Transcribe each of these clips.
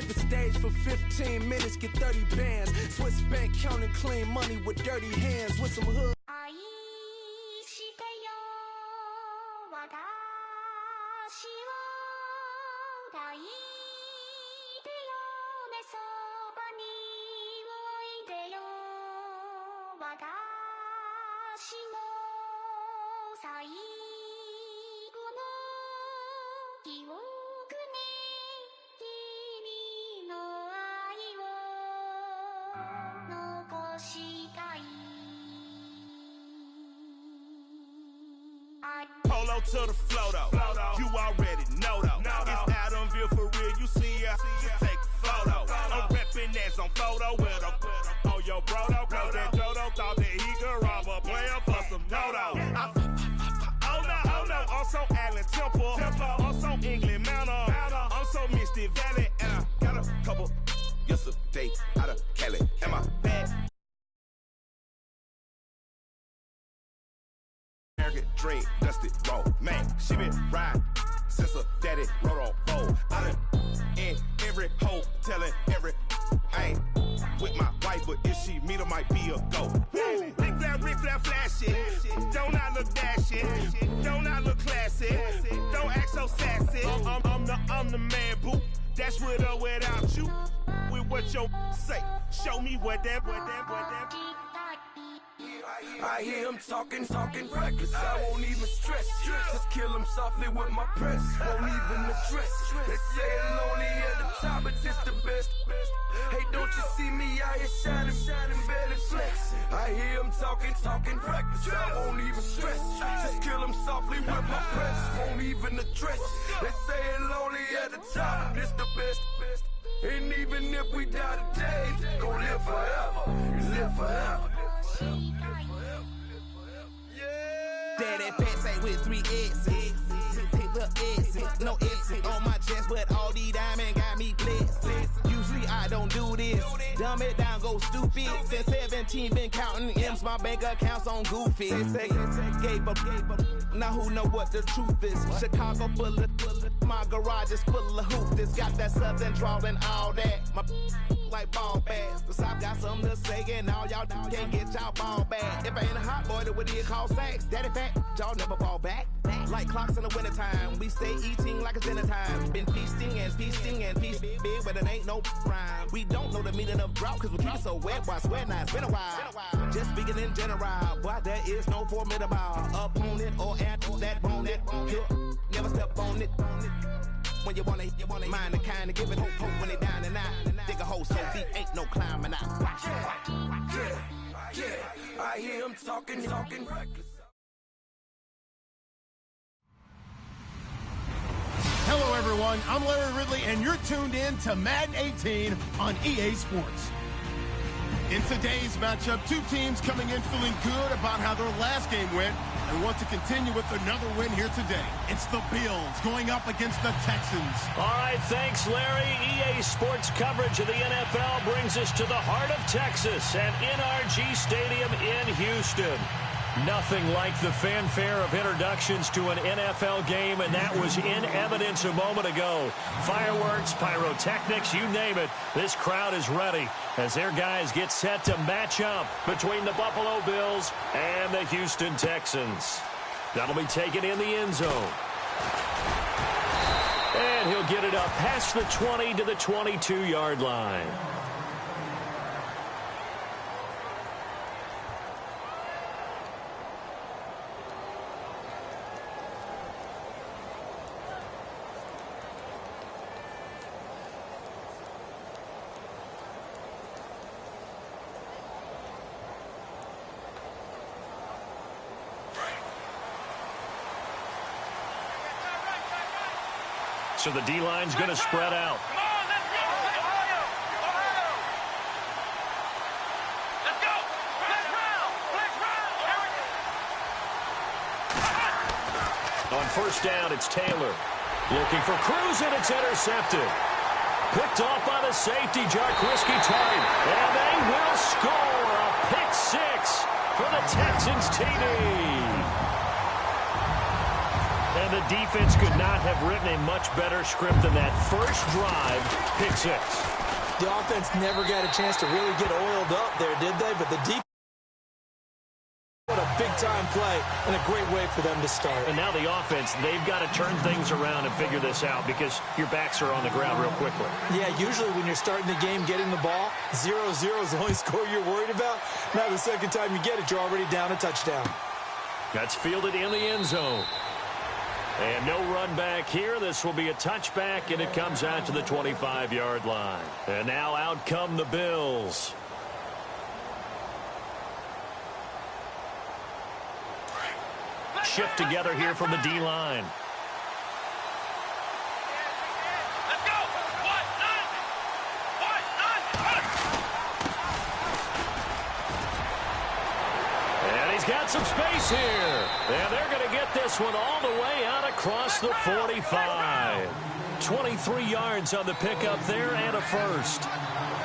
the stage for 15 minutes, get 30 bands. Swiss bank counting clean money with dirty hands. With some hood. Polo to the flow though. You already know though. It's Adamville for real. You see ya, just take a photo. I'm reppin' that's on photo with a on your bro though. Cause that Dodo thought that he could rob a player for some dodo. Oh no, I'm so Allen Temple. I'm so England Manor. I'm so Misty Valley. And I got a couple yesterday out of Cali. Am I bad? Dream, dusted roll, man. She been riding since her daddy rode on roll. I done in every hole, telling every I ain't with my wife, but if she meet her, might be a go. Woo! Rick Flair, flashy. Don't I look dashy? Don't I look classy? Don't act so sassy. I'm the man, boo. That's with or without you. With what your say. Show me what that. I hear him talking reckless. I won't even stress. Just kill him softly with my press. Won't even address. They say it lonely at the top, but this the best. Hey, don't you see me out here shining, barely flex. I hear him talking reckless. I won't even stress. Just kill him softly with my press. Won't even address. They say it lonely at the top, this the best. And even if we die today, gon' live forever. Live forever. Daddy pet say with 3 X's. Take the X's, no X's on my chest, but all these diamonds got me blessed. Usually I don't do this. Dumb it down, go stupid. Since 17 been counting M's, my bank accounts on goofy. They say gave up. Now who know what the truth is? Chicago full of my garage is full of hoopers. Got that southern drawl and all that. My like ball bags. The South got something to say, and all y'all can't get y'all ball back. If I ain't a hot boy, then what do you call sex? Daddy fat, y'all never fall back. Like clocks in the wintertime, we stay eating like it's dinner time. Been feasting and feasting big, but it ain't no rhyme. We don't know the meaning of drought, cause we keep it so wet, boy, I swear now it's been a while. Just speaking in general, boy, there is no formidable opponent or at that bone that you never step on it. When you wanna mind the kind of give it hope when they down and out. Dig a hole so deep, ain't no climbing out. Yeah, I hear him talking reckless. Hello, everyone. I'm Larry Ridley, and you're tuned in to Madden 18 on EA Sports. In today's matchup, two teams coming in feeling good about how their last game went and want to continue with another win here today. It's the Bills going up against the Texans. All right, thanks, Larry. EA Sports coverage of the NFL brings us to the heart of Texas at NRG Stadium in Houston. Nothing like the fanfare of introductions to an NFL game, and that was in evidence a moment ago. Fireworks, pyrotechnics, you name it. This crowd is ready as their guys get set to match up between the Buffalo Bills and the Houston Texans. That'll be taken in the end zone. And he'll get it up past the 20 to the 22-yard line. So the D-line's going to spread out. On first down, it's Taylor. Looking for Cruz, and it's intercepted. Picked off by the safety, Jarquiski Tardy. And they will score a pick six for the Texans TD. And the defense could not have written a much better script than that first drive, pick six. The offense never got a chance to really get oiled up there, did they? But the defense, what a big-time play and a great way for them to start. And now the offense, they've got to turn things around and figure this out because your backs are on the ground real quickly. Yeah, usually when you're starting the game getting the ball, 0-0 is the only score you're worried about. Now the second time you get it, you're already down a touchdown. That's fielded in the end zone. And no run back here. This will be a touchback, and it comes out to the 25-yard line. And now out come the Bills. Shift together here from the D-line. Let's go. And he's got some space here. And they're going to get this one all the way out across the 45. 23 yards on the pickup there and a first.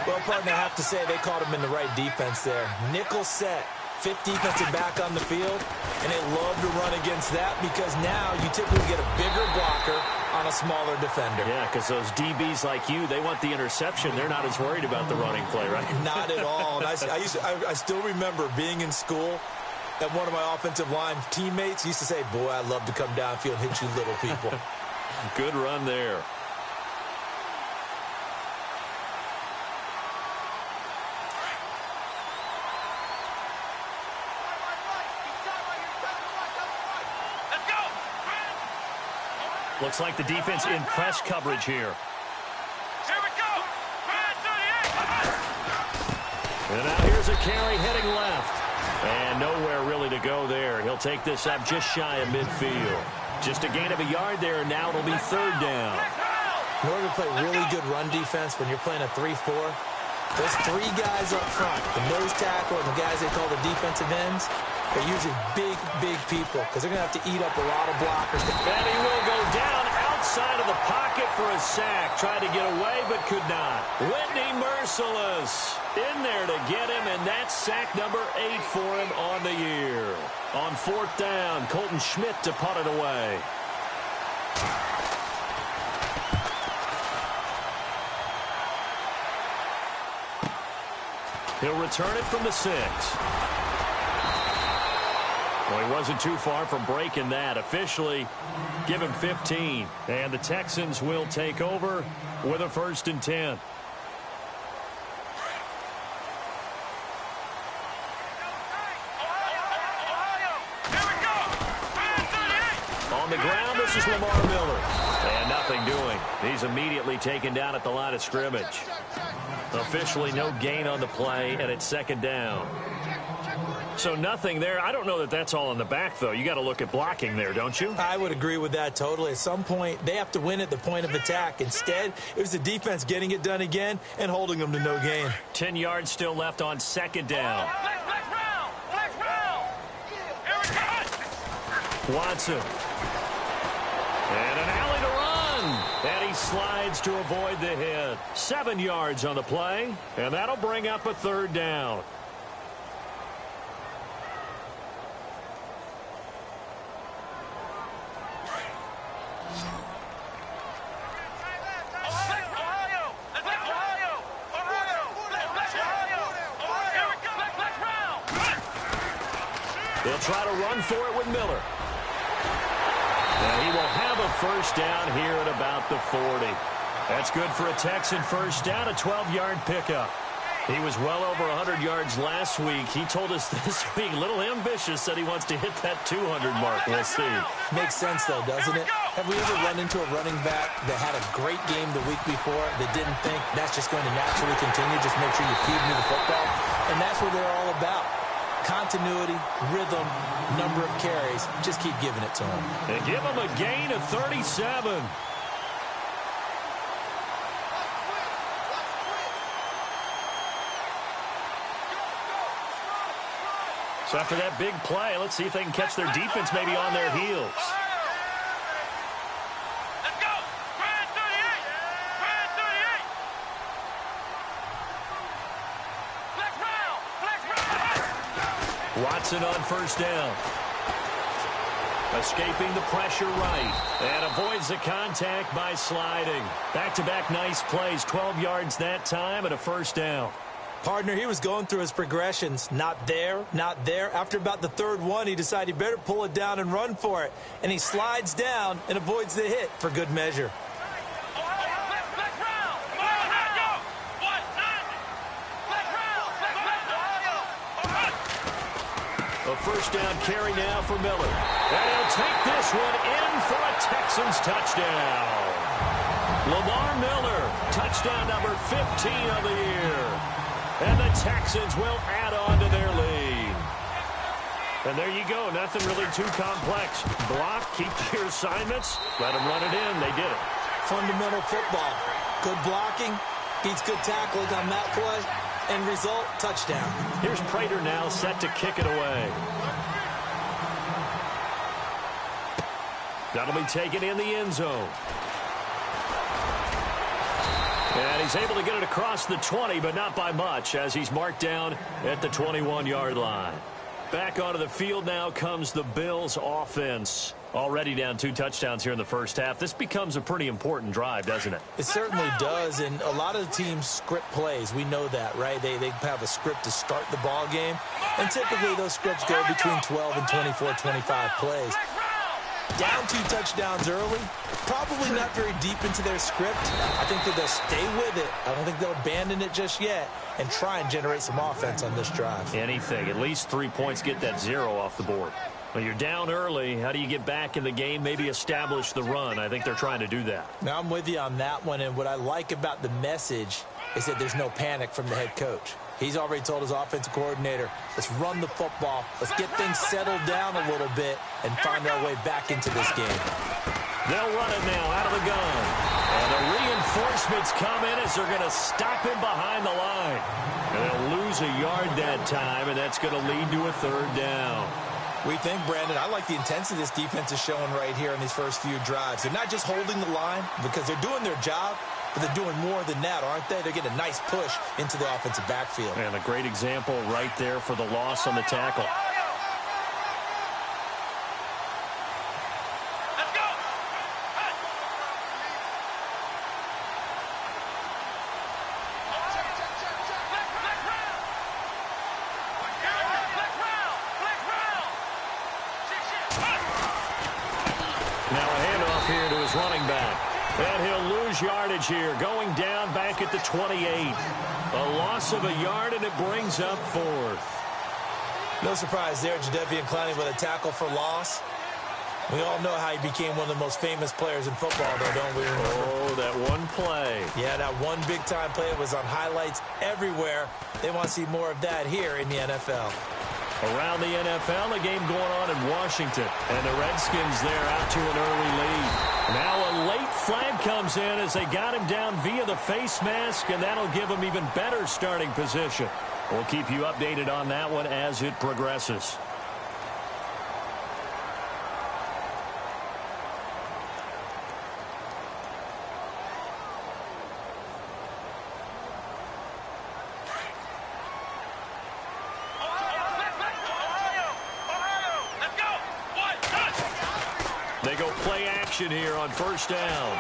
Well, partner, I have to say they caught him in the right defense there. Nickel set. Fifth defensive back on the field, and they love to run against that because now you typically get a bigger blocker on a smaller defender. Yeah, because those DBs like you, they want the interception. They're not as worried about the running play, right? Not at all. And I still remember being in school, and one of my offensive line teammates used to say, boy, I love to come downfield and hit you little people. Good run there. Looks like the defense in press coverage here. Here we go. And now here's a carry heading left. And nowhere really to go there. He'll take this up just shy of midfield. Just a gain of a yard there. Now it'll be third down. In order to play really good run defense when you're playing a 3-4, those three guys up front, the nose tackle and the guys they call the defensive ends, they're usually big, big people because they're going to have to eat up a lot of blockers. And he will go down outside of the pocket for a sack. Tried to get away but could not. Whitney Merciless in there to get him, and that's sack number 8 for him on the year. On fourth down, Colton Schmidt to punt it away. He'll return it from the 6. Well, he wasn't too far from breaking that. Officially, give him 15. And the Texans will take over with a 1st and 10. On the ground, this is Lamar Miller. And nothing doing. He's immediately taken down at the line of scrimmage. Officially no gain on the play, and it's 2nd down. So nothing there. I don't know that that's all in the back, though. You got to look at blocking there, don't you? I would agree with that totally. At some point, they have to win at the point of attack. Instead, it was the defense getting it done again and holding them to no gain. 10 yards still left on 2nd down. Watson. And an alley to run. And he slides to avoid the hit. 7 yards on the play. And that'll bring up a 3rd down. They'll try to run for it with Miller. And he will have a 1st down here at about the 40. That's good for a Texan 1st down, a 12-yard pickup. He was well over 100 yards last week. He told us this week, a little ambitious, said he wants to hit that 200 mark. We'll see. Makes sense, though, doesn't it? Have we ever run into a running back that had a great game the week before that didn't think that's just going to naturally continue? Just make sure you feed me the football. And that's what they're all about. Continuity, rhythm, number of carries. Just keep giving it to him. And give him a gain of 37. So after that big play, let's see if they can catch their defense maybe on their heels. Let's go. Grand 38. Grand 38. Flex round. Flex round. Watson on 1st down. Escaping the pressure right. And avoids the contact by sliding. Back-to-back nice plays. 12 yards that time and a first down. Partner, he was going through his progressions. Not there, not there. After about the third one, he decided he better pull it down and run for it. And he slides down and avoids the hit for good measure. A first down carry now for Miller. And he'll take this one in for a Texans touchdown. Lamar Miller, touchdown number 15 of the year. And the Texans will add on to their lead. And there you go. Nothing really too complex. Block, keep to your assignments, let them run it in. They did it. Fundamental football. Good blocking, beats good tackling on that play. End result, touchdown. Here's Prater now set to kick it away. That'll be taken in the end zone. And he's able to get it across the 20, but not by much, as he's marked down at the 21-yard line. Back onto the field now comes the Bills offense. Already down 2 touchdowns here in the first half. This becomes a pretty important drive, doesn't it? It certainly does, and a lot of the teams script plays. We know that, right? They have a script to start the ball game, and typically those scripts go between 12 and 24, 25 plays. Down 2 touchdowns early, probably not very deep into their script. I think that they'll stay with it. I don't think they'll abandon it just yet and try and generate some offense on this drive. Anything. At least 3 points, get that 0 off the board. Well, you're down early. How do you get back in the game? Maybe establish the run. I think they're trying to do that. Now, I'm with you on that one, and what I like about the message is that there's no panic from the head coach. He's already told his offensive coordinator, let's run the football, let's get things settled down a little bit and find our way back into this game. They'll run it now out of the gun. And the reinforcements come in as they're going to stop him behind the line. And they'll lose a yard that time, and that's going to lead to a third down. We think, Brandon, I like the intensity this defense is showing right here in these first few drives. They're not just holding the line because they're doing their job, but they're doing more than that, aren't they? They're getting a nice push into the offensive backfield. And a great example right there for the loss on the tackle. Running back. And he'll lose yardage here. Going down back at the 28. A loss of a yard, and it brings up 4th. No surprise there, Jadeveon Clowney with a tackle for loss. We all know how he became one of the most famous players in football, though, don't we? Oh, that one play. Yeah, that one big-time play was on highlights everywhere. They want to see more of that here in the NFL. Around the NFL, a game going on in Washington. And the Redskins there out to an early lead. Now a late flag comes in as they got him down via the face mask, and that'll give him even better starting position. We'll keep you updated on that one as it progresses. They go play action here on first down.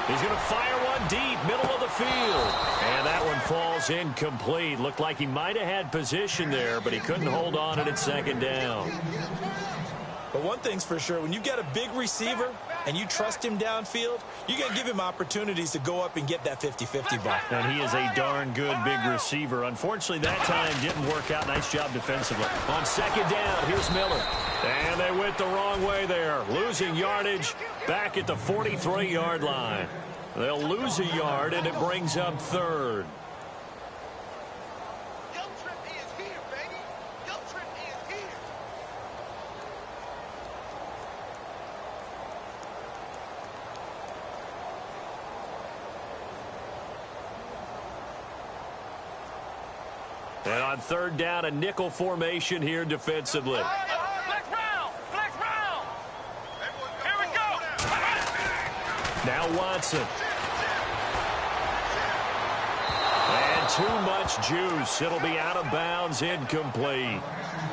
He's going to fire one deep, middle of the field. And that one falls incomplete. Looked like he might have had position there, but he couldn't hold on at second down. But one thing's for sure, when you've got a big receiver and you trust him downfield, you got to give him opportunities to go up and get that 50-50 ball. And he is a darn good big receiver. Unfortunately, that time didn't work out. Nice job defensively. On second down, here's Miller. And they went the wrong way there. Losing yardage back at the 43-yard line. They'll lose a yard, and it brings up 3rd. And on third down, a nickel formation here defensively. Flex round! Flex round! Here we go! Now Watson. And too much juice. It'll be out of bounds, incomplete.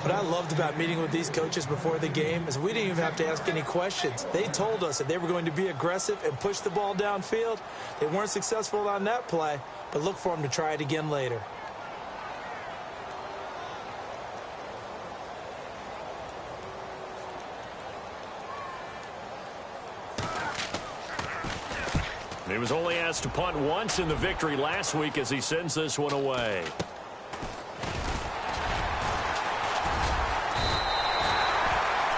What I loved about meeting with these coaches before the game is we didn't even have to ask any questions. They told us that they were going to be aggressive and push the ball downfield. They weren't successful on that play, but look for them to try it again later. He was only asked to punt once in the victory last week as he sends this one away.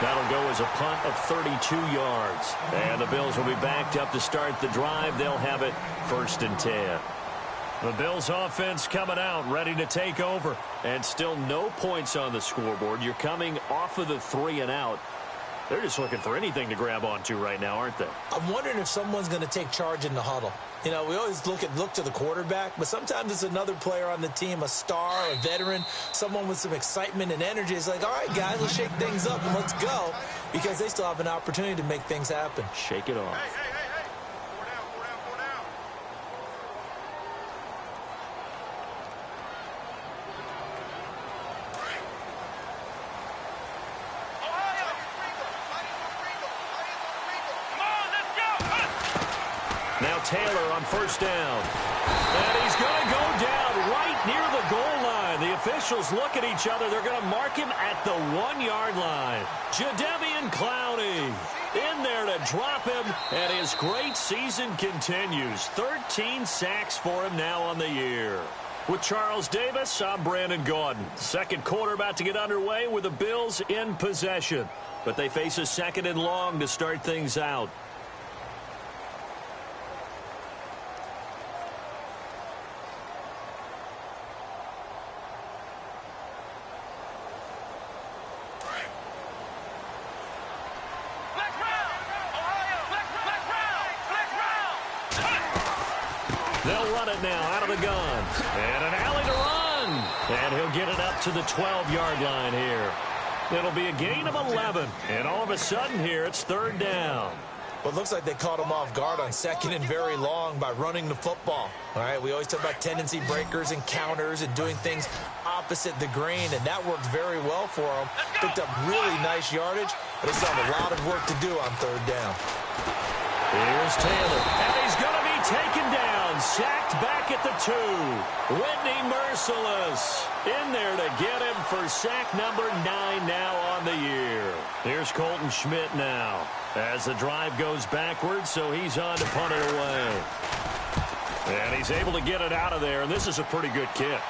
That'll go as a punt of 32 yards. And the Bills will be backed up to start the drive. They'll have it 1st and 10. The Bills offense coming out, ready to take over. And still no points on the scoreboard. You're coming off of the 3 and out. They're just looking for anything to grab onto right now, aren't they? I'm wondering if someone's going to take charge in the huddle. You know, we always look to the quarterback, but sometimes it's another player on the team, a star, a veteran, someone with some excitement and energy. It's like, all right, guys, let's shake things up and let's go, because they still have an opportunity to make things happen. Shake it off. Hey. Now Taylor on 1st down. And he's going to go down right near the goal line. The officials look at each other. They're going to mark him at the 1-yard line. Jadeveon Clowney in there to drop him. And his great season continues. 13 sacks for him now on the year. With Charles Davis, I'm Brandon Gaudin. Second quarter about to get underway with the Bills in possession. But they face a 2nd and long to start things out. They'll run it now out of the gun. And an alley to run. And he'll get it up to the 12-yard line here. It'll be a gain of 11. And all of a sudden here, it's 3rd down. Well, it looks like they caught him off guard on 2nd and very long by running the football. All right, we always talk about tendency breakers and counters and doing things opposite the grain, and that worked very well for them. Picked up really nice yardage, but they still have a lot of work to do on 3rd down. Here's Taylor, and he's going to be taken down, sacked back at the 2. Whitney Merciless in there to get him for sack number 9 now on the year. Here's Colton Schmidt now as the drive goes backwards, so he's on to punt it away. And he's able to get it out of there, and this is a pretty good kick.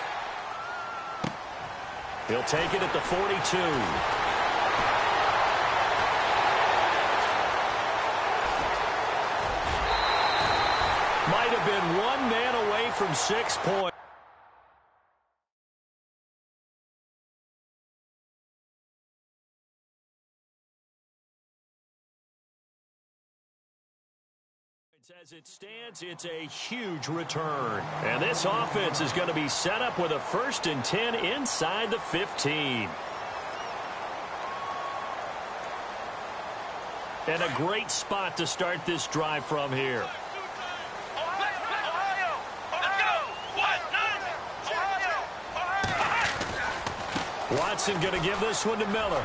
He'll take it at the 42. Might have been one man away from 6 points. As it stands, it's a huge return. And this offense is going to be set up with a 1st and 10 inside the 15. And a great spot to start this drive from here. Watson going to give this one to Miller.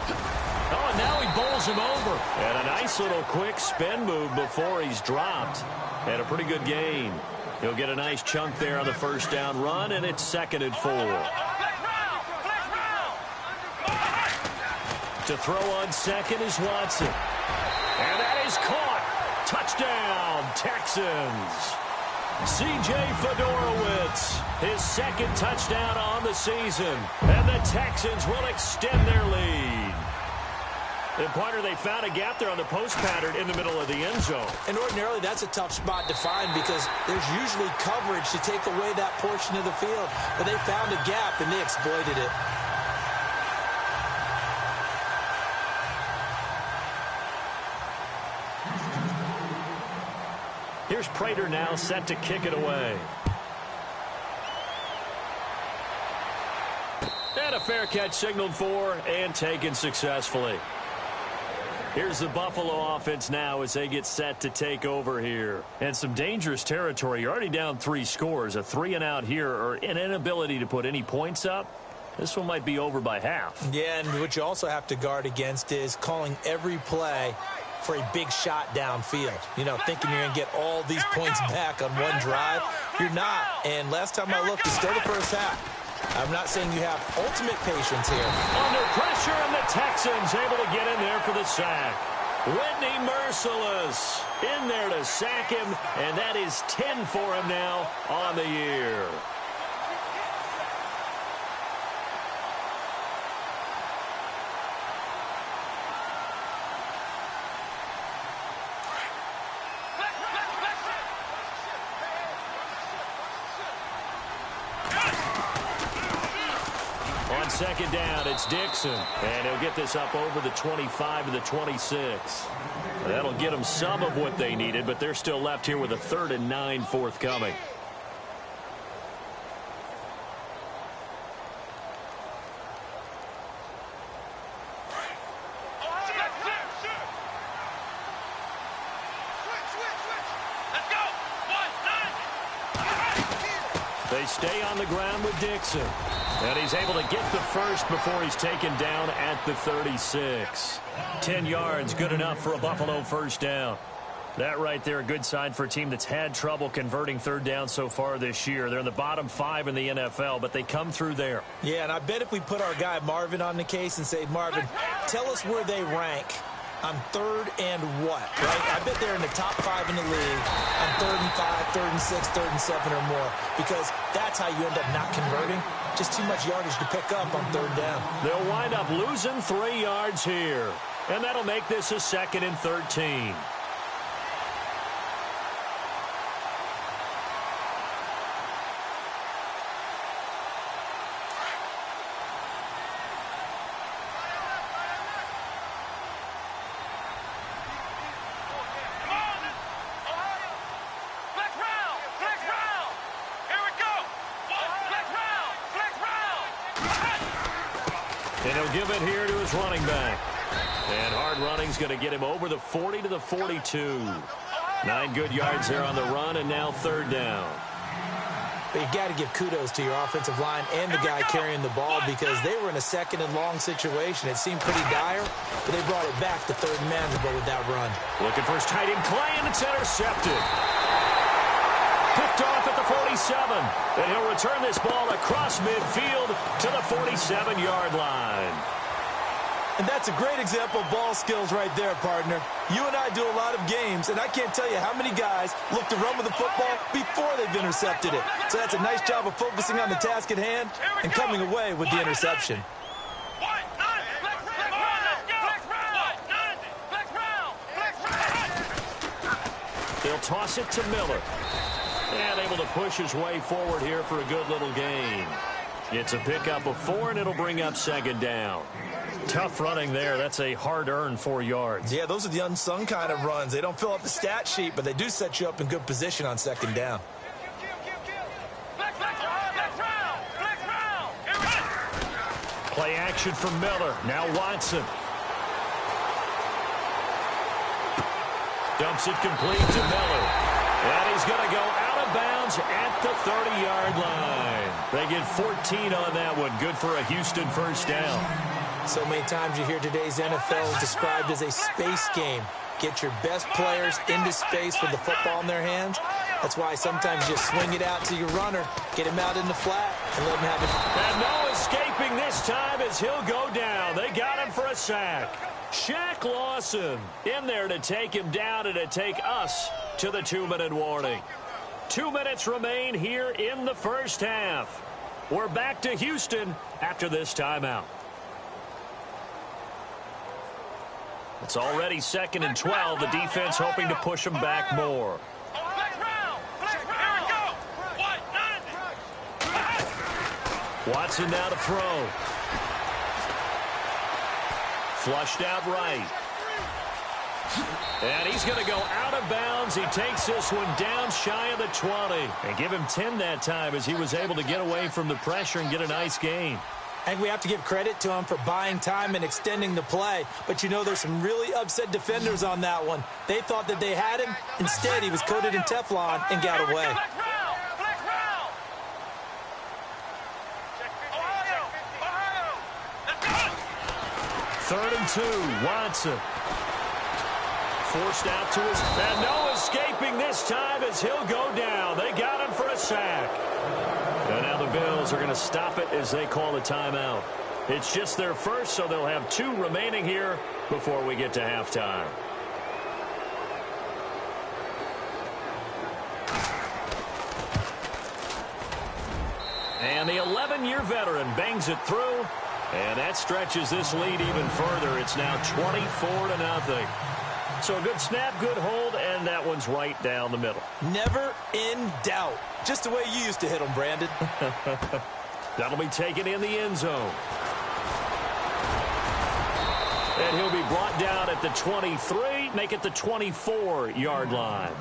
Oh, and now he bowls him over. And a nice little quick spin move before he's dropped. And a pretty good gain. He'll get a nice chunk there on the 1st down run, and it's 2nd and 4. To throw on 2nd is Watson. And that is caught. Touchdown, Texans. C.J. Fedorowicz, his 2nd touchdown on the season. And the Texans will extend their lead. And, partner, they found a gap there on the post pattern in the middle of the end zone. And ordinarily, that's a tough spot to find because there's usually coverage to take away that portion of the field. But they found a gap, and they exploited it. Here's Prater now set to kick it away. And a fair catch signaled for and taken successfully. Here's the Buffalo offense now as they get set to take over here. And some dangerous territory. You're already down 3 scores. A 3-and-out here or an inability to put any points up. This one might be over by half. Yeah, and what you also have to guard against is calling every play for a big shot downfield. You know, thinking you're going to get all these points back on one drive. You're not. And last time I looked, it's still the first half. I'm not saying you have ultimate patience here. Under pressure, and the Texans able to get in there for the sack. Whitney Merciless in there to sack him, and that is 10 for him now on the year. On second down, it's Dixon, and he'll get this up over the 25 to the 26. That'll get them some of what they needed, but they're still left here with a 3rd and 9 forthcoming. They stay on the ground with Dixon. And he's able to get the first before he's taken down at the 36. 10 yards, good enough for a Buffalo first down. That right there, a good sign for a team that's had trouble converting 3rd down so far this year. They're in the bottom 5 in the NFL, but they come through there. Yeah, and I bet if we put our guy Marvin on the case and say, Marvin, tell us where they rank on 3rd and what, right? I bet they're in the top 5 in the league on 3rd and 5, 3rd and 6, 3rd and 7 or more, because that's how you end up not converting. Just too much yardage to pick up on 3rd down. They'll wind up losing 3 yards here, and that'll make this a 2nd and 13. And he'll give it here to his running back. And hard running's going to get him over the 40 to the 42. 9 good yards there on the run, and now 3rd down. But you got to give kudos to your offensive line and the guy carrying the ball, because they were in a 2nd and long situation. It seemed pretty dire, but they brought it back to 3rd and manageable with that run. Looking for his tight end Clay, and it's intercepted. Picked off at the 47, and he'll return this ball across midfield to the 47-yard line. And that's a great example of ball skills right there, partner. You and I do a lot of games, and I can't tell you how many guys look to run with the football before they've intercepted it. So that's a nice job of focusing on the task at hand and coming away with the interception. They'll toss it to Miller. And able to push his way forward here for a good little gain. It's a pickup of 4, and it'll bring up 2nd down. Tough running there. That's a hard-earned 4 yards. Yeah, those are the unsung kind of runs. They don't fill up the stat sheet, but they do set you up in good position on 2nd down. Play action from Miller. Now Watson. Dumps it complete to Miller. And he's going to go out of bounds at the 30-yard line. They get 14 on that one. Good for a Houston first down. So many times you hear today's NFL described as a space game. Get your best players into space with the football in their hands. That's why sometimes you swing it out to your runner, get him out in the flat, and let him have it. And no escaping this time as he'll go down. They got him for a sack. Shaq Lawson in there to take him down and to take us to the 2-minute warning. 2 minutes remain here in the first half. We're back to Houston after this timeout. It's already 2nd and 12. The defense hoping to push them back more. Watson now to throw. Flushed out right. And he's going to go out of bounds. He takes this one down shy of the 20. And give him 10 that time as he was able to get away from the pressure and get a nice gain. I think we have to give credit to him for buying time and extending the play. But, you know, there's some really upset defenders on that one. They thought that they had him. Instead, he was coated in Teflon and got away. Third and 2, Watson. Forced out to his, and no escaping this time as he'll go down. They got him for a sack. And now the Bills are going to stop it as they call a timeout. It's just their first, so they'll have 2 remaining here before we get to halftime. And the 11-year veteran bangs it through, and that stretches this lead even further. It's now 24-0. So a good snap, good hold, and that one's right down the middle. Never in doubt. Just the way you used to hit them, Brandon. That'll be taken in the end zone. And he'll be brought down at the 23, make it the 24-yard line.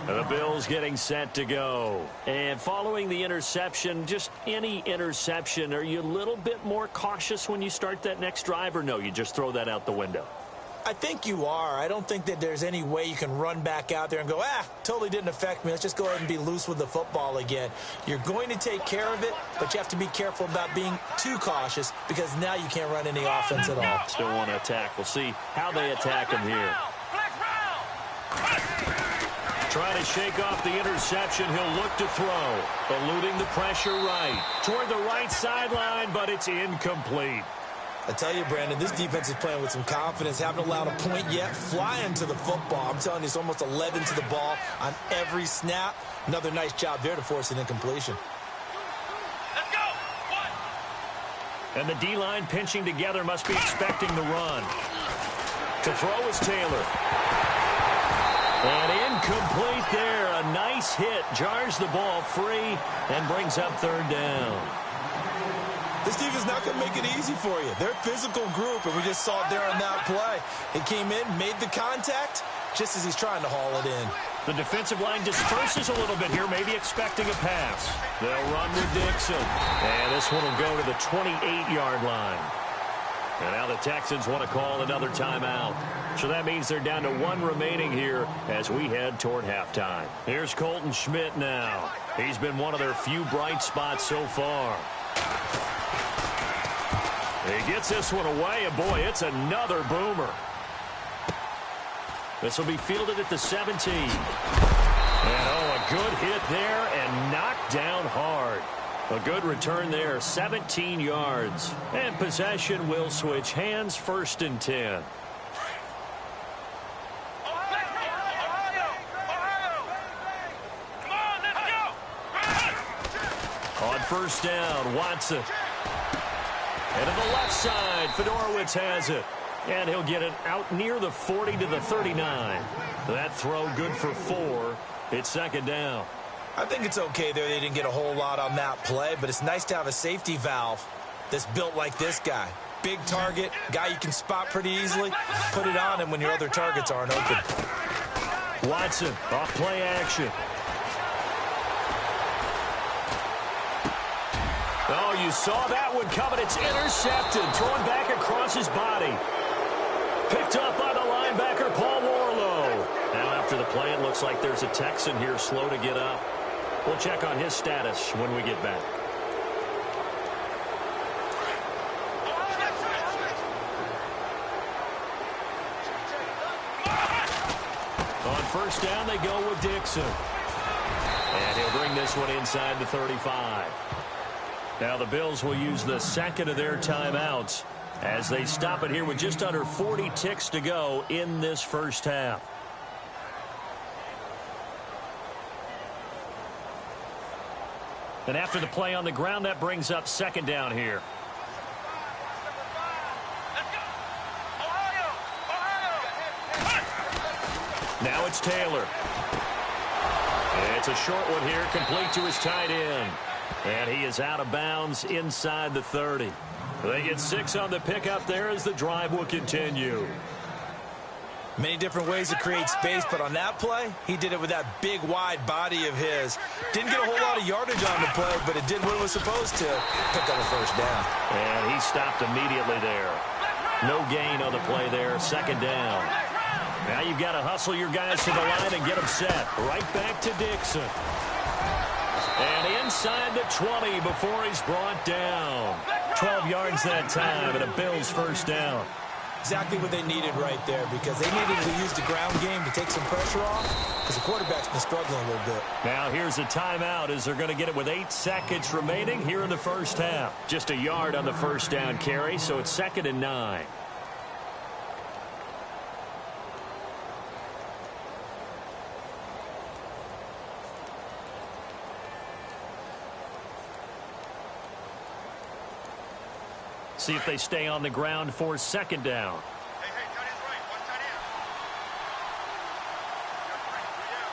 The Bills getting set to go. And following the interception, just any interception, are you a little bit more cautious when you start that next drive, or no, you just throw that out the window? I think you are. I don't think that there's any way you can run back out there and go, totally didn't affect me. Let's just go ahead and be loose with the football again. You're going to take care of it, but you have to be careful about being too cautious because now you can't run any offense at all. Still want to attack. We'll see how they attack him here. Trying to shake off the interception. He'll look to throw. Eluding the pressure right. Toward the right sideline, but it's incomplete. I tell you, Brandon, this defense is playing with some confidence. Haven't allowed a point yet. Flying to the football. I'm telling you, it's almost 11 to the ball on every snap. Another nice job there to force an incompletion. Let's go. And the D-line pinching together must be expecting the run. To throw is Taylor. And incomplete there. A nice hit. Jars the ball free and brings up third down. This defense is not going to make it easy for you. They're a physical group, and we just saw it there on that play. He came in, made the contact, just as he's trying to haul it in. The defensive line disperses a little bit here, maybe expecting a pass. They'll run with Dixon. And this one will go to the 28-yard line. And now the Texans want to call another timeout. So that means they're down to 1 remaining here as we head toward halftime. Here's Colton Schmidt now. He's been one of their few bright spots so far. He gets this one away, and boy, it's another boomer. This will be fielded at the 17. And oh, a good hit there and knocked down hard. A good return there, 17 yards. And possession will switch hands, 1st and 10. On 1st down, Watson. And to the left side, Fedorowicz has it. And he'll get it out near the 40 to the 39. That throw good for 4. It's 2nd down. I think it's okay there. They didn't get a whole lot on that play, but it's nice to have a safety valve that's built like this guy. Big target, guy you can spot pretty easily. Put it on him when your other targets aren't open. Watson, off play action. Oh, you saw that one coming. It's intercepted. Thrown back across his body. Picked up by the linebacker, Paul Warlow. Now after the play, it looks like there's a Texan here slow to get up. We'll check on his status when we get back. On 1st down, they go with Dixon. And he'll bring this one inside the 35. Now the Bills will use the 2nd of their timeouts as they stop it here with just under 40 ticks to go in this first half. And after the play on the ground, that brings up 2nd down here. Now it's Taylor. It's a short one here, complete to his tight end. And he is out of bounds inside the 30. They get 6 on the pickup there as the drive will continue. Many different ways to create space, but on that play, he did it with that big, wide body of his. Didn't get a whole lot of yardage on the play, but it did what it was supposed to. Picked up a first down. And he stopped immediately there. No gain on the play there. Second down. Now you've got to hustle your guys to the line and get them set. Right back to Dixon. And inside the 20 before he's brought down. 12 yards that time and a Bills first down. Exactly what they needed right there, because they needed to use the ground game to take some pressure off, because the quarterback's been struggling a little bit. Now here's a timeout as they're going to get it with 8 seconds remaining here in the first half. Just a yard on the first down carry, so it's 2nd and 9. See if they stay on the ground for second down. Hey, tight end's right. One tight end.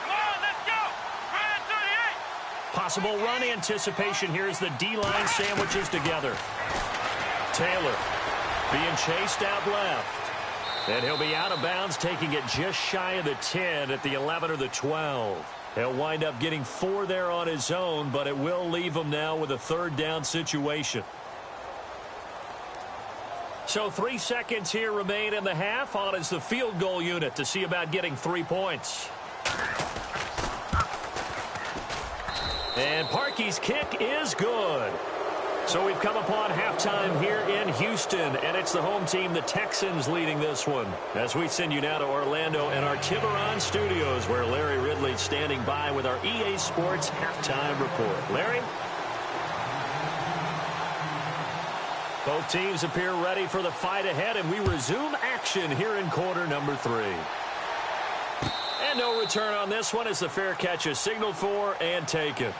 Come on, let's go. Run 38. Possible run anticipation here as the D-line sandwiches together. Taylor being chased out left. And he'll be out of bounds, taking it just shy of the 10 at the 11 or the 12. He'll wind up getting 4 there on his own, but it will leave him now with a third down situation. So 3 seconds here remain in the half. On is the field goal unit to see about getting 3 points. And Parkey's kick is good. So we've come upon halftime here in Houston, and it's the home team, the Texans, leading this one. As we send you now to Orlando and our Tiburon studios, where Larry Ridley's standing by with our EA Sports halftime report. Larry? Both teams appear ready for the fight ahead, and we resume action here in quarter number 3. And no return on this one as the fair catch is signaled for and taken.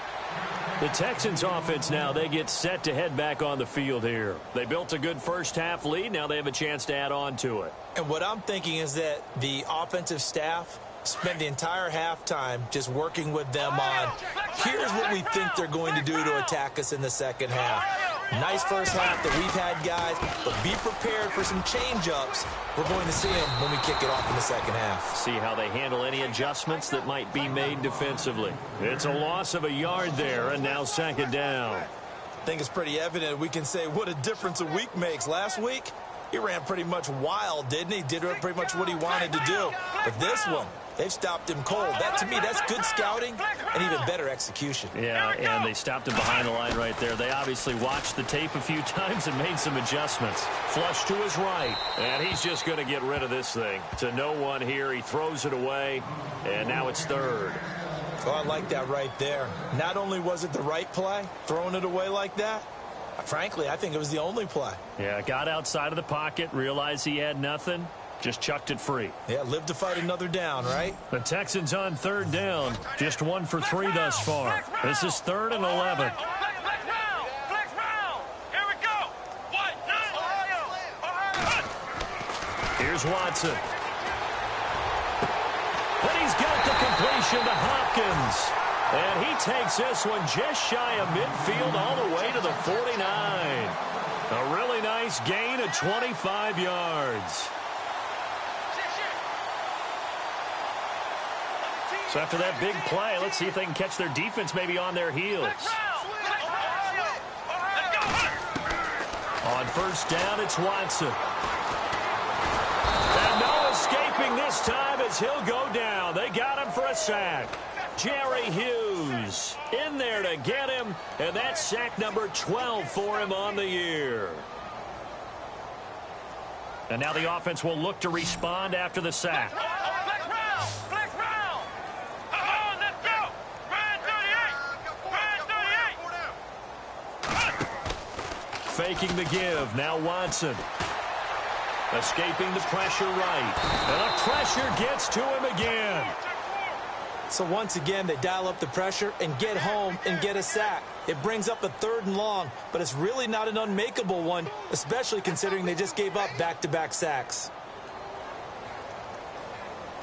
The Texans offense now, they get set to head back on the field here. They built a good first half lead. Now they have a chance to add on to it. And what I'm thinking is that the offensive staff spent the entire halftime just working with them on, here's what we think they're going to do to attack us in the second half. Nice first half that we've had, guys, but be prepared for some change-ups. We're going to see them when we kick it off in the second half. See how they handle any adjustments that might be made defensively. It's a loss of a yard there, and now second down. I think it's pretty evident we can say what a difference a week makes. Last week, he ran pretty much wild, didn't he? Did pretty much what he wanted to do. But this one, they've stopped him cold. That, to me, that's good scouting and even better execution. Yeah, and they stopped him behind the line right there. They obviously watched the tape a few times and made some adjustments. Flush to his right, and he's just going to get rid of this thing. To no one here, he throws it away, and now it's third. Oh, I like that right there. Not only was it the right play, throwing it away like that, frankly, I think it was the only play. Yeah, got outside of the pocket, realized he had nothing, just chucked it free. Yeah, live to fight another down, right? The Texans on third down, just 1 for 3 thus far. This is 3rd and 11. Flex round. Here we go. Here's Watson. And he's got the completion to Hopkins. And he takes this one just shy of midfield all the way to the 49. A really nice gain of 25 yards. So after that big play, let's see if they can catch their defense maybe on their heels. On first down, it's Watson. And no escaping this time as he'll go down. They got him for a sack. Jerry Hughes in there to get him, and that's sack number 12 for him on the year. And now the offense will look to respond after the sack. Flex round. Come on, let's go. Ryan 38. Faking the give. Now Watson. Escaping the pressure right. And the pressure gets to him again. So once again, they dial up the pressure and get home and get a sack. It brings up a 3rd and long, but it's really not an unmakeable one, especially considering they just gave up back-to-back sacks.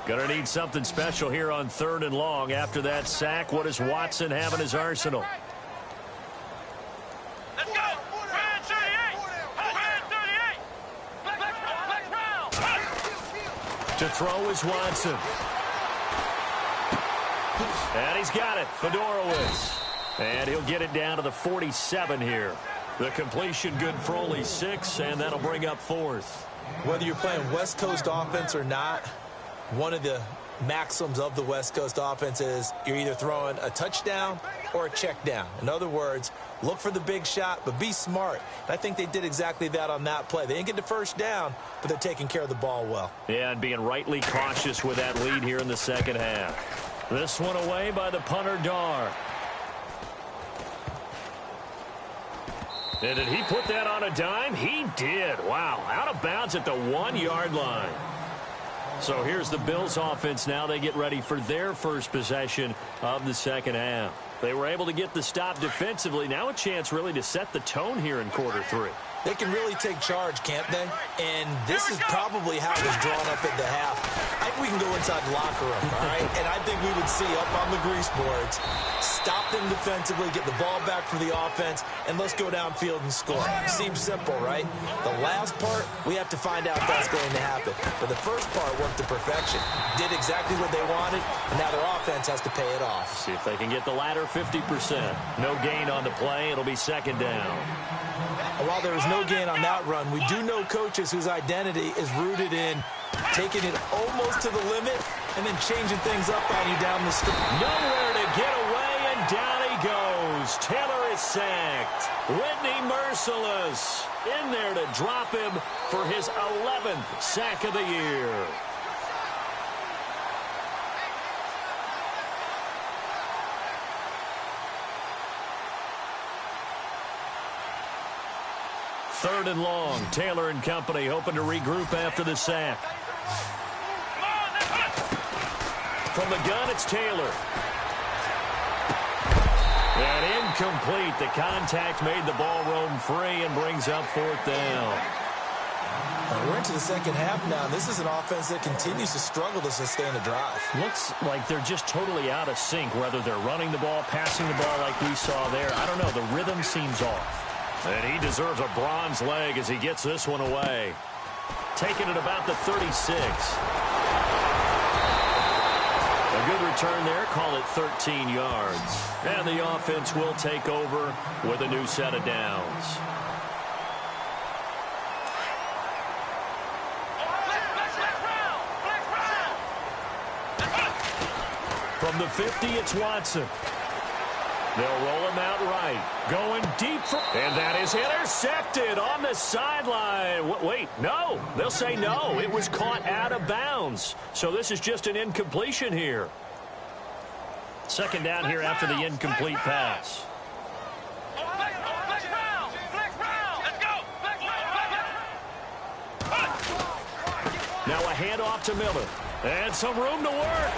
Gonna need something special here on 3rd and long after that sack. What does Watson have in his arsenal? Let's go. Ryan 38. Ryan 38. Flex round. To throw is Watson. And he's got it. Fedorowicz. And he'll get it down to the 47 here. The completion good for only 6, and that'll bring up 4th. Whether you're playing West Coast offense or not, one of the maxims of the West Coast offense is you're either throwing a touchdown or a check down. In other words, look for the big shot, but be smart. And I think they did exactly that on that play. They didn't get the first down, but they're taking care of the ball well. Yeah, and being rightly cautious with that lead here in the second half. This one away by the punter, Dar. And did he put that on a dime? He did. Wow, out of bounds at the 1-yard line. So here's the Bills offense now. They get ready for their first possession of the second half. They were able to get the stop defensively. Now a chance really to set the tone here in quarter 3. They can really take charge, can't they? And this is probably how it was drawn up at the half. I think we can go inside the locker room, all right? And I think we would see up on the grease boards, stop them defensively, get the ball back for the offense, and let's go downfield and score. Seems simple, right? The last part, we have to find out if that's going to happen. But the first part worked to perfection. Did exactly what they wanted, and now their offense has to pay it off. See if they can get the latter 50%. No gain on the play. It'll be second down. And while there was no gain on that run, we do know coaches whose identity is rooted in taking it almost to the limit and then changing things up on you down the street. Nowhere to get away, and down he goes. Taylor is sacked. Whitney merciless in there to drop him for his 11th sack of the year. Third and long. Taylor and company hoping to regroup after the sack. From the gun, it's Taylor. And incomplete. The contact made the ball roam free and brings up 4th down. We're into the second half now. This is an offense that continues to struggle to sustain a drive. Looks like they're just totally out of sync, whether they're running the ball, passing the ball like we saw there. I don't know. The rhythm seems off. And he deserves a bronze leg as he gets this one away. Taking it about the 36. A good return there. Call it 13 yards. And the offense will take over with a new set of downs. From the 50, it's Watson. They'll roll him out right. Going deep for... And that is intercepted on the sideline. Wait, no. They'll say no. It was caught out of bounds. So this is just an incompletion here. Second down here after the incomplete pass. Now a handoff to Miller. And some room to work.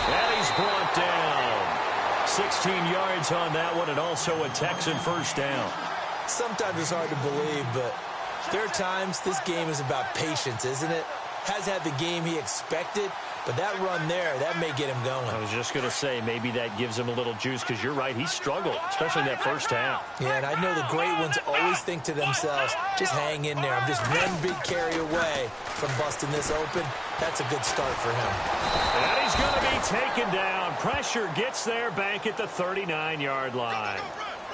And he's brought down. 16 yards on that one, and also a Texan first down. Sometimes it's hard to believe, but there are times this game is about patience, isn't it? Has had the game he expected, but that run there, that may get him going. I was just going to say, maybe that gives him a little juice, because you're right, he struggled, especially in that first half. Yeah, and I know the great ones always think to themselves, just hang in there. I'm just one big carry away from busting this open. That's a good start for him. And he's going to be taken down. Pressure gets there back at the 39-yard line.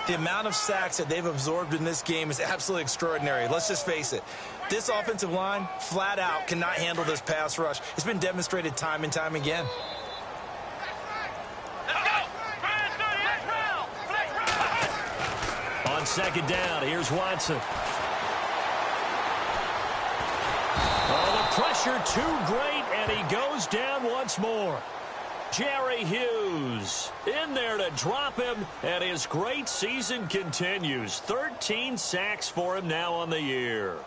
The amount of sacks that they've absorbed in this game is absolutely extraordinary. Let's just face it. This offensive line, flat out, cannot handle this pass rush. It's been demonstrated time and time again. On second down, here's Watson. Oh, the pressure too great, and he goes down once more. Jerry Hughes in there to drop him, and his great season continues. 13 sacks for him now on the year.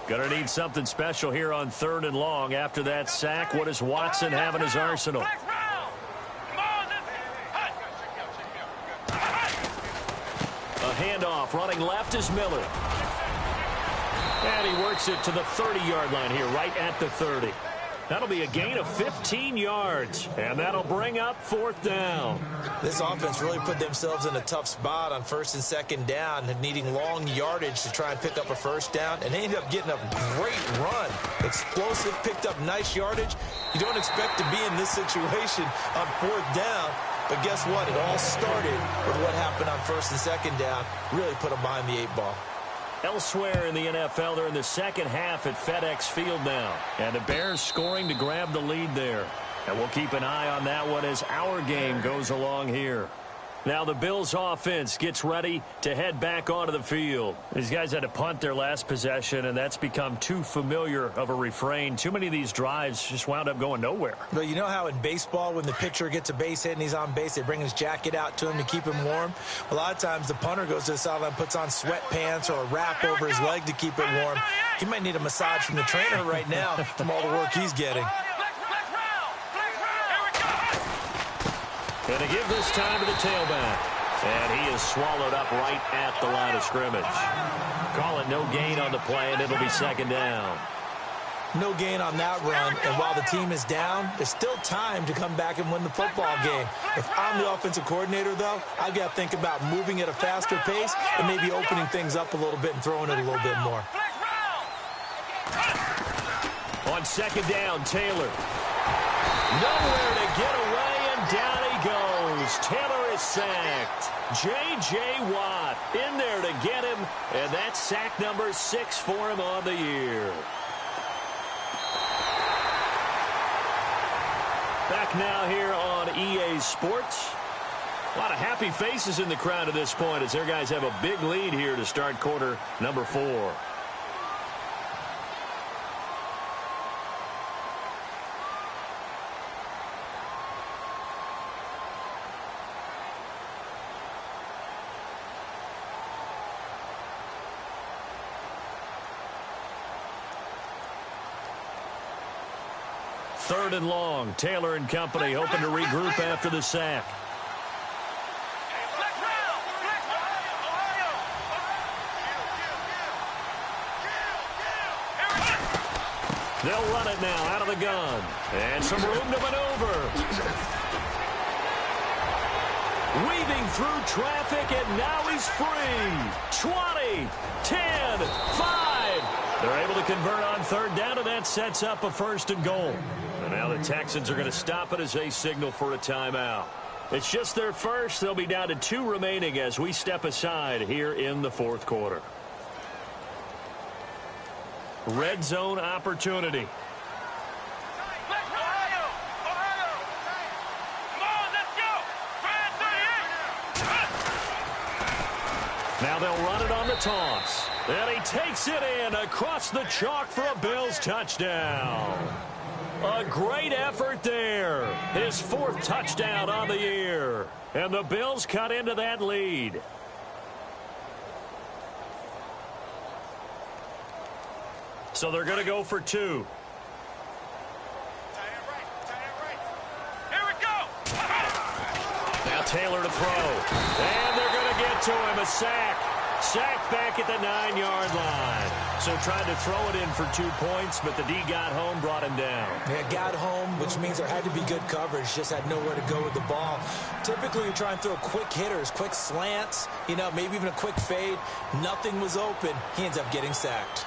Gonna need something special here on 3rd and long. After that sack, what does Watson have in his arsenal? A handoff, running left is Miller. And he works it to the 30-yard line here, right at the 30. That'll be a gain of 15 yards, and that'll bring up 4th down. This offense really put themselves in a tough spot on 1st and 2nd down, needing long yardage to try and pick up a 1st down, and they ended up getting a great run. Explosive, picked up nice yardage. You don't expect to be in this situation on 4th down, but guess what? It all started with what happened on 1st and 2nd down. Really put them behind the 8 ball. Elsewhere in the NFL, they're in the second half at FedEx Field now. And the Bears scoring to grab the lead there. And we'll keep an eye on that one as our game goes along here. Now the Bills offense gets ready to head back onto the field. These guys had to punt their last possession, and that's become too familiar of a refrain. Too many of these drives just wound up going nowhere. But you know how in baseball, when the pitcher gets a base hit and he's on base, they bring his jacket out to him to keep him warm? A lot of times the punter goes to the sideline, puts on sweatpants or a wrap over his leg to keep it warm. He might need a massage from the trainer right now from all the work he's getting. And they give this time to the tailback. And he is swallowed up right at the line of scrimmage. Call it no gain on the play, and it'll be 2nd down. No gain on that run, and while the team is down, there's still time to come back and win the football game. If I'm the offensive coordinator, though, I've got to think about moving at a faster pace and maybe opening things up a little bit and throwing it a little bit more. On 2nd down, Taylor. Nowhere to get away, and down he goes. Taylor is sacked. J.J. Watt in there to get him, and that's sack number 6 for him on the year. Back now here on EA Sports. A lot of happy faces in the crowd at this point as their guys have a big lead here to start quarter number 4. Third and long. Taylor and company hoping to regroup after the sack. They'll run it now out of the gun. And some room to maneuver. Weaving through traffic, and now he's free. 20, 10, 5. They're able to convert on 3rd down, and that sets up a 1st and goal. And now the Texans are going to stop it as they signal for a timeout. It's just their first. They'll be down to 2 remaining as we step aside here in the 4th quarter. Red zone opportunity. Now they'll run it on the toss. And he takes it in across the chalk for a Bills touchdown. A great effort there. His 4th touchdown on the year. And the Bills cut into that lead. So they're going to go for 2. Here we go. Now Taylor to throw. And they're going to get to him. A sack. Sacked back at the 9-yard line. So tried to throw it in for 2 points, but the D got home, brought him down. Yeah, got home, which means there had to be good coverage. Just had nowhere to go with the ball. Typically, you try and throw quick hitters, quick slants, maybe even a quick fade. Nothing was open. He ends up getting sacked.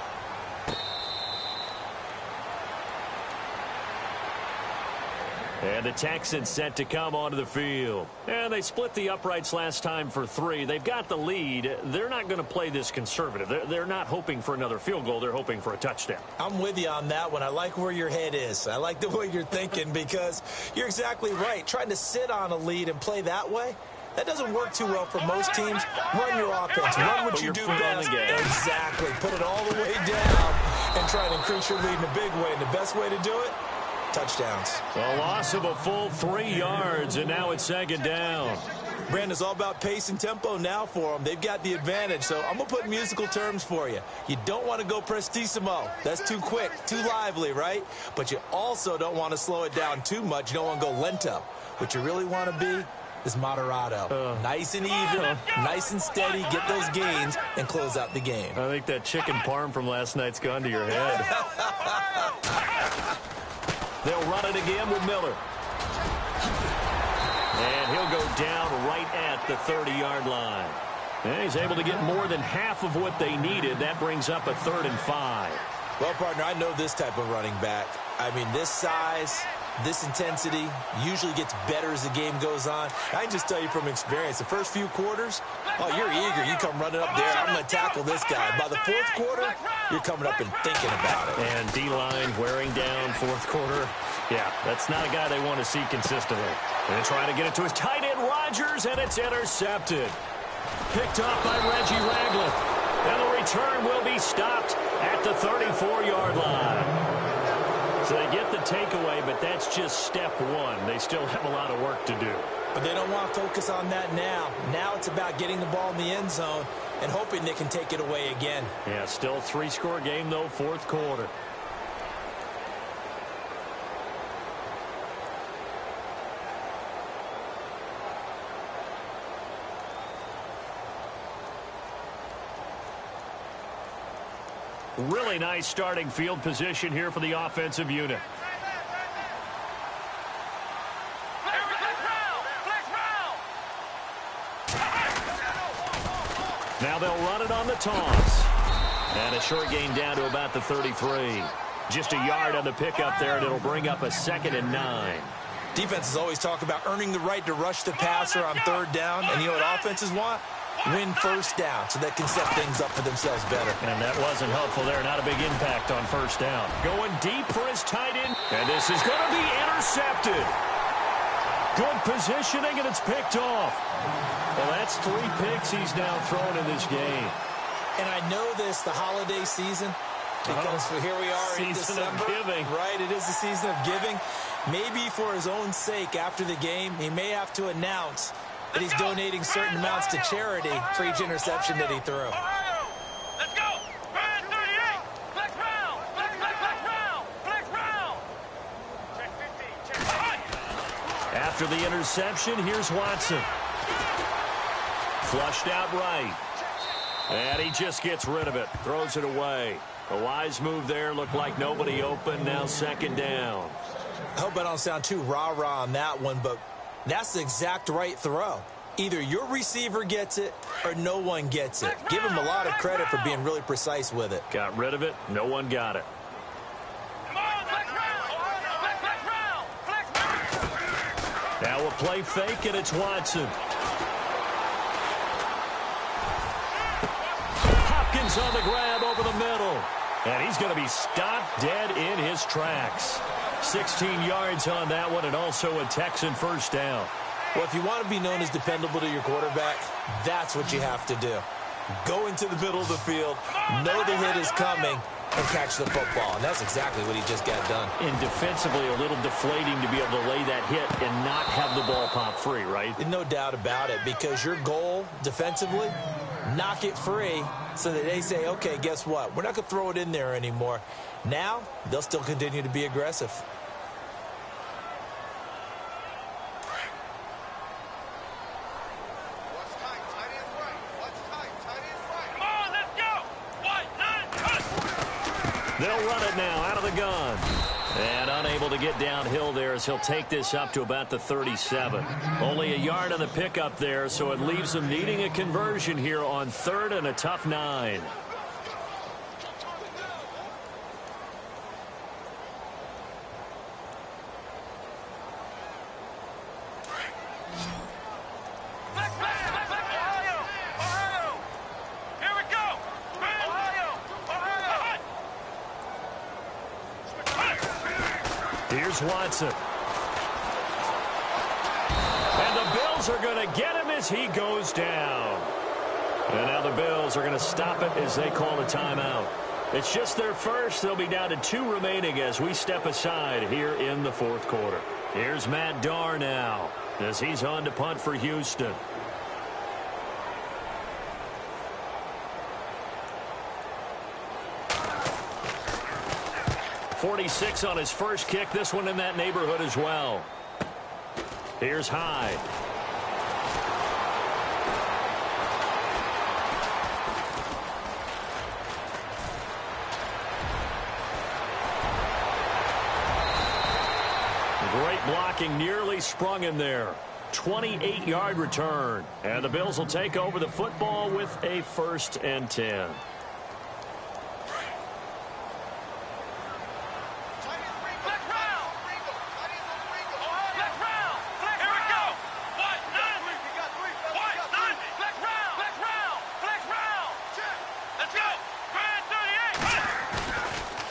And the Texans set to come onto the field. And they split the uprights last time for 3. They've got the lead. They're not going to play this conservative. They're not hoping for another field goal. They're hoping for a touchdown. I'm with you on that one. I like where your head is. I like the way you're thinking because you're exactly right. Trying to sit on a lead and play that way, that doesn't work too well for most teams. Run your offense. Run what you do best. Exactly. Put it all the way down and try to increase your lead in a big way. And the best way to do it, touchdowns. A loss of a full 3 yards, and now it's 2nd down. Brandon, it's all about pace and tempo now for them. They've got the advantage, so I'm going to put musical terms for you. You don't want to go prestissimo. That's too quick, too lively, right? But you also don't want to slow it down too much. You don't want to go lento. What you really want to be is moderato. Nice and even, nice and steady, get those gains, and close out the game. I think that chicken parm from last night's gone to your head. They'll run it again with Miller. And he'll go down right at the 30-yard line. And he's able to get more than half of what they needed. That brings up a 3rd and 5. Well, partner, I know this type of running back. I mean, this size, this intensity usually gets better as the game goes on. I can just tell you from experience, the first few quarters, oh, you're eager. You come running up there. I'm going to tackle this guy. By the 4th quarter, you're coming up and thinking about it. And D-line wearing down 4th quarter. Yeah, that's not a guy they want to see consistently. And they try to get it to his tight end, Rodgers, and it's intercepted. Picked off by Reggie Ragland. And the return will be stopped at the 34-yard line. So they get the takeaway, but that's just step 1. They still have a lot of work to do. But they don't want to focus on that now. Now it's about getting the ball in the end zone and hoping they can take it away again. Yeah, still 3-score game, though, 4th quarter. Really nice starting field position here for the offensive unit. Now they'll run it on the toss. And a short gain down to about the 33. Just a yard on the pickup there, and it'll bring up a 2nd and 9. Defenses always talk about earning the right to rush the passer on 3rd down. And you know what offenses want? Win 1st down so they can set things up for themselves better. And that wasn't helpful there. Not a big impact on 1st down. Going deep for his tight end. And this is going to be intercepted. Good positioning, and it's picked off. Well, that's 3 picks he's now thrown in this game. And I know this, the holiday season, because here we are in December. Season of giving. Right, it is the season of giving. Maybe for his own sake after the game, he may have to announce that he's donating certain amounts to charity for each interception that he threw. Let's go! Burn 38! Flex round! Flex round! Flex round! Check 15, check 15. After the interception, here's Watson. Flushed out right. And he just gets rid of it. Throws it away. A wise move there. Looked like nobody open. Now 2nd down. I hope I don't sound too rah-rah on that one, but that's the exact right throw. Either your receiver gets it or no one gets it. Give him a lot of credit for being really precise with it. Got rid of it. No one got it. Come on, flex round! Flex round! Flex round! Now a play fake, and it's Watson. Hopkins on the grab over the middle. And he's going to be stopped dead in his tracks. 16 yards on that one, and also a Texan 1st down. Well, if you want to be known as dependable to your quarterback, that's what you have to do. Go into the middle of the field, know the hit is coming, and catch the football. And that's exactly what he just got done. And defensively, a little deflating to be able to lay that hit and not have the ball pop free, right? No doubt about it, because your goal defensively, knock it free so that they say, okay, guess what? We're not going to throw it in there anymore. Now, they'll still continue to be aggressive. They'll run it now out of the gun. And unable to get downhill there as he'll take this up to about the 37. Only a yard on the pickup there, so it leaves them needing a conversion here on 3rd and a tough 9. Here's Watson. And the Bills are going to get him as he goes down. And now the Bills are going to stop it as they call a timeout. It's just their first. They'll be down to 2 remaining as we step aside here in the 4th quarter. Here's Matt Darr now as he's on to punt for Houston. 46 on his first kick. This one in that neighborhood as well. Here's Hyde. blocking nearly sprung him there. 28-yard return. And the Bills will take over the football with a 1st and 10.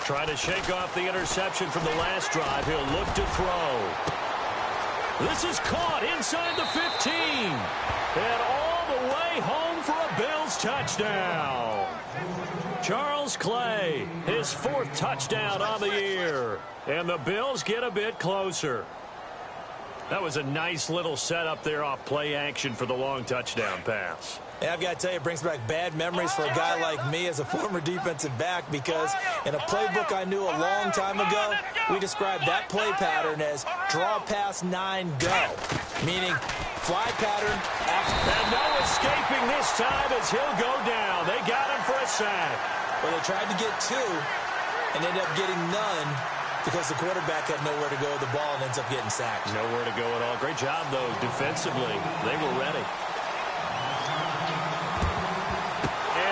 Trying to shake off the interception from the last drive. He'll look to throw. This is caught inside the 15. And all the way home for a Bills touchdown. Charles Clay, his 4th touchdown on the year. And the Bills get a bit closer. That was a nice little setup there off play action for the long touchdown pass. Yeah, I've got to tell you, it brings back bad memories for a guy like me as a former defensive back, because in a playbook I knew a long time ago, we described that play pattern as draw pass 9 go, meaning fly pattern after. And no escaping this time as he'll go down. They got him for a sack. Well, they tried to get 2 and ended up getting none because the quarterback had nowhere to go with the ball and ends up getting sacked. Nowhere to go at all. Great job, though, defensively. They were ready.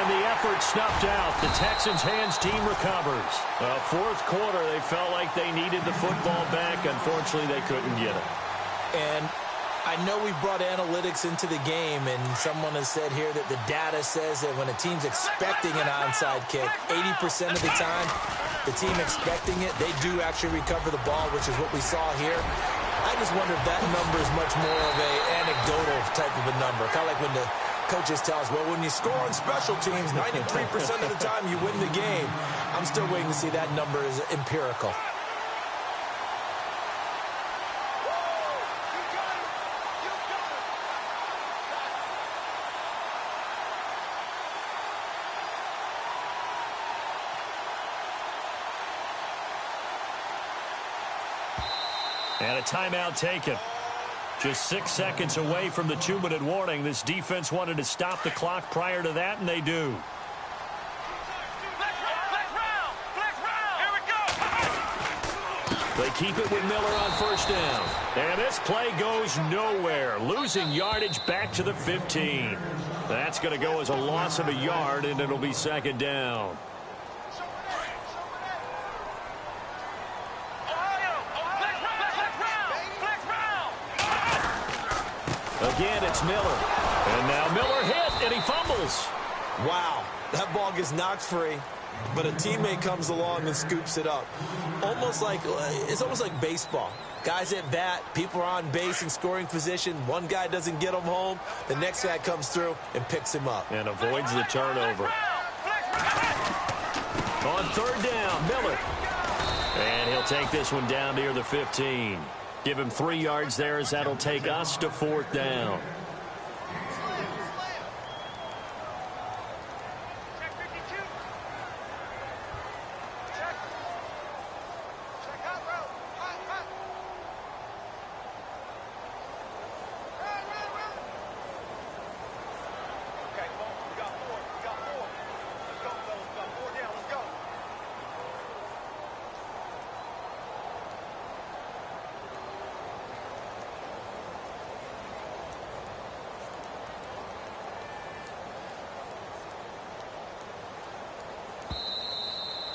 The effort snuffed out. The Texans' hands team recovers. 4th quarter, they felt like they needed the football back. Unfortunately, they couldn't get it. And I know we've brought analytics into the game, and someone has said here that the data says that when a team's expecting an onside kick, 80% of the time, the team expecting it, they do actually recover the ball, which is what we saw here. I just wonder if that number is much more of an anecdotal type of a number, kind of like when the coaches tell us, well, when you score on special teams, 93% of the time you win the game. I'm still waiting to see that number is empirical. And a timeout taken. Just 6 seconds away from the 2-minute warning. This defense wanted to stop the clock prior to that, and they do. They keep it with Miller on 1st down. And this play goes nowhere. Losing yardage back to the 15. That's going to go as a loss of a yard, and it'll be 2nd down. Again, it's Miller. And now Miller hit, and he fumbles. Wow, that ball gets knocked free, but a teammate comes along and scoops it up. It's almost like baseball. Guys at bat, people are on base in scoring position. One guy doesn't get him home. The next guy comes through and picks him up. And avoids the turnover. On 3rd down, Miller. And he'll take this one down near the 15. Give him 3 yards there as that'll take us to 4th down.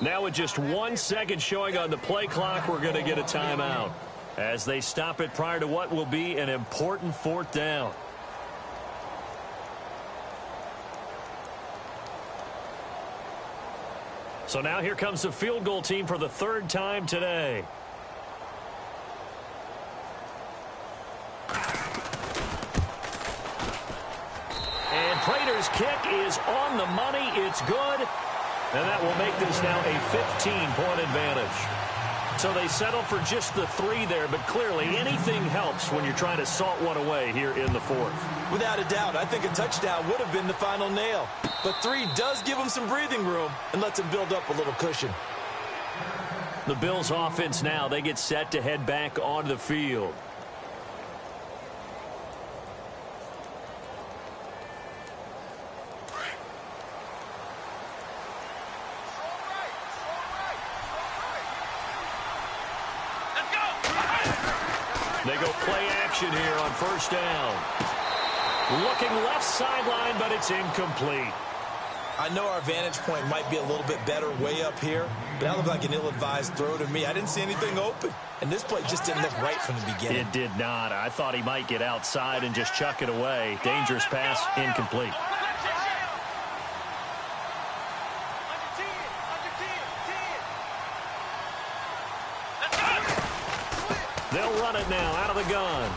Now with just 1 second showing on the play clock, we're going to get a timeout as they stop it prior to what will be an important 4th down. So now here comes the field goal team for the 3rd time today. And Prater's kick is on the money. It's good. And that will make this now a 15-point advantage. So they settle for just the 3 there, but clearly anything helps when you're trying to salt one away here in the 4th. Without a doubt, I think a touchdown would have been the final nail. But 3 does give them some breathing room and lets them build up a little cushion. The Bills offense now, they get set to head back onto the field. They go play action here on first down. Looking left sideline, but it's incomplete. I know our vantage point might be a little bit better way up here, but that looked like an ill-advised throw to me. I didn't see anything open, and this play just didn't look right from the beginning. It did not. I thought he might get outside and just chuck it away. Dangerous pass, incomplete. They'll run it now out of the gun.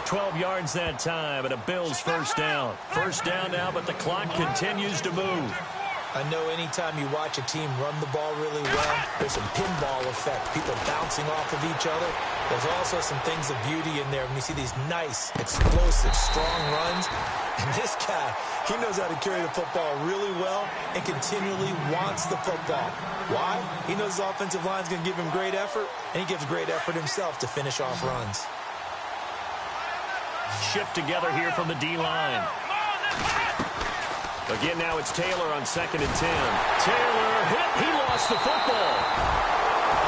12 yards that time, and a Bills first down. First down now, but the clock continues to move. I know anytime you watch a team run the ball really well, there's some pinball effect, people bouncing off of each other. There's also some things of beauty in there when you see these nice, explosive, strong runs. And this guy, he knows how to carry the football really well and continually wants the football. Why? He knows his offensive line's going to give him great effort, and he gives great effort himself to finish off runs. Shift together here from the D-line. Again, now it's Taylor on 2nd and 10. Taylor hit. He lost the football.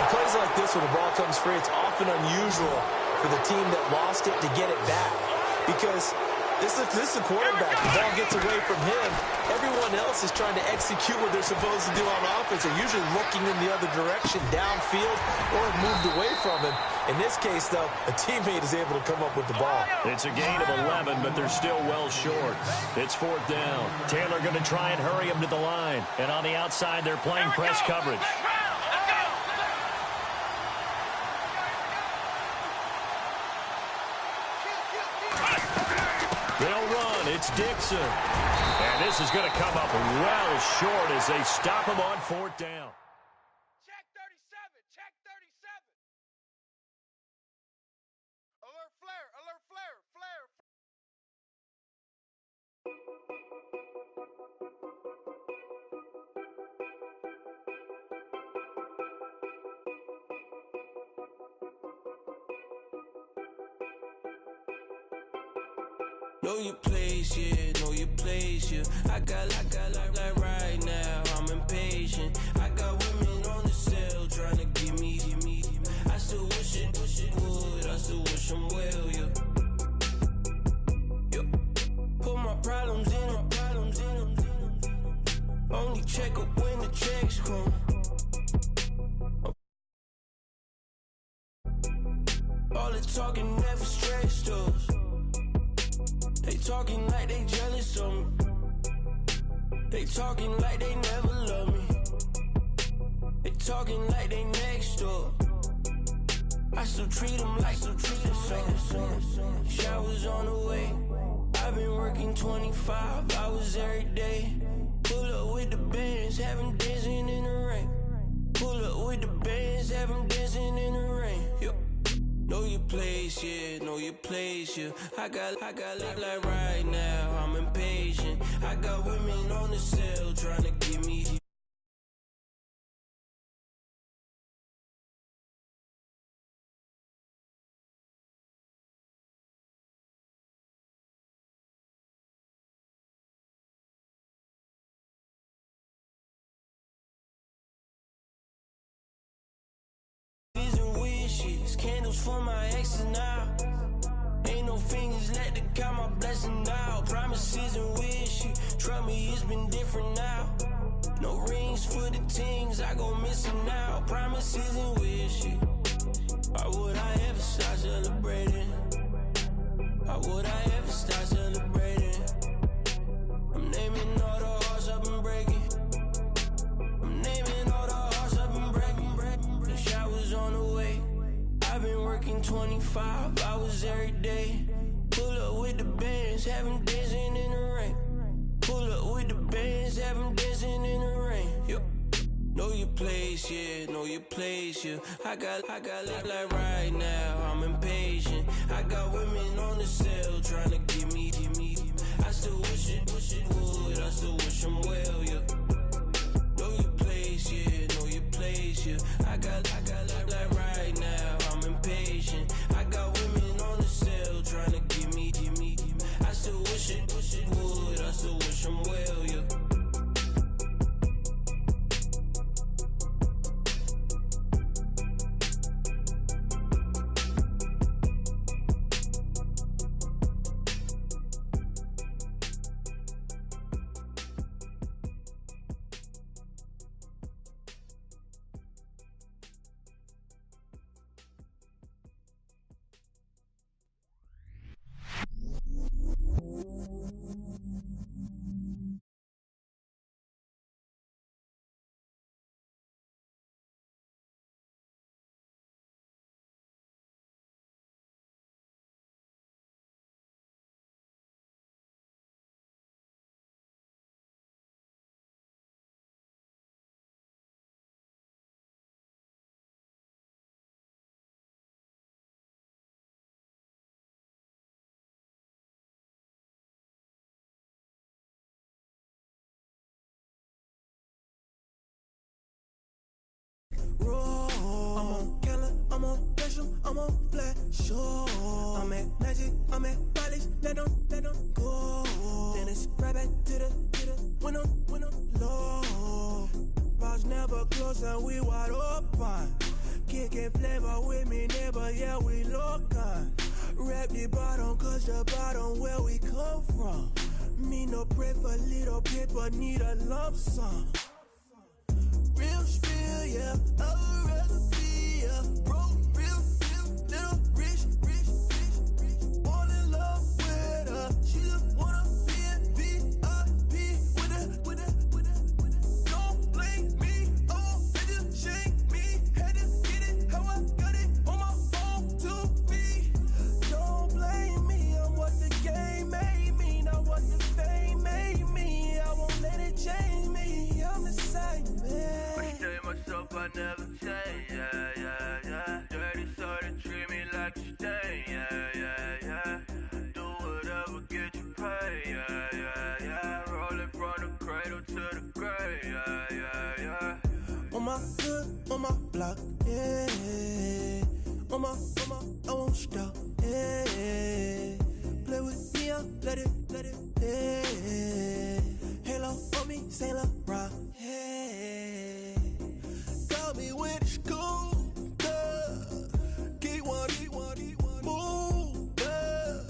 On plays like this, when the ball comes free, it's often unusual for the team that lost it to get it back. Because this is a quarterback. The ball gets away from him. Everyone else is trying to execute what they're supposed to do on offense. They're usually looking in the other direction, downfield, or have moved away from him. In this case, though, a teammate is able to come up with the ball. It's a gain of 11, but they're still well short. It's 4th down. Taylor going to try and hurry him to the line. And on the outside, they're playing press coverage. They'll run. It's Dixon. And this is going to come up well short as they stop him on 4th down. Check 37. Check 37. Alert flare. Alert flare. Flare. Know your place, yeah, know your place, yeah. I got like right now, I'm impatient. I got women on the cell trying to give me. I still wish it would, I still wish them well, yeah. Put my problems in them. Only check up when the checks come. All the talking never stressed us. They talking like they jealous of me. They talking like they never love me. They talking like they next door. I still treat them like so. Showers on the way. I've been working 25 hours every day. Pull up with the bands, have them dancing in the rain. Pull up with the bands, have them dancing in the rain. Yo. Know your place, yeah, know your place, yeah. I got like right now, I'm impatient. I got women on the cell trying to give me. Candles for my exes now. Ain't no fingers, let the count my blessing now. Promises and wish. Trust me, it's been different now. No rings for the things, I go missing now. Promises and wish. Why would I ever start celebrating? Why would I ever start celebrating? I'm naming all the hearts I've been breaking. I'm naming all the hearts I've been breaking. The showers on the way. I've been working 25 hours every day. Pull up with the bands, have them dancing in the rain. Pull up with the bands, have them dancing in the rain. Yo. Know your place, yeah, know your place, yeah. I got like right now, I'm impatient. I got women on the cell trying to give me. I still wish it would, I still wish them well, yeah. Know your place, yeah, know your place, yeah. I got like right now, I'm impatient. I got women on the cell trying to give me. I still wish it would, I still wish them well, yeah. on flat, sure. I'm at magic, I'm at polish, let them go. Then it's right back to the when I'm low. Bars never close and we wide open. Kicking flavor with me, neighbor, yeah, we local. Rap the bottom, cause the bottom where we come from. Me no pray for little paper, need a lump sum. Real spill, yeah, I'd rather be, yeah. Broke, real, little rich. All in love with her, she just wanna be in VIP with her. Don't blame me, oh, they just shake me. Had to get it, how I got it, on my phone, 2 feet. Don't blame me, I'm what the game made me, not what the fame made me. I won't let it change me, I'm the same man. I stay myself, I never change, yeah. Dirty so they treat me like a stain, yeah. Do whatever, get you paid, yeah. Rolling from the cradle to the grave, yeah. On my hood, on my block, yeah. On my, I won't stop, yeah. Play with me, I'll let it, yeah. Halo on me, Saint Laurent, yeah. Got me with the school, yeah. Keep one, move, yeah.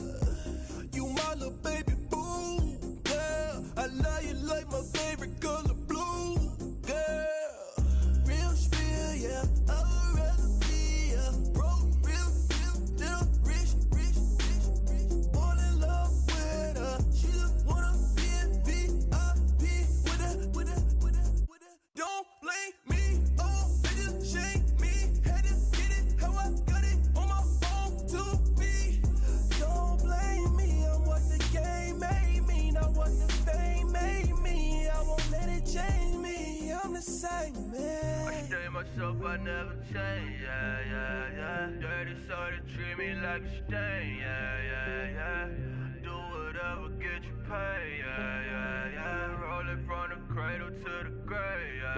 You my little baby boo, yeah. I love you like my favorite color blue, yeah. Real spill, yeah. I'd rather be, yeah. Broke, real, little rich. All in love with her. She just wanna be in VIP with her. Don't blame me, oh, they just shake me. Had to get it, how I got it, on my phone, 2 feet. Don't blame me, I'm what the game made me, not what the fame made me. I won't let it change me, I'm the same man. I stay myself, I never change, yeah. Dirty so they treat me like a stain, yeah. Do whatever, get you paid, yeah. Rolling from the cradle to the grave, yeah.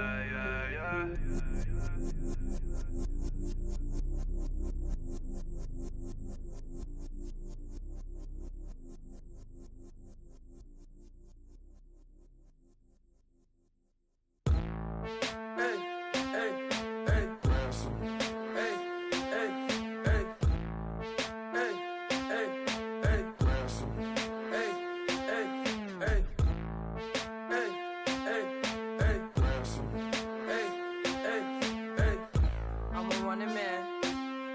I'm a running man,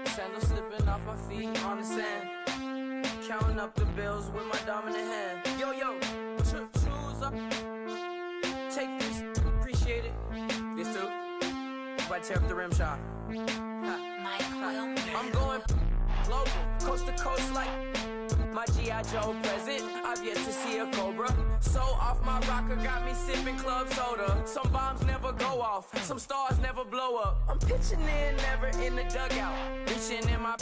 sandals slipping off my feet on the sand, counting up the bills with my dominant hand. Yo, choose up, take this, appreciate it. This too, if I tear up the rim shot. I'm going global, coast to coast like my G.I. Joe present. I've yet to see a Cobra. So off my rocker, got me sipping club soda. Some bombs never go off, some stars never blow up. I'm pitching in, never in the dugout. Reaching in my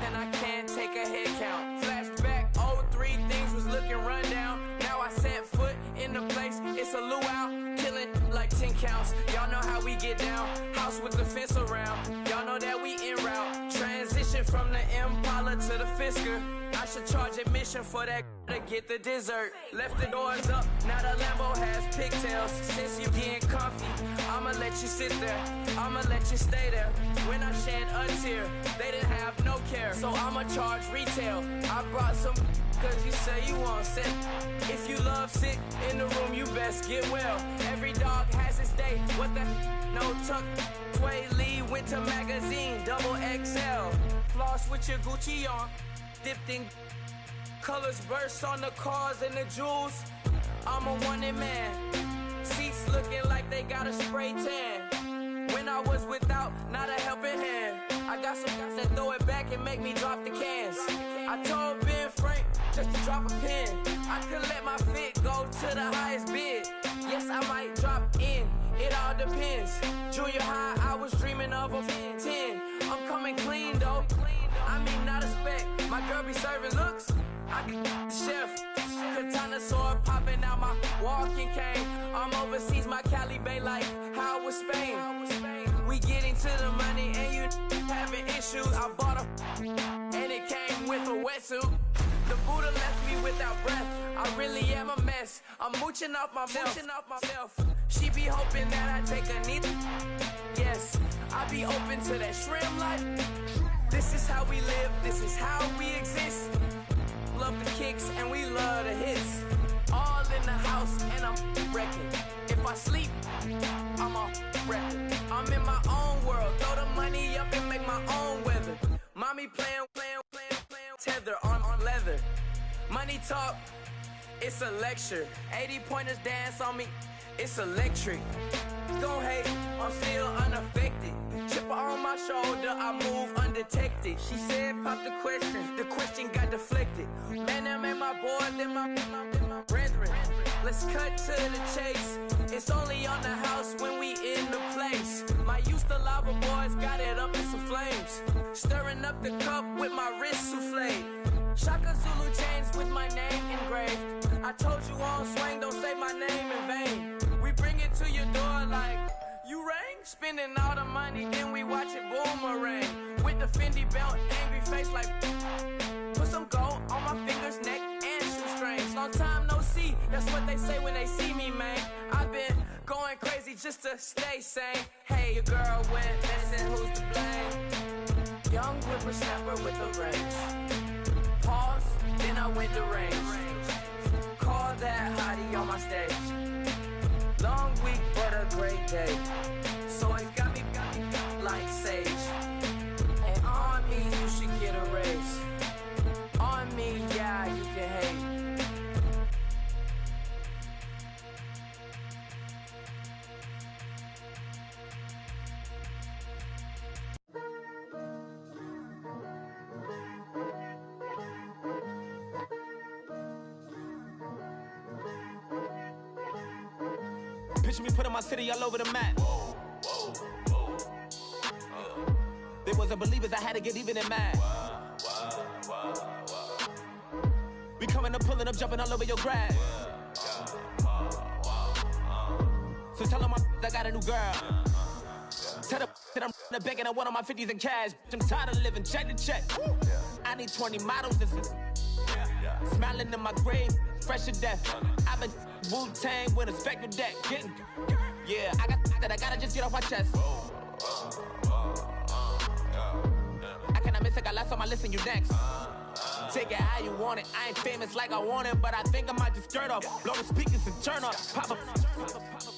and I can't take a head count. Flashback, 03, things was looking rundown. Now I set foot in the place, it's a luau. Killing like 10 counts, y'all know how we get down. House with the fence around, y'all know that we en route. Transition from the Impala to the Fisker. I should charge admission for that to get the dessert. Left the doors up, now the Lambo has pigtails. Since you getting comfy, I'ma let you sit there, I'ma let you stay there. When I shed a tear, they didn't have no care, so I'ma charge retail. I brought some cause you say you want sick. If you love sick in the room, you best get well. Every dog has its day, what the no tuck. Sway Lee, Winter Magazine, double XL. Floss with your Gucci on, dipped in colors burst on the cars and the jewels. I'm a wanted man, seats looking like they got a spray tan. When I was without, not a helping hand. I got some guys that throw it back and make me drop the cans. I told Ben Frank just to drop a pin. I could let my fit go to the highest bid. Yes, I might drop in, it all depends. Junior high, I was dreaming of a 10. I'm coming clean though, I mean not a spec. My girl be serving looks, I can the chef. Katana sword popping out my walking cane. I'm overseas, my Cali Bay like how was Spain. We getting to the money and you having issues. shoes. I bought a and it came with a wetsuit. The Buddha left me without breath. I really am a mess. I'm mooching off myself. She be hoping that I take a knee. Yes, I be open to that shrimp life. This is how we live. This is how we exist. Love the kicks and we love the hits. All in the house and I'm wrecking. If I sleep, I'm a wrecking. I'm in my own world. Throw the money up and make my own weather. Mommy playing tether on leather. Money talk, it's a lecture. 80 pointers dance on me, it's electric. Don't hate, I'm still unaffected. Chipper on my shoulder, I move undetected. She said pop the question got deflected. Man, that made my boy, then my brethren. Let's cut to the chase. It's only on the house when we in the place. My used to lava boys got it up in some flames. Stirring up the cup with my wrist souffle. Shaka Zulu chains with my name engraved. I told you on swing, don't say my name in vain. We bring it to your door like, you rang? Spending all the money, then we watch it boomerang. With the Fendi belt, angry face like, put some gold on my fingers, neck, and shoestrings. Long time no see, that's what they say when they see me, man. I've been going crazy just to stay sane. Hey, your girl went missing, who's to blame? Young whippersnapper with a range. Pause, then I went to range. Call that hottie on my stage. Long week, but a great day. So it got me like sage. And on me, you should get a raise. On me, yeah, you can hate. Picture me putting my city all over the map. They wasn't believers, I had to get even and mad. We coming up, pulling up, jumping all over your grass. So tell them I got a new girl. Tell them that I'm begging, I want on my 50s in cash. I'm tired of living check to check. I need 20 models, this is smiling in my grave, fresh to death. I've been Wu-Tang with a spectral deck. Getting, yeah, I got that, I gotta just get off my chest. I cannot miss it, got last on my list and you next. Take it how you want it, I ain't famous like I want it, but I think I might just skirt off. Blow the speakers and turn up, pop up.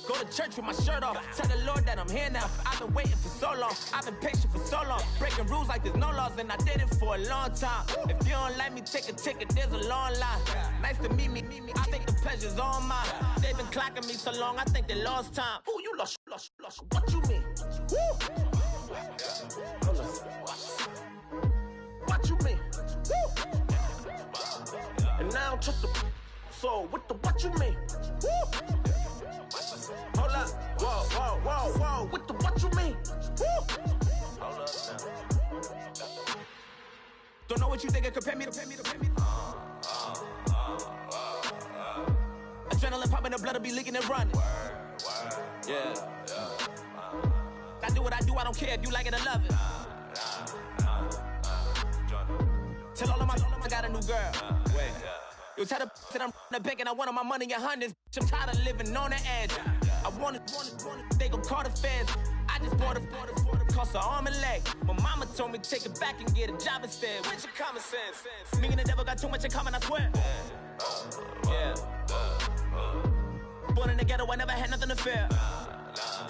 Go to church with my shirt off. Tell the Lord that I'm here now. I've been waiting for so long. I've been patient for so long. Breaking rules like there's no laws, and I did it for a long time. If you don't like me, take a ticket. There's a long line. Nice to meet me. I think the pleasure's all mine. They've been clocking me so long. I think they lost time. Ooh, you lost. What you mean? Woo! What you mean? Woo! And now I don't trust the. So what you mean? Woo! Hold up, whoa, with the what you mean? Woo! Hold up now. Don't know what you think it compare me to. Adrenaline popping, the blood'll be leaking and running. Yeah. I do what I do, I don't care if you like it or love it. Tell all of my I got a new girl. Wait. You tell the that I'm the bank and I want all my money in hundreds. I'm tired of living on the edge. I want it, they gon' call the feds. I just bought it, cost an arm and leg. My mama told me take it back and get a job instead. Where's your common sense? Me and the devil got too much in common, I swear. Yeah. Born in the ghetto, I never had nothing to fear.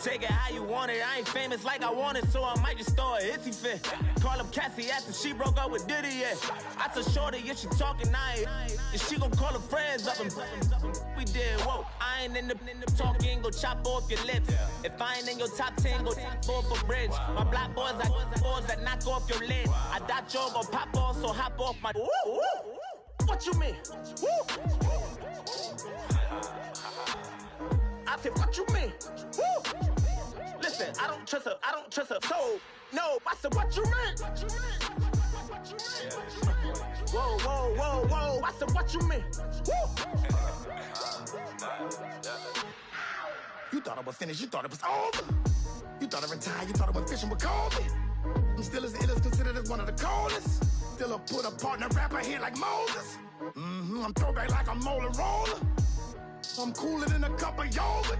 Take it how you want it, I ain't famous like I want it, so I might just throw a hissy fit. Call up Cassie after she broke up with Diddy, yeah. I told Shorty if she talking, I ain't. And she gon' call her friends up and we did, whoa. I ain't in the talking, go chop off your lips. If I ain't in your top 10, go off a bridge. My black boys, I boys that knock off your lid. I thought you gon' pop off, so hop off my. What you mean? I said, what you mean? Woo! Listen, I don't trust her. So, no, I said, what you mean? Whoa. I said, what you mean? Woo! You thought I was finished, you thought it was over. You thought I retired, you thought I was fishing with COVID. I'm still as ill as considered as one of the coldest. Still a put a partner rapper here like Moses. I'm throwback like a molar roller. I'm cooler than a cup of yogurt.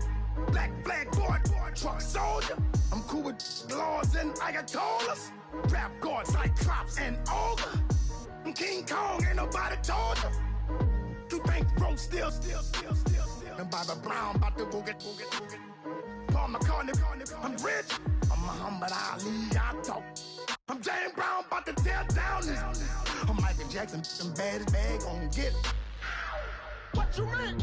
Black flag boy, truck soldier. I'm cool with laws and ayatollahs. Rap gods like Cyclops and Ogre. I'm King Kong, ain't nobody told you. You think road still. And Bobby Brown about to go get. Paul McCartney, I'm rich. I'm Muhammad Ali, I talk. I'm James Brown, about to tear down this. I'm Michael Jackson, some bad as bag gon' get. What you mean?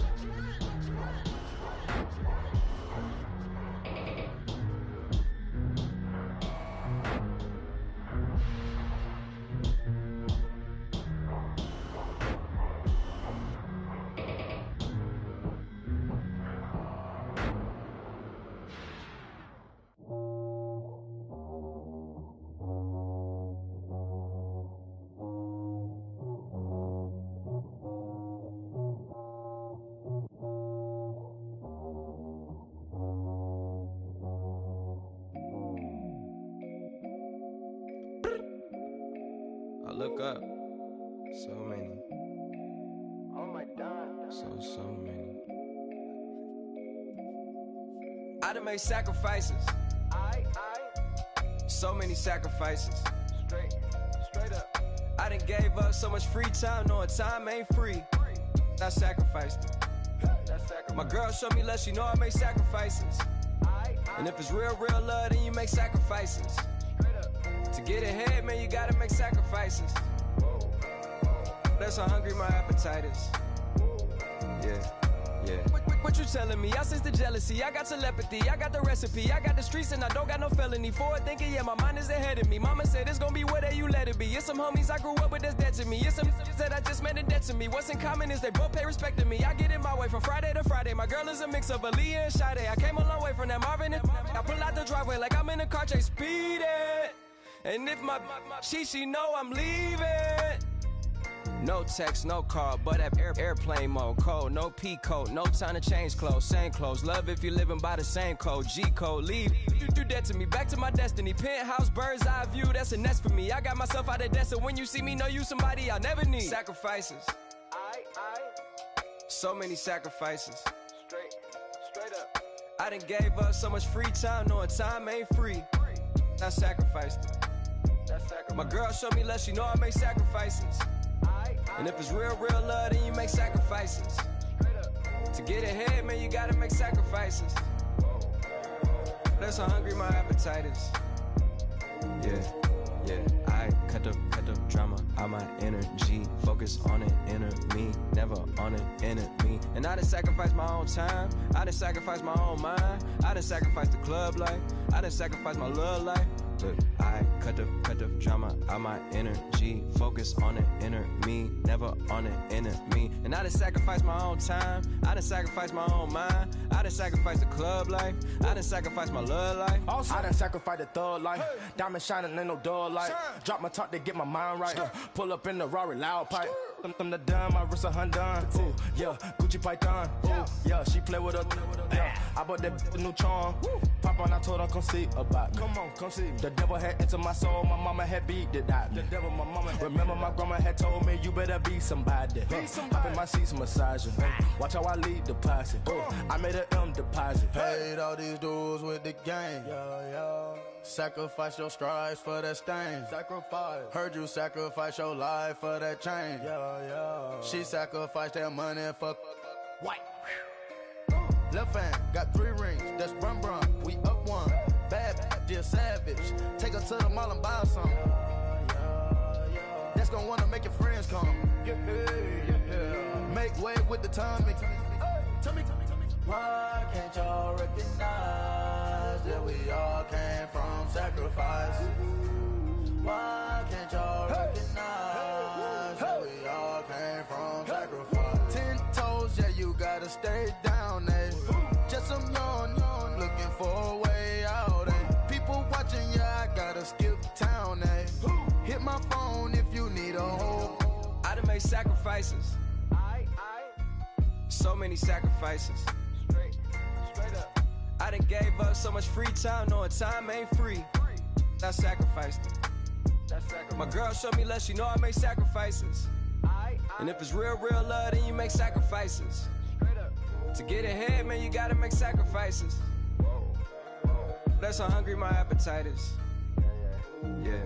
Look up. So many. Oh my God. So many. I done made sacrifices. So many sacrifices. Straight up. I done gave up so much free time, knowing time ain't free. I sacrificed it. My girl showed me love, she know I make sacrifices. And if it's real love, then you make sacrifices. To get ahead, man, you gotta make sacrifices. That's how hungry my appetite is. Yeah. What you telling me? I sense the jealousy, I got telepathy, I got the recipe, I got the streets and I don't got no felony. Forward thinking, yeah, my mind is ahead of me. Mama said it's gonna be whatever you let it be. It's some homies I grew up with that's dead to me. It's some that I just made a debt to me. What's in common is they both pay respect to me. I get it my way from Friday to Friday. My girl is a mix of Aaliyah and Sade. I came a long way from that Marvin and I pull out the driveway like I'm in a car chase speeding. And if my she know I'm leaving. No text, no call, but at airplane mode. Code, no P code, no time to change clothes. Same clothes, love if you're living by the same code. G code, leave. You do that to me, back to my destiny. Penthouse, bird's eye view, that's a nest for me. I got myself out of debt, so when you see me, know you somebody I never need. Sacrifices. So many sacrifices. Straight up. I done gave up so much free time, knowing time ain't free. I sacrificed it. My girl showed me love, she know I make sacrifices. And if it's real love, then you make sacrifices. To get ahead, man, you gotta make sacrifices. That's how hungry my appetite is. Yeah. I cut the drama out my energy. Focus on an inner me, never on an enemy. And I done sacrificed my own time. I done sacrificed my own mind. I done sacrificed the club life. I done sacrificed my love life. But I cut the drama out my energy. Focus on an inner me, never on an enemy. And I done sacrificed my own time. I done sacrificed my own mind. I done sacrificed the club life. I done sacrificed my love life. Also, I done sacrificed the thug life. Diamond shining, ain't no dull light. Drop my top to get my mind right. Pull up in the Rari loud pipe. Them the dime, my wrist a Hyundai. Ooh, yeah, Gucci Python. Ooh, yeah, she play with her. Yeah, I bought that new charm. Pop on, I told her come see about me. Come on, come see. The devil had entered my soul, my mama had beat it out. The devil, my mama. Remember my grandma had told me you better be somebody. Hop in my seats, massaging. Watch how I lead the posse. I made an M deposit. Paid all these dudes with the game. Sacrifice your strides for that stain. Sacrifice. Heard you sacrifice your life for that change. She sacrificed that money for white. Left hand got 3 rings. That's brum brum. We up one. Bad, dear savage. Take her to the mall and buy her some. That's gonna wanna make your friends come. Make way with the tummy. Tell me. Why can't y'all recognize that we all came from sacrifice? Why can't y'all recognize that we all came from sacrifice? 10 toes, yeah, you gotta stay down, eh? Just some yawn, looking for a way out, eh? People watching, yeah, I gotta skip town, eh? Hit my phone if you need a hold. I done made sacrifices. So many sacrifices. Straight up. I done gave up so much free time, knowing time ain't free. I sacrificed it. My girl showed me love, she know I make sacrifices. And if it's real love, then you make sacrifices. To get ahead, man, you gotta make sacrifices. That's how hungry my appetite is. Yeah.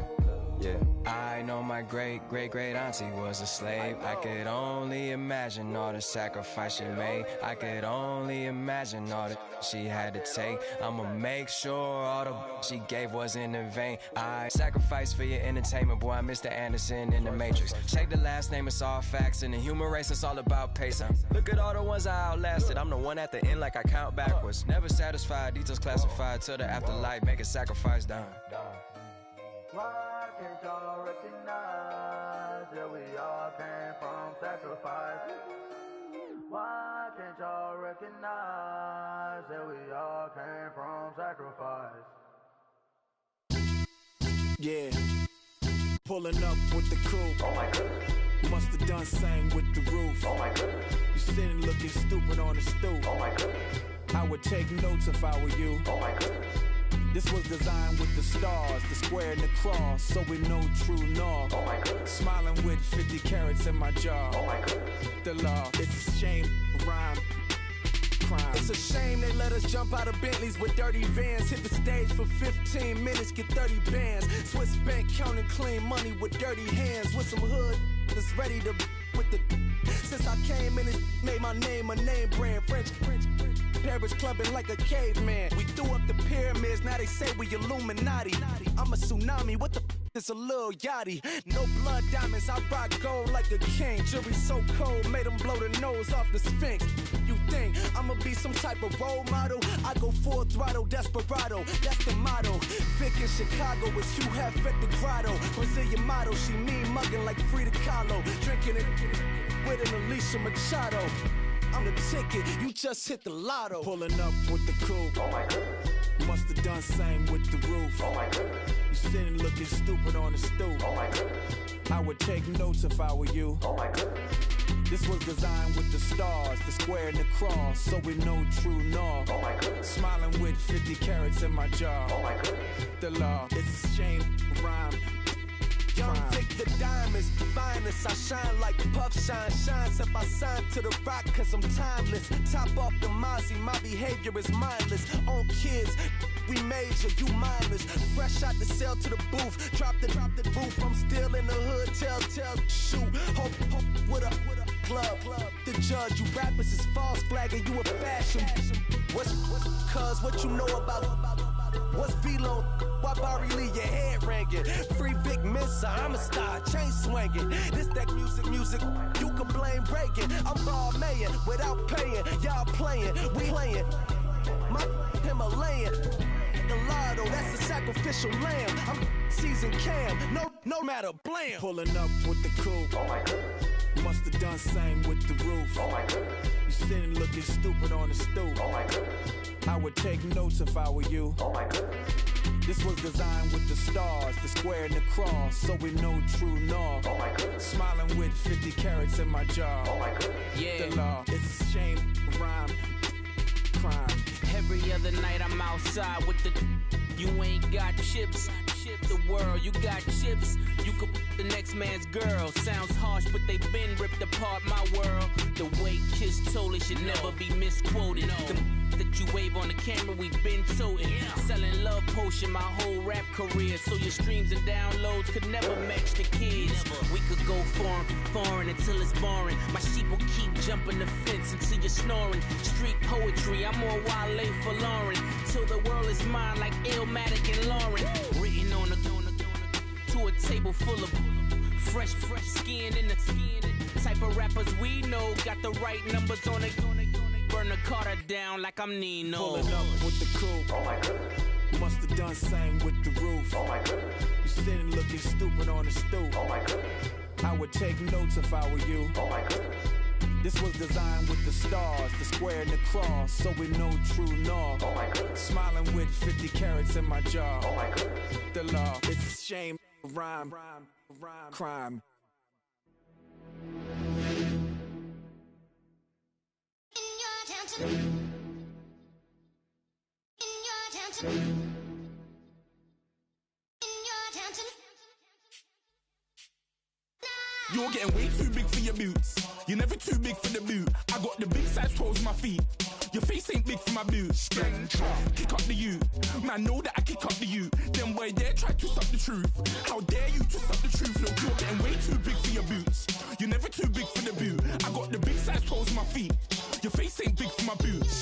I know my great auntie was a slave. I could only imagine all the sacrifice she made. I could only imagine all that she had to take. I'ma make sure all the she gave wasn't in vain. I sacrifice for your entertainment, boy. I'm Mr. Anderson in the Matrix. Check the last name, it's all facts. In the human race, it's all about pacing. Look at all the ones I outlasted. I'm the one at the end, like I count backwards. Never satisfied, details classified till the afterlife. Make a sacrifice down. Why can't y'all recognize that we all came from sacrifice? Why can't y'all recognize that we all came from sacrifice? Yeah, pulling up with the coupe. Oh my goodness. Must have done same with the roof. Oh my goodness. You sitting looking stupid on the stoop. Oh my goodness. I would take notes if I were you. Oh my goodness. This was designed with the stars, the square and the cross, so we know true north. Oh my goodness. Smiling with 50 carats in my jaw. Oh my goodness. The law, it's a shame, rhyme, crime. It's a shame they let us jump out of Bentleys with dirty vans. Hit the stage for 15 minutes, get 30 bands. Swiss bank counting clean money with dirty hands. With some hood that's ready to with the. Since I came in, it made my name a name brand. French. Paris clubbing like a caveman. We threw up the pyramids, now they say we Illuminati. I'm a tsunami, what the is a little yachty. No blood diamonds, I rock gold like a king. Jury so cold, made them blow the nose off the Sphinx. You think I'ma be some type of role model? I go full throttle, desperado, that's the motto. Vic in Chicago is Hugh Hef at the grotto. Brazilian model, she mean mugging like Frida Kahlo. Drinking it with an Alicia Machado. I'm the ticket, you just hit the lotto. Pulling up with the coupe. Oh my goodness. Must have done same with the roof. Oh my goodness. You sitting looking stupid on the stoop. Oh my goodness. I would take notes if I were you. Oh my goodness. This was designed with the stars, the square and the cross, so we know true north. Oh my goodness. Smiling with 50 carats in my jaw. Oh my goodness. The law, it's a shame, rhyme. Young Vic the diamonds, finest. I shine like puff shine. Shines if I sign to the rock, cause I'm timeless. Top off the Mozzie, my behavior is mindless. On kids, we major, you mindless. Fresh out the cell to the booth. Drop the booth. I'm still in the hood, tell, shoot. Hope with a club. The judge, you rappers is false flagging, you a fashion. What's cuz, what you know about? What's Velo? Why Barry Lee, your head ringing? Free Vic Mensa, I'm a star, chain swinging. This that music, you can blame Reagan. I'm ball mayin' without paying. Y'all playing, we playing. My Himalayan. The lotto, that's a sacrificial lamb. I'm seasoned cam, no matter, blam. Pulling up with the coupe. Oh my goodness. Must have done same with the roof. Oh my goodness. You sitting looking stupid on the stoop. Oh my goodness. I would take notes if I were you. Oh my goodness. This was designed with the stars, the square and the cross, so we know true north. Oh my goodness. Smiling with 50 carats in my jaw. Oh my goodness. Yeah. The law, it's a shame, rhyme, crime. Every other night I'm outside with the. You ain't got chips. The world, you got chips. You could the next man's girl. Sounds harsh, but they been ripped apart my world. The way Kiss told it should never be misquoted. The that you wave on the camera, we been toting. Selling love potion my whole rap career. So your streams and downloads could never match the kids. We could go foreign until it's boring. My sheep will keep jumping the fence until you're snoring. Street poetry, I'm more Wale for Lauren. Till the world is mine like Illmatic and Lauren. Written on to a table full of fresh skin in the type of rappers we know. Got the right numbers on it. Burn the Carter down like I'm Nino. Pulling up with the coupe. Oh my goodness. Must have done same with the roof. Oh my goodness. You sitting looking stupid on the stoop. Oh my goodness. I would take notes if I were you. Oh my goodness. This was designed with the stars, the square and the cross, so we know true north. Oh my goodness. Smiling with 50 carats in my jaw. Oh my goodness. The law, it's a shame, rhyme, crime. You're getting way too big for your boots. You're never too big for the boot. I got the big size toes on my feet. Your face ain't big for my boots. Kick up the you. Man, know that I kick up the you. Then boy dare try to stop the truth. How dare you to stop the truth? Look, you're getting way too big for your boots. You're never too big for the boot. I got the big size toes on my feet. Your face ain't big for my boots.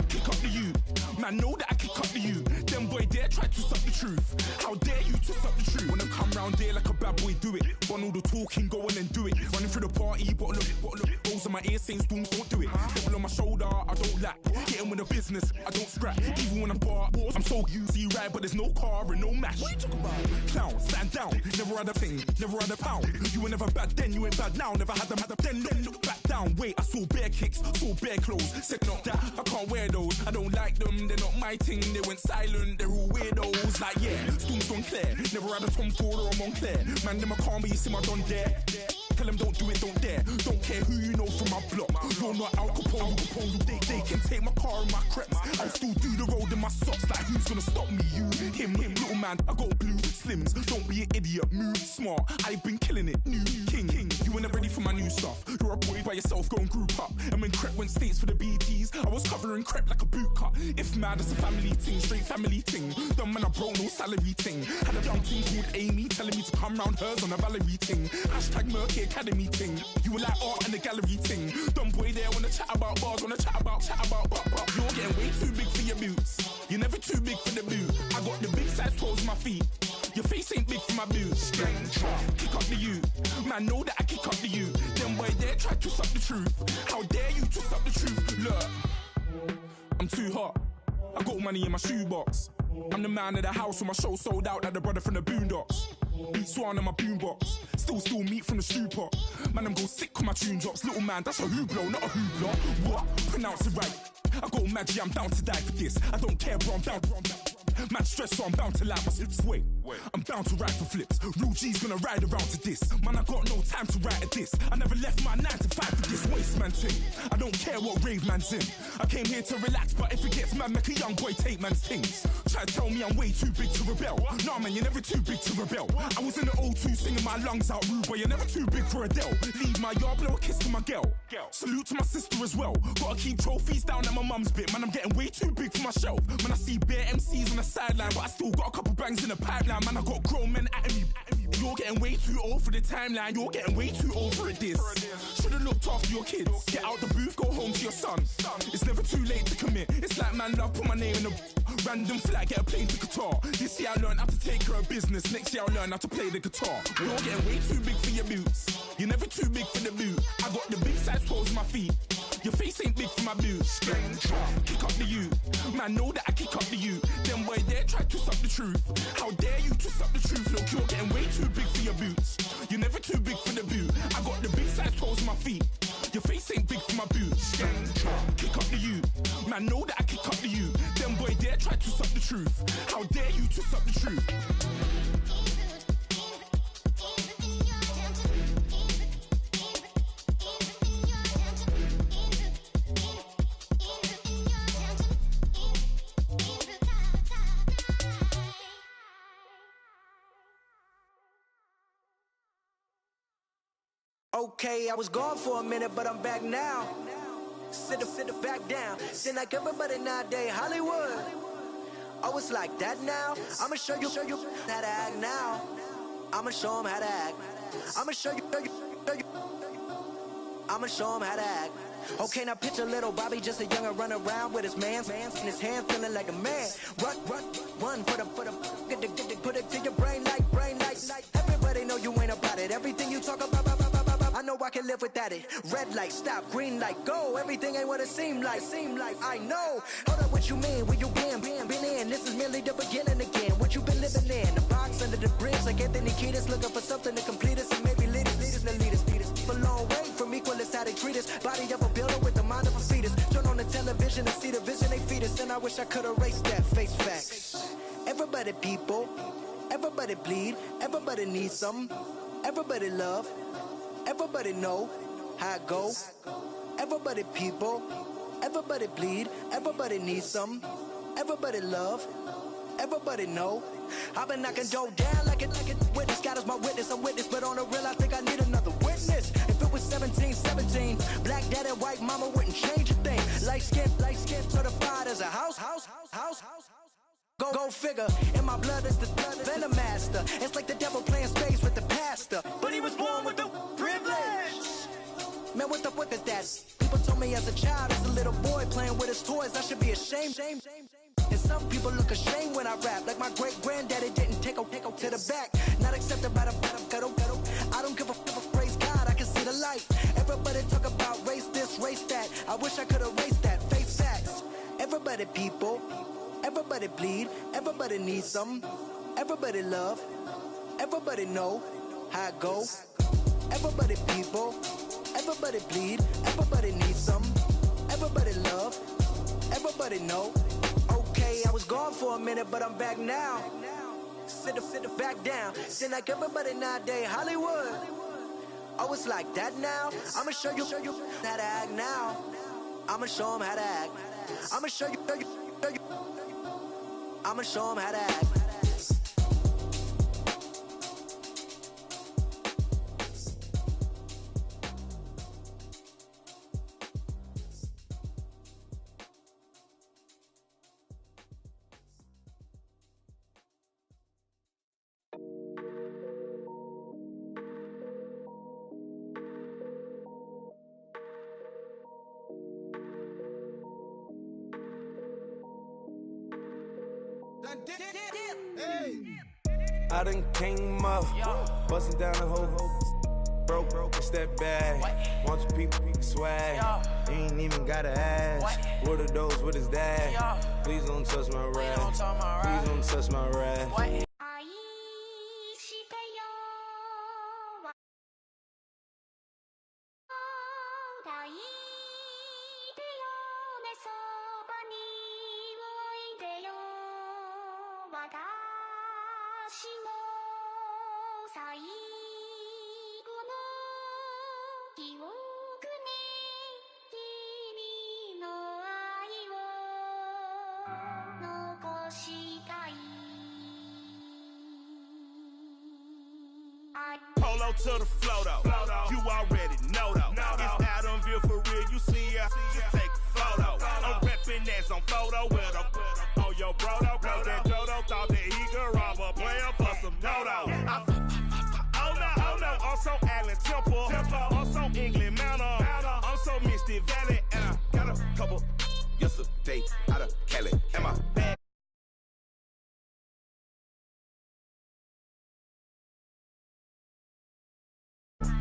Kick up the you. Man, know that I kick up the you. Then boy dare try to stop the truth. How dare you to stop the truth? When I come round there like a bad boy, do it. Want all the talking, go on and do it. Running through the party, bottle of rolls on my ear saying storms, don't do it. Devil on my shoulder, I don't lack. Getting with the business, I don't scrap. Even when I'm bar, I'm so easy right, but there's no car and no mash. What you talk about? Clown, stand down. Never had a thing, never had a pound. You were never bad then, you ain't bad now. Never had them, then look back down. Wait, I saw bare kicks, saw bare clothes. Said not that, I can't wear those. I don't like them, they're not my thing. They went silent, they're all weirdos. Like yeah, Storm's gone clear. Never had a Tom Ford or a Montclair. Man, them a calm, but you see my don dare. Tell them don't do it, don't dare. Don't care who you know from my block. You're not Al Capone. They can take my car and my creps. I'll still do the road in my socks. Like who's gonna stop me? You, him, little man. I got blue slims. Don't be an idiot. Move smart. I've been killing it. New king. You ain't ready for my new stuff. You're a boy by yourself. Go and group up. And when Crep went states for the BTs, I was covering Crep like a boot cut. If mad, it's a family thing. Straight family thing. Dumb man, I broke no salary thing. Had a young thing called Amy telling me to come round hers on a Valerie thing. Hashtag Murky Academy thing. You were like art and the gallery thing. Dumb boy there wanna chat about bars, wanna chat about. You're getting way too big for your boots. You're never too big for the boot. I got the big size toes on my feet. Your face ain't big for my boots. Kick up the you. Man, know that I kick up the you. Then boy dare try to stop the truth. How dare you to stop the truth? Look, I'm too hot. I got money in my shoebox. I'm the man of the house when my show sold out like the brother from the Boondocks. Beat Swan in my boombox. Still meat from the stew pot. Man, I'm go sick when my tune drops. Little man, that's a hooplo, not a hoopla. What? Pronounce it right. I got magic, I'm down to die for this. I don't care, bro, I'm down. Man stressed, so I'm bound to lie my slips. Wait, I'm bound to ride for flips. Real G's gonna ride around to this. Man, I got no time to write at this. I never left my 9 to 5 for this waste man thing. I don't care what rave man's in. I came here to relax, but if it gets mad, make a young boy take man's things. Try to tell me I'm way too big to rebel. Nah, man, you're never too big to rebel. I was in the O2 singing my lungs out, rude boy, you're never too big for Adele. Leave my yard, blow a kiss to my girl. Salute to my sister as well. Gotta keep trophies down at my mum's bit. Man, I'm getting way too big for my shelf. Man, I see bare MCs on the sideline, but I still got a couple bangs in the pipeline. Man, I got grown men at me. You're getting way too old for the timeline. You're getting way too old for a diss. Should've looked after your kids. Get out the booth, go home to your son. It's never too late to commit. It's like man love, put my name in a random flat, get a plane to Qatar. This year I learned how to take care of business. Next year I'll learn how to play the guitar. You're getting way too big for your boots. You're never too big for the boot. I got the big size toes on my feet. Your face ain't big for my boots. Kick up the you. Man, know that I kick up the you. Then boy dare try to stop the truth. How dare you to stop the truth? Look, you're getting way too big for your boots. You're never too big for the boot. I got the big size toes on my feet. Your face ain't big for my boots. Kick up the you. Man, know that I kick up the you. Then boy dare try to stop the truth. How dare you to stop the truth? Okay, I was gone for a minute, but I'm back now. Sit back down. Seem like everybody nowadays, Hollywood. Oh, it's like that now? I'ma show you how to act now. I'ma show them how to act. I'ma show you. I'ma show them how to act. Okay, now picture little Bobby, just a youngin' run around with his man's in his hand, feeling like a man. Run for the put it to your brain like. Everybody know you ain't about it. Everything you talk about, I know I can live without it. Red light, stop, green light, go. Everything ain't what it seem like. I know. Hold up, what you mean? Where you been in? This is merely the beginning again. What you been living in? The box under the bridge, like Anthony Kiedis, looking for something to complete us and maybe lead us. For long way from equal is how they treat us. Body of a builder with the mind of a fetus. Turn on the television and see the vision they feed us. And I wish I could erase that face facts. Everybody people, everybody bleed, everybody needs something. Everybody love, everybody know how it go. Everybody people, everybody bleed, everybody needs something. Everybody love, everybody know. I've been knocking dough down like a witness. God is my witness, I'm witness, but on the real I think I need another right, mama wouldn't change a thing. Light skin, certified as a house. Go figure, in my blood is the venom master. It's like the devil playing space with the pastor. But he was born with the privilege. Man, what the fuck is that? People told me as a child, as a little boy playing with his toys, I should be ashamed. And some people look ashamed when I rap, like my great-granddaddy didn't take a to the back. Not accepted by the ghetto. I don't give a praise God, I can see the light. Everybody talk about race this, race that. I wish I could erase that, face facts. Everybody people, everybody bleed, everybody needs something. Everybody love, everybody know how it go. Everybody people, everybody bleed, everybody needs something. Everybody love, everybody know. Okay, I was gone for a minute, but I'm back now. Sit back down. Seem like everybody nowadays, Hollywood. Oh, it's like that now? I'ma show you how to act now. I'ma show them how to act. I'ma show you. I'ma show them how to act. I done came up, bustin' down the whole broke, it's that bad. Want your people swag, you ain't even gotta ask. What are those, what is that? Please don't touch my rag, please don't touch my rag. Polo to the flow though, you already know though. It's Adamville for real, you see ya, just take a photo. I'm reppin' that's on photo with a on your bro though, cause that Dodo thought that he could rob a player for some dodo. Oh no, also Allen Temple, also England Manor, also Mystic Valley, and I got a couple yesterday out of Cali, and my bag.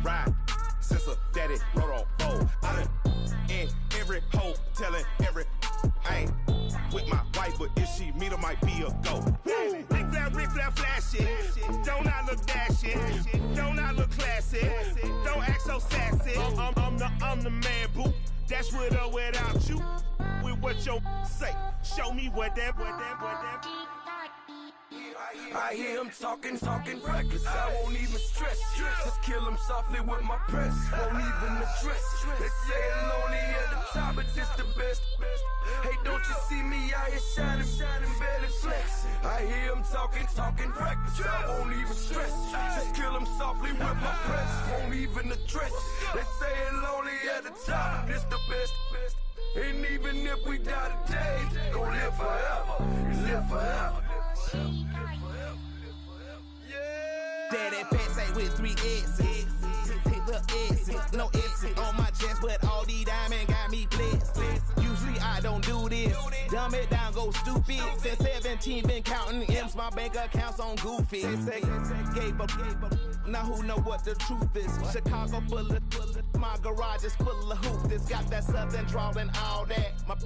Ride, sister, daddy, roll on fold. I done in every hole, telling every I ain't with my wife, but if she meet her, might be a go. Rick flat flashy, don't I look dashy, don't I look classy, don't act so sassy. I'm the man, boo. That's with or without you. With what your say, show me what that. I hear him talking reckless. I won't even stress. Just kill him softly with my press. Won't even address. They say it's lonely at the top, but it's the best. Hey, don't you see me out here shining, barely flex. I hear him talking reckless. I won't even stress. Just kill him softly with my press. Won't even address. They say it's lonely at the top, but it's the best. And even if we die today, gon' live forever. Live forever. Daddy Patsy with 3 S's. Take the S's, no S's on my chest, but all these diamonds got me blessed. Usually I don't do this. Dumb it down, go stupid. Since 17, been counting M's, my bank accounts on Goofy. Say, gave up. Now who know what the truth is? Chicago full of my garage is full of hoops. This got that southern drawl and all that. My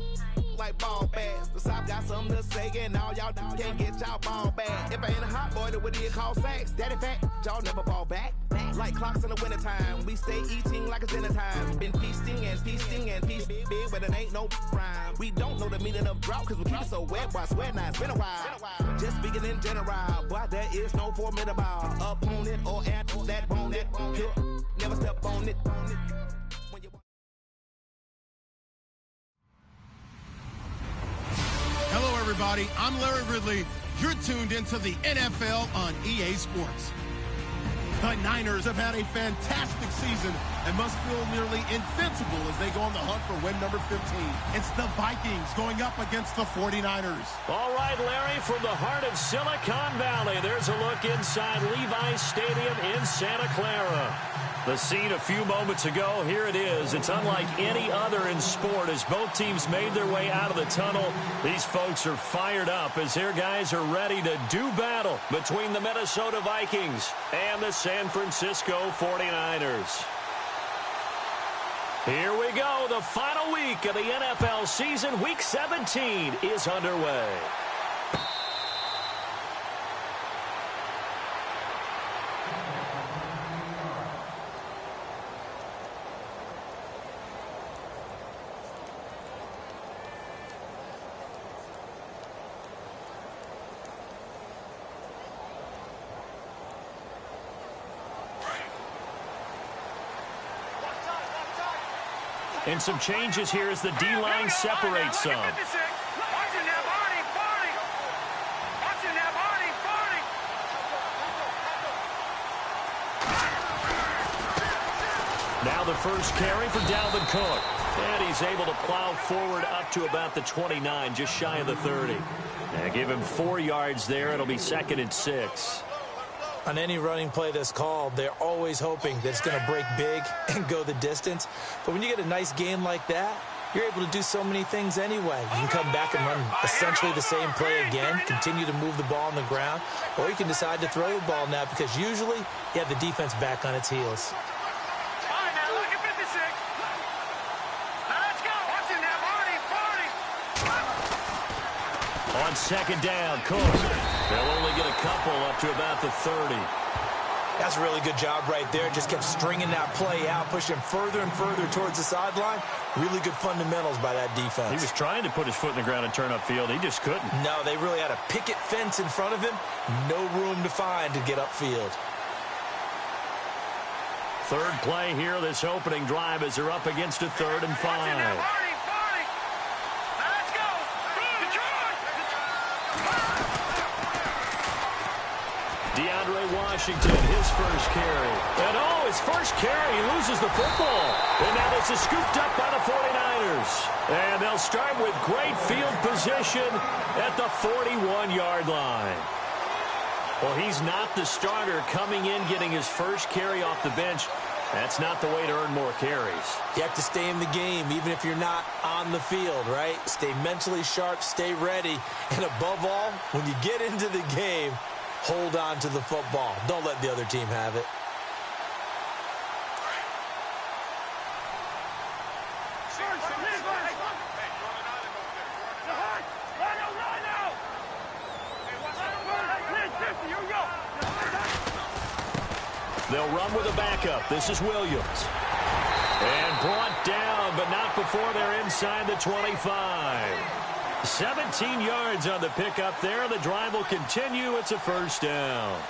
like ball bags. The South got something to say, and all y'all can't get y'all ball back. If I ain't a hot boy, then what do you call sex? Daddy fat, y'all never fall back. Like clocks in the wintertime, we stay eating like it's dinner time. Been feasting and feasting big, but it ain't no rhyme. We don't know the meaning of drought, cause we keep it so wet, boy, I swear now it's been a while. Just speaking in general, boy, there is no formidable opponent or at that bone that never step on it. Hello, everybody. I'm Larry Ridley. You're tuned into the NFL on EA Sports. The Niners have had a fantastic season and must feel nearly invincible as they go on the hunt for win number 15. It's the Vikings going up against the 49ers. All right, Larry, from the heart of Silicon Valley, there's a look inside Levi's Stadium in Santa Clara. The scene a few moments ago, here it is. It's unlike any other in sport as both teams made their way out of the tunnel. These folks are fired up as their guys are ready to do battle between the Minnesota Vikings and the San Francisco 49ers. Here we go. The final week of the NFL season, Week 17, is underway. And some changes here as the D-line separates some. Now the first carry for Dalvin Cook. And he's able to plow forward up to about the 29, just shy of the 30. And give him 4 yards there. It'll be 2nd and 6. On any running play that's called, they're always hoping that it's going to break big and go the distance. But when you get a nice game like that, you're able to do so many things anyway. You can come back and run essentially the same play again, continue to move the ball on the ground, or you can decide to throw the ball now because usually you have the defense back on its heels. On 2nd down, Cook. They'll only get a couple up to about the 30. That's a really good job right there. Just kept stringing that play out, pushing further and further towards the sideline. Really good fundamentals by that defense. He was trying to put his foot in the ground and turn upfield. He just couldn't. No, they really had a picket fence in front of him. No room to find to get upfield. Third play here, this opening drive as they're up against a 3rd and 5. Washington, his first carry. And his first carry, he loses the football. And now this is scooped up by the 49ers. And they'll start with great field position at the 41-yard line. Well, he's not the starter coming in, getting his first carry off the bench. That's not the way to earn more carries. You have to stay in the game, even if you're not on the field, right? Stay mentally sharp, stay ready. And above all, when you get into the game, hold on to the football. Don't let the other team have it. They'll run with a backup. This is Williams. And brought down, but not before they're inside the 25. 17 yards on the pickup there. The drive will continue. It's a first down.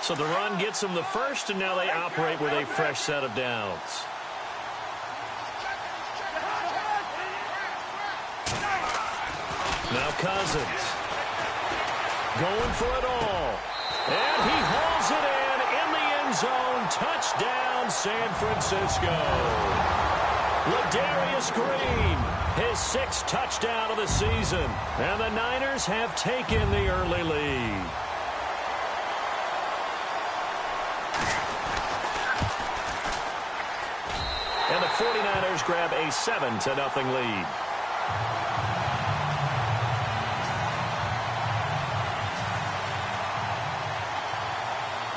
So the run gets them the first, and now they operate with a fresh set of downs. Now Cousins going for it all. And he hauls it in the end zone. Touchdown, San Francisco. Ladarius Green, his 6th touchdown of the season. And the Niners have taken the early lead. And the 49ers grab a 7-0 lead.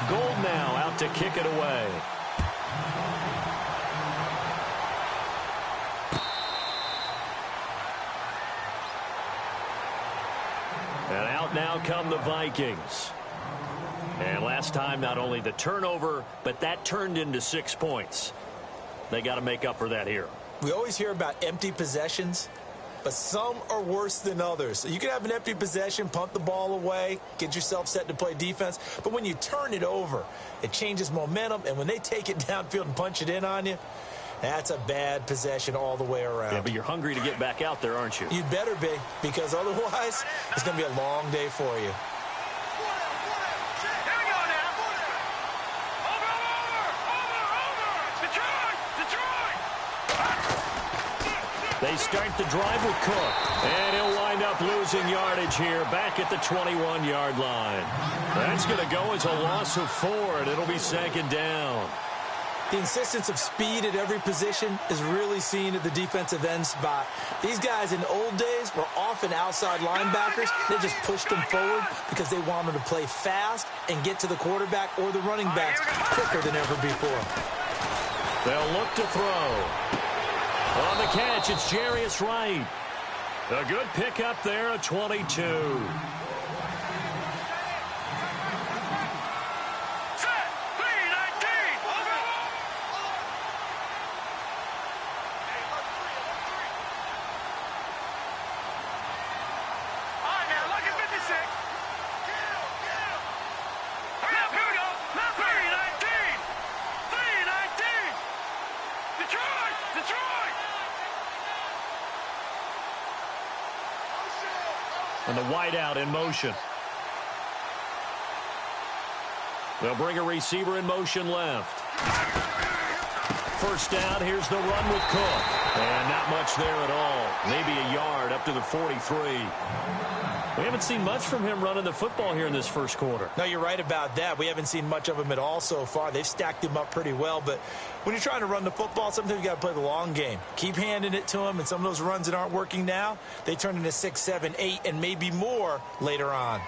Gold now out to kick it away. And out now come the Vikings. And last time, not only the turnover, but that turned into 6 points. They got to make up for that here. We always hear about empty possessions. but some are worse than others. You can have an empty possession, punt the ball away, get yourself set to play defense, but when you turn it over, it changes momentum, and when they take it downfield and punch it in on you, that's a bad possession all the way around. Yeah, but you're hungry to get back out there, aren't you? You'd better be, because otherwise, it's going to be a long day for you. They start the drive with Cook, and he'll wind up losing yardage here back at the 21-yard line. That's going to go as a loss of 4, and it'll be second down. The insistence of speed at every position is really seen at the defensive end spot. These guys in the old days were often outside linebackers. They just pushed them forward because they wanted to play fast and get to the quarterback or the running backs quicker than ever before. They'll look to throw. On the catch, it's Jarius Wright. A good pickup there at 22. And the wideout in motion. They'll bring a receiver in motion left. First down, here's the run with Cook. And not much there at all. Maybe a yard up to the 43. We haven't seen much from him running the football here in this first quarter. No, you're right about that. We haven't seen much of him at all so far. They've stacked him up pretty well, but when you're trying to run the football, sometimes you got to play the long game. Keep handing it to him, and some of those runs that aren't working now, they turn into 6, 7, 8, and maybe more later on.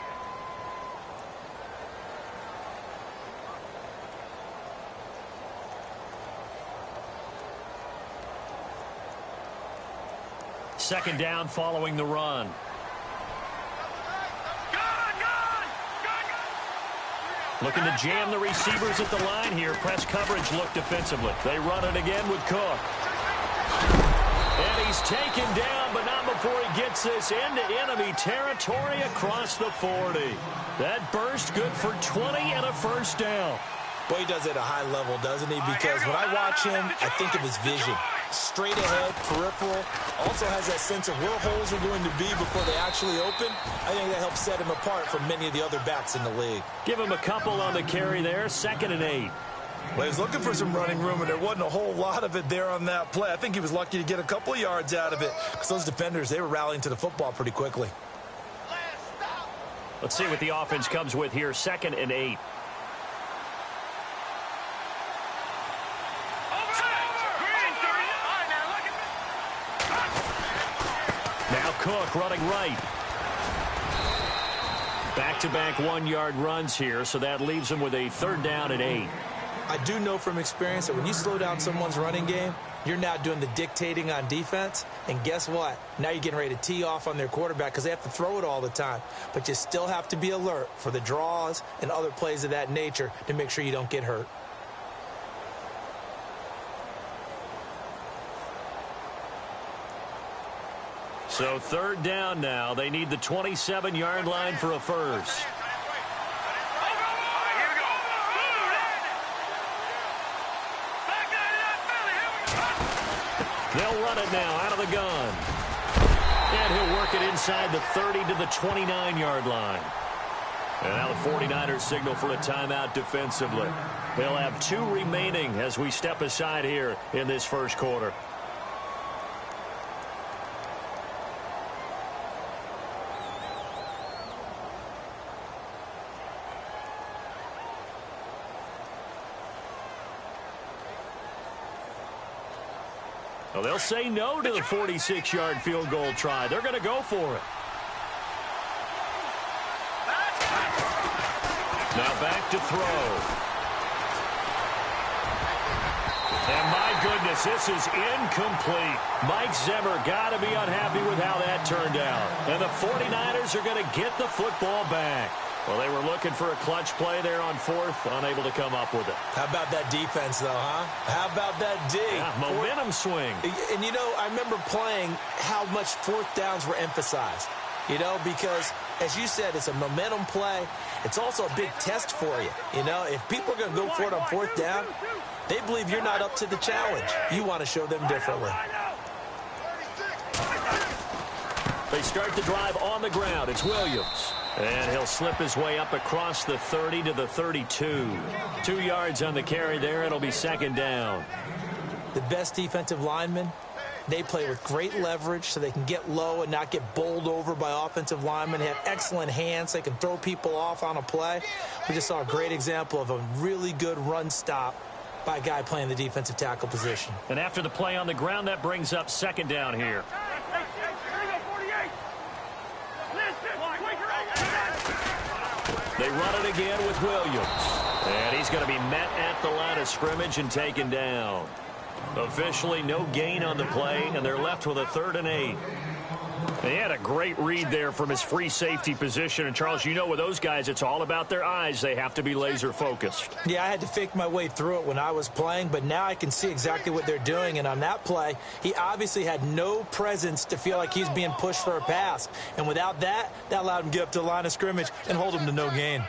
Second down following the run. Looking to jam the receivers at the line here. Press coverage look defensively. They run it again with Cook. And he's taken down, but not before he gets this into enemy territory across the 40. That burst good for 20 and a first down. Boy, he does it at a high level, doesn't he? Because when I watch him, I think of his vision. Straight ahead, peripheral. Also has that sense of where holes are going to be before they actually open. I think that helps set him apart from many of the other backs in the league. Give him a couple on the carry there. 2nd and 8. Well, he was looking for some running room, and there wasn't a whole lot of it there on that play. I think he was lucky to get a couple of yards out of it because those defenders, they were rallying to the football pretty quickly. Let's see what the offense comes with here. 2nd and 8. Cook running right. Back-to-back 1-yard runs here, so that leaves him with a 3rd down and 8. I do know from experience that when you slow down someone's running game, you're now doing the dictating on defense. And guess what? Now you're getting ready to tee off on their quarterback because they have to throw it all the time. But you still have to be alert for the draws and other plays of that nature to make sure you don't get hurt. So 3rd down now. They need the 27-yard line for a first. They'll run it now out of the gun. And he'll work it inside the 30 to the 29-yard line. And now the 49ers signal for a timeout defensively. They'll have 2 remaining as we step aside here in this first quarter. Well, they'll say no to the 46-yard field goal try. They're going to go for it. Now back to throw. And my goodness, this is incomplete. Mike Zimmer got to be unhappy with how that turned out. And the 49ers are going to get the football back. Well, they were looking for a clutch play there on fourth, unable to come up with it. How about that defense, though, huh? How about that D? Yeah, momentum swing. And, you know, I remember playing how much fourth downs were emphasized, you know, because, as you said, it's a momentum play. It's also a big test for you. You know, if people are going to go for it on fourth down, they believe you're not up to the challenge. You want to show them differently. They start the drive on the ground. It's Williams. And he'll slip his way up across the 30 to the 32. 2 yards on the carry there. It'll be second down. The best defensive linemen, they play with great leverage so they can get low and not get bowled over by offensive linemen. They have excellent hands. They can throw people off on a play. We just saw a great example of a really good run stop by a guy playing the defensive tackle position. And after the play on the ground, that brings up second down here. They run it again with Williams. And he's going to be met at the line of scrimmage and taken down. Officially no gain on the play, and they're left with a 3rd and 8. They had a great read there from his free safety position. And, Charles, you know with those guys, it's all about their eyes. They have to be laser focused. Yeah, I had to fake my way through it when I was playing, but now I can see exactly what they're doing. And on that play, he obviously had no presence to feel like he's being pushed for a pass. And without that, that allowed him to get up to the line of scrimmage and hold him to no gain.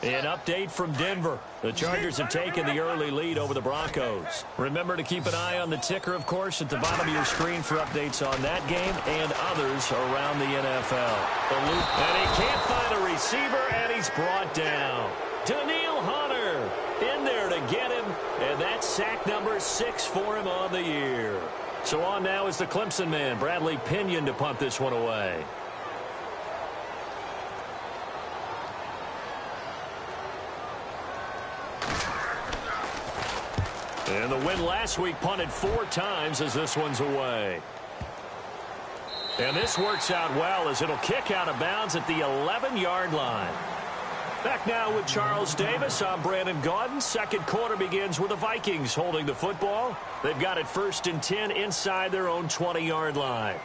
An update from Denver. The Chargers have taken the early lead over the Broncos. Remember to keep an eye on the ticker, of course, at the bottom of your screen for updates on that game and others around the NFL. And he can't find a receiver, and he's brought down. Daniil Hunter in there to get him, and that's sack number 6 for him on the year. So on now is the Clemson man, Bradley Pinion, to punt this one away. And the win last week punted 4 times as this one's away. And this works out well as it'll kick out of bounds at the 11-yard line. Back now with Charles Davis. I'm Brandon Gaudin. Second quarter begins with the Vikings holding the football. They've got it 1st and 10 inside their own 20-yard line.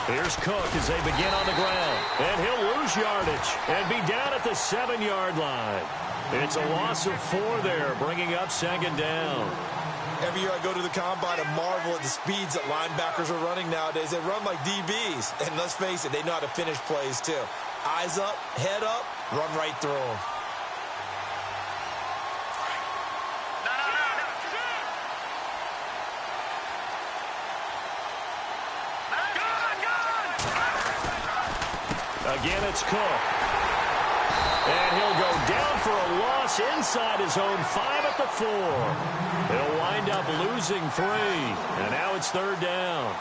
Here's Cook as they begin on the ground. And he'll lose yardage and be down at the 7-yard line. It's a loss of 4 there, bringing up second down. Every year I go to the combine and marvel at the speeds that linebackers are running nowadays. They run like DBs. And let's face it, they know how to finish plays too. Eyes up, head up, run right through them. Again, it's Cook. And he'll go down for a loss inside his own 5 at the 4. He'll wind up losing 3. And now it's 3rd down.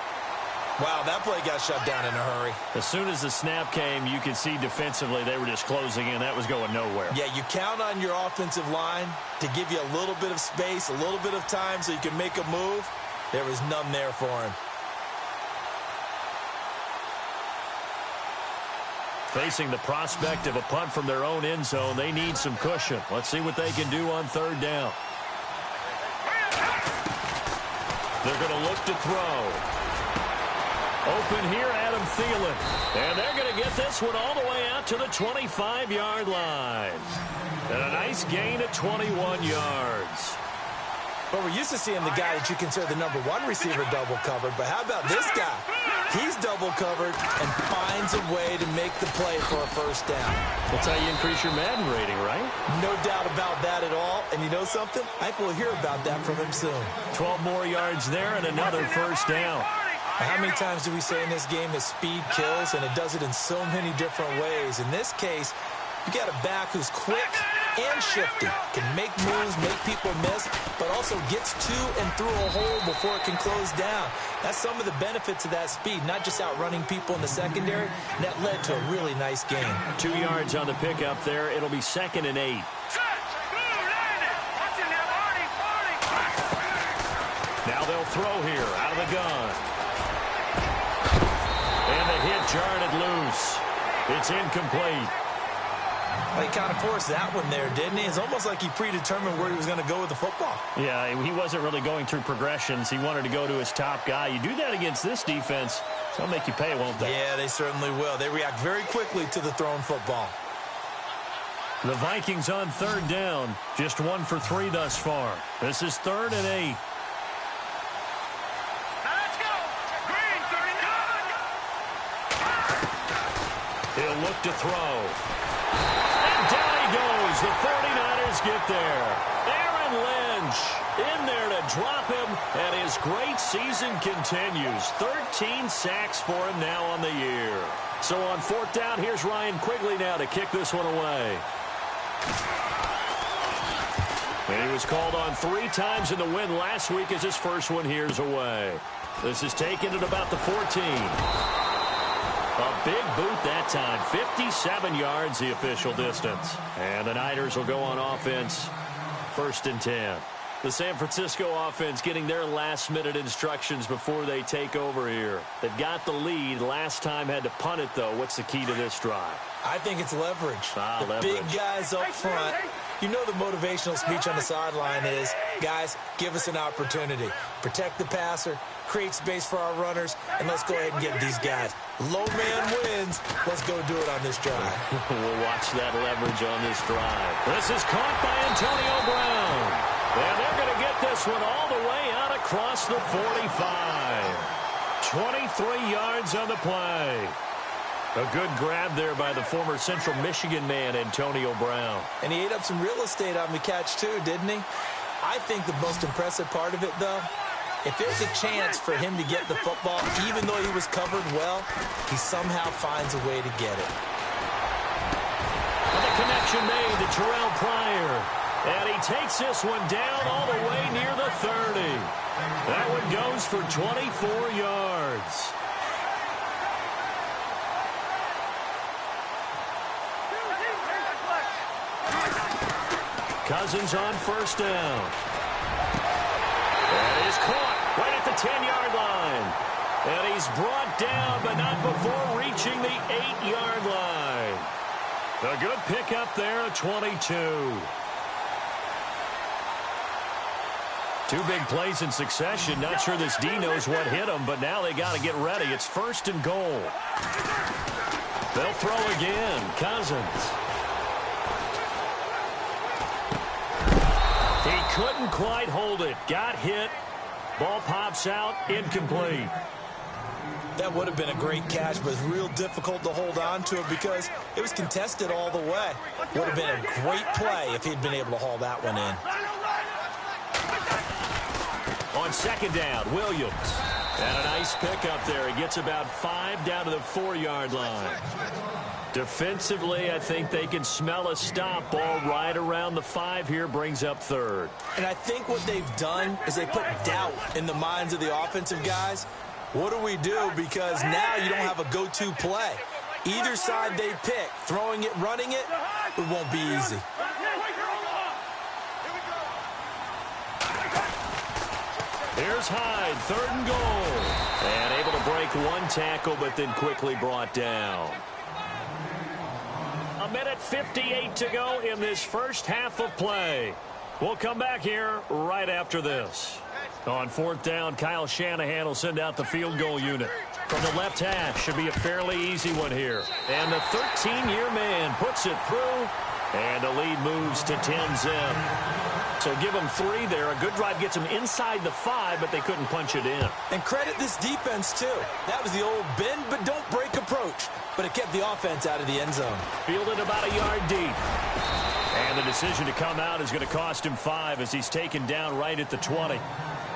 Wow, that play got shut down in a hurry. As soon as the snap came, you could see defensively they were just closing in. That was going nowhere. Yeah, you count on your offensive line to give you a little bit of space, a little bit of time so you can make a move. There was none there for him. Facing the prospect of a punt from their own end zone, they need some cushion. Let's see what they can do on 3rd down. They're going to look to throw. Open here, Adam Thielen. And they're going to get this one all the way out to the 25-yard line. And a nice gain at 21 yards. Well, we're used to seeing the guy that you consider the number 1 receiver double covered, but how about this guy? He's double covered and finds a way to make the play for a 1st down. That's how you increase your Madden rating, right? No doubt about that at all. And you know something? I think we'll hear about that from him soon. 12 more yards there and another 1st down. How many times do we say in this game that speed kills, and it does it in so many different ways? In this case, you got a back who's quick and shifty, can make moves, make people miss, but also gets to and through a hole before it can close down. That's some of the benefits of that speed, not just outrunning people in the secondary. That led to a really nice game. 2 yards on the pickup there. It'll be 2nd and 8. Now they'll throw here out of the gun. And the hit jarred it loose. It's incomplete. Well, he kind of forced that one there, didn't he? It's almost like he predetermined where he was going to go with the football. Yeah, he wasn't really going through progressions. He wanted to go to his top guy. You do that against this defense, they'll make you pay, won't they? Yeah, they certainly will. They react very quickly to the thrown football. The Vikings on third down. Just 1 for 3 thus far. This is 3rd and 8. He'll look to throw. And down he goes. The 49ers get there. Aaron Lynch in there to drop him, and his great season continues. 13 sacks for him now on the year. So on 4th down, here's Ryan Quigley now to kick this one away. And he was called on 3 times in the win last week as his first one here's away. This is taken at about the 14. A big boot that time. 57 yards the official distance. And the Niners will go on offense. 1st and 10. The San Francisco offense getting their last-minute instructions before they take over here. They've got the lead. Last time had to punt it, though. What's the key to this drive? I think it's leverage. Leverage. Big guys up front. You know the motivational speech on the sideline is, guys, give us an opportunity. Protect the passer, create space for our runners, and let's go ahead and get these guys. Low man wins. Let's go do it on this drive. We'll watch that leverage on this drive. This is caught by Antonio Brown. And they're going to get this one all the way out across the 45. 23 yards on the play. A good grab there by the former Central Michigan man, Antonio Brown. And he ate up some real estate on the catch, too, didn't he? I think the most impressive part of it, though, if there's a chance for him to get the football, even though he was covered well, he somehow finds a way to get it. And the connection made to Terrell Pryor. And he takes this one down all the way near the 30. That one goes for 24 yards. Cousins on 1st down. That is caught right at the 10-yard line. And he's brought down, but not before reaching the 8-yard line. A good pickup there at 22. 2 big plays in succession. Not sure this D knows what hit him, but now they got to get ready. It's 1st and goal. They'll throw again. Cousins. He couldn't quite hold it. Got hit. Ball pops out. Incomplete. That would have been a great catch, but it's real difficult to hold on to it because it was contested all the way. Would have been a great play if he'd been able to haul that one in. On 2nd down, Williams. And a nice pickup there. He gets about 5 down to the 4-yard line. Defensively, I think they can smell a stop. Ball right around the 5 here, brings up 3rd. And I think what they've done is they put doubt in the minds of the offensive guys. What do we do? Because now you don't have a go-to play. Either side they pick, throwing it, running it, it won't be easy. Here's Hyde, 3rd and goal. And able to break 1 tackle, but then quickly brought down. 1:58 to go in this first half of play. We'll come back here right after this. On 4th down, Kyle Shanahan will send out the field goal unit. From the left hash, should be a fairly easy one here. And the 13-year man puts it through, and the lead moves to 10-zip. So give them 3 there. A good drive gets them inside the 5, but they couldn't punch it in. And credit this defense, too. That was the old bend but don't break approach. But it kept the offense out of the end zone. Fielded about a yard deep. And the decision to come out is going to cost him 5 as he's taken down right at the 20.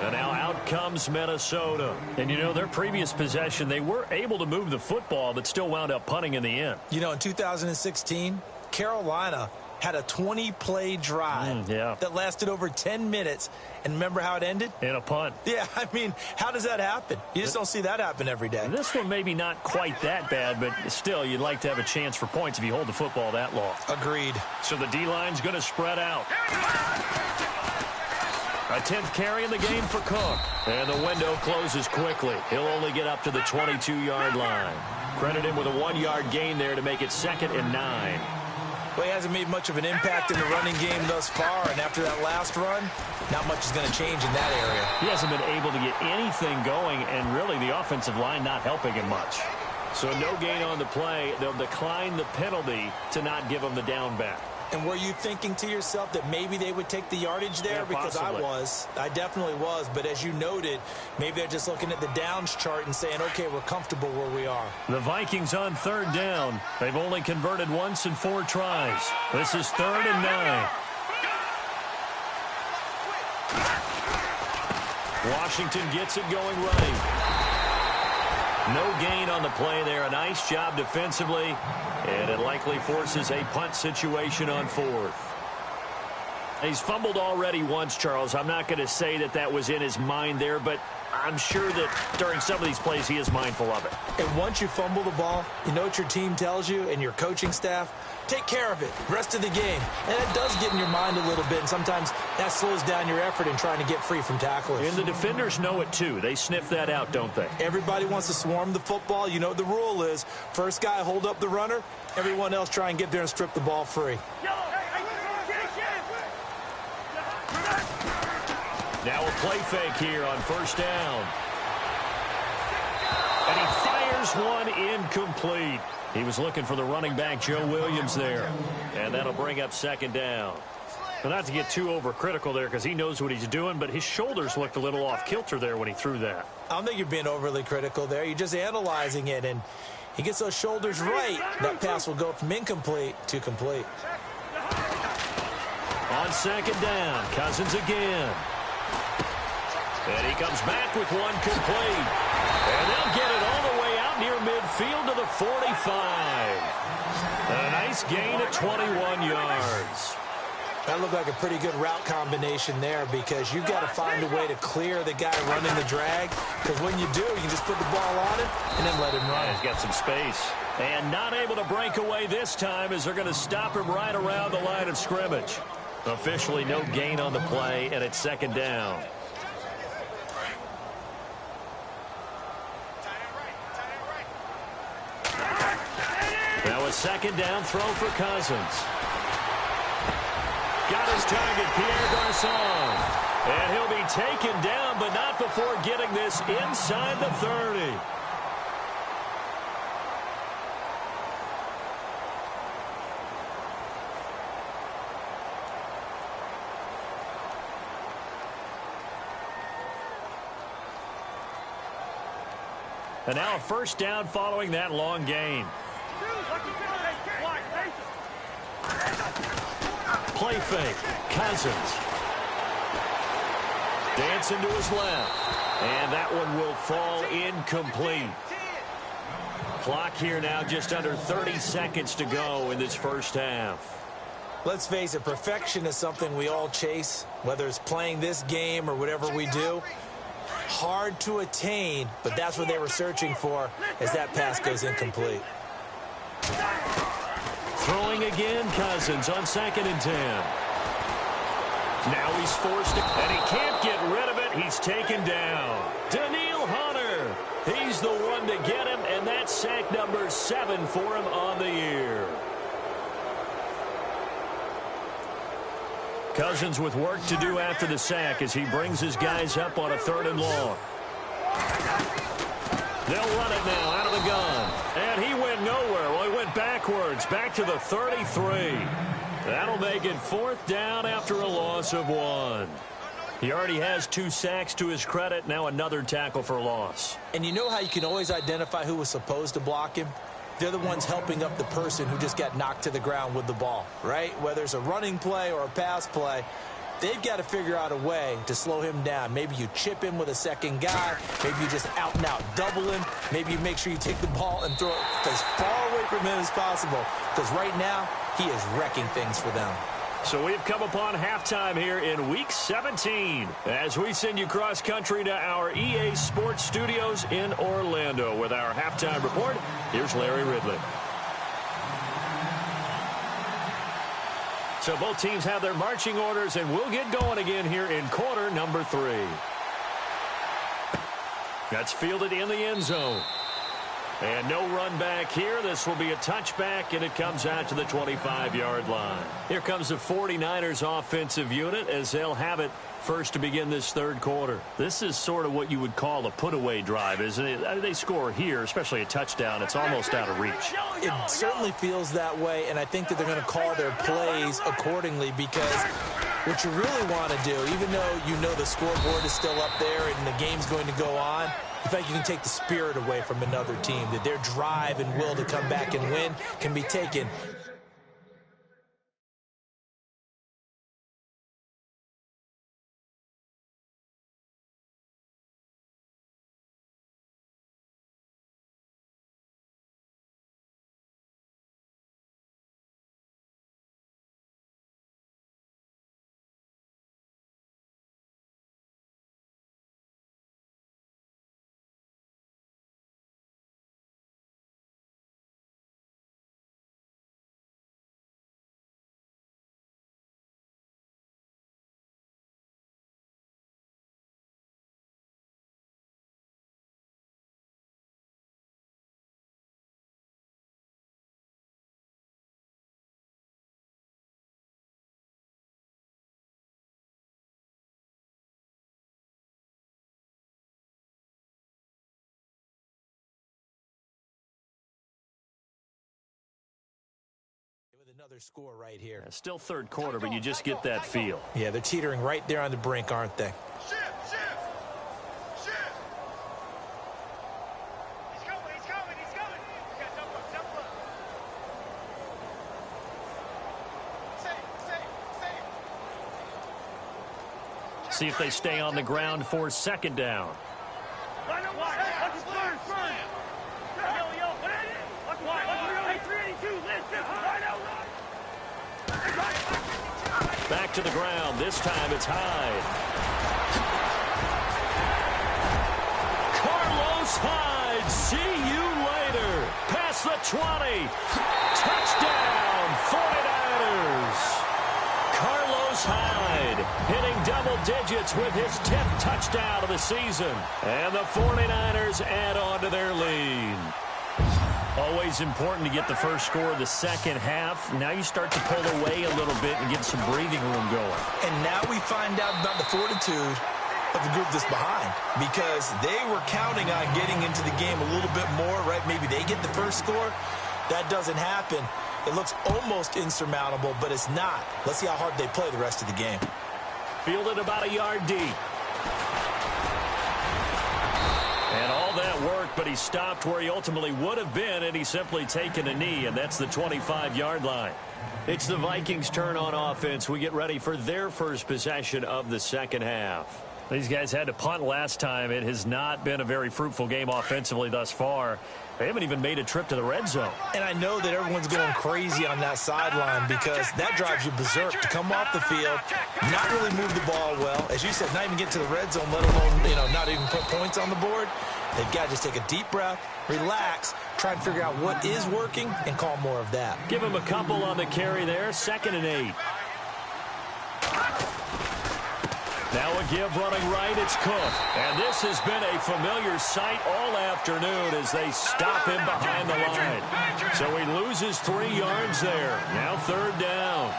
And now out comes Minnesota. And, you know, their previous possession, they were able to move the football, but still wound up punting in the end. You know, in 2016, Carolina had a 20-play drive that lasted over 10 minutes. And remember how it ended? In a punt. Yeah, I mean, how does that happen? You just don't see that happen every day. This one maybe not quite that bad, but still, you'd like to have a chance for points if you hold the football that long. Agreed. So the D-line's going to spread out. A 10th carry in the game for Cook. And the window closes quickly. He'll only get up to the 22-yard line. Credit him with a 1-yard gain there to make it 2nd and 9. Well, he hasn't made much of an impact in the running game thus far, and after that last run, not much is going to change in that area. He hasn't been able to get anything going, and really the offensive line not helping him much. So no gain on the play. They'll decline the penalty to not give him the down back. And were you thinking to yourself that maybe they would take the yardage there? Yeah, because possibly. I definitely was. But as you noted, maybe they're just looking at the downs chart and saying, okay, we're comfortable where we are. The Vikings on 3rd down. They've only converted once in 4 tries. This is 3rd and 9. Washington gets it going right. No gain on the play there. A nice job defensively. And it likely forces a punt situation on 4th. He's fumbled already once, Charles. I'm not going to say that that was in his mind there, but I'm sure that during some of these plays he is mindful of it. And once you fumble the ball, you know what your team tells you and your coaching staff? Take care of it. Rest of the game. And it does get in your mind a little bit, and sometimes that slows down your effort in trying to get free from tacklers. And the defenders know it too. They sniff that out, don't they? Everybody wants to swarm the football. You know what the rule is. First guy hold up the runner. Everyone else try and get there and strip the ball free. Now a play fake here on 1st down. And he fires one incomplete. He was looking for the running back, Joe Williams, there. And that'll bring up 2nd down. But not to get too overcritical there because he knows what he's doing, but his shoulders looked a little off kilter there when he threw that. I don't think you're being overly critical there. You're just analyzing it, and he gets those shoulders right. That pass will go from incomplete to complete. On 2nd down, Cousins again. And he comes back with one complete. And they'll get it all the way out near midfield to the 45. A nice gain of 21 yards. That looked like a pretty good route combination there because you've got to find a way to clear the guy running the drag. Because when you do, you can just put the ball on him and then let him run. Yeah, he's got some space. And not able to break away this time as they're going to stop him right around the line of scrimmage. Officially no gain on the play, and it's 2nd down. Now a 2nd down throw for Cousins. Got his target, Pierre Garçon. And he'll be taken down, but not before getting this inside the 30. And now a 1st down following that long gain. Play fake. Cousins. Dancing to his left. And that one will fall incomplete. Clock here now just under 30 seconds to go in this 1st half. Let's face it, perfection is something we all chase, whether it's playing this game or whatever we do. Hard to attain, but that's what they were searching for as that pass goes incomplete. Throwing again, Cousins on 2nd and 10. Now he's forced to, and he can't get rid of it. He's taken down. Daniil Hunter. He's the one to get him, and that's sack number 7 for him on the year. Cousins with work to do after the sack as he brings his guys up on a 3rd and long. They'll run it now out of the gun. And he went nowhere. Well, he went backwards, back to the 33. That'll make it 4th down after a loss of 1. He already has 2 sacks to his credit. Now another tackle for loss. And you know how you can always identify who was supposed to block him? They're the ones helping up the person who just got knocked to the ground with the ball, right? Whether it's a running play or a pass play, they've got to figure out a way to slow him down. Maybe you chip him with a 2nd guy. Maybe you just out and out double him. Maybe you make sure you take the ball and throw it as far away from him as possible. Because right now, he is wrecking things for them. So we've come upon halftime here in Week 17 as we send you cross-country to our EA Sports Studios in Orlando with our halftime report. Here's Larry Ridley. So both teams have their marching orders, and we'll get going again here in quarter number 3. That's fielded in the end zone. And no run back here. This will be a touchback, and it comes out to the 25-yard line. Here comes the 49ers offensive unit as they'll have it first to begin this third quarter. This is sort of what you would call a put-away drive, isn't it? They score here, especially a touchdown. It's almost out of reach. It certainly feels that way, and I think that they're going to call their plays accordingly because what you really want to do, even though you know the scoreboard is still up there and the game's going to go on, in fact, you can take the spirit away from another team, that their drive and will to come back and win can be taken. With another score right here. Yeah, still third quarter, but you just get that feel. Yeah, they're teetering right there on the brink, aren't they? Shift! He's coming! Okay, double up. Safe. See if they stay on the ground for second down. Back to the ground. This time it's Hyde. Carlos Hyde. See you later. Past the 20. Touchdown, 49ers. Carlos Hyde hitting double digits with his 10th touchdown of the season. And the 49ers add on to their lead. Always important to get the first score of the second half. Now you start to pull away a little bit and get some breathing room going. And now we find out about the fortitude of the group that's behind, because they were counting on getting into the game a little bit more, right? Maybe they get the first score. That doesn't happen. It looks almost insurmountable, but it's not. Let's see how hard they play the rest of the game. Fielded about a yard deep. And all that work, but he stopped where he ultimately would have been, and he's simply taken a knee, and that's the 25-yard line. It's the Vikings' turn on offense. We get ready for their first possession of the second half. These guys had to punt last time. It has not been a very fruitful game offensively thus far. They haven't even made a trip to the red zone. And I know that everyone's going crazy on that sideline because that drives you berserk to come off the field, not really move the ball well. As you said, not even get to the red zone, let alone, not even put points on the board. They've got to just take a deep breath, relax, try and figure out what is working, and call more of that. Give him a couple on the carry there, 2nd and 8. Now a give running right, it's Cook. And this has been a familiar sight all afternoon as they stop him behind the line. So he loses 3 yards there. Now 3rd down.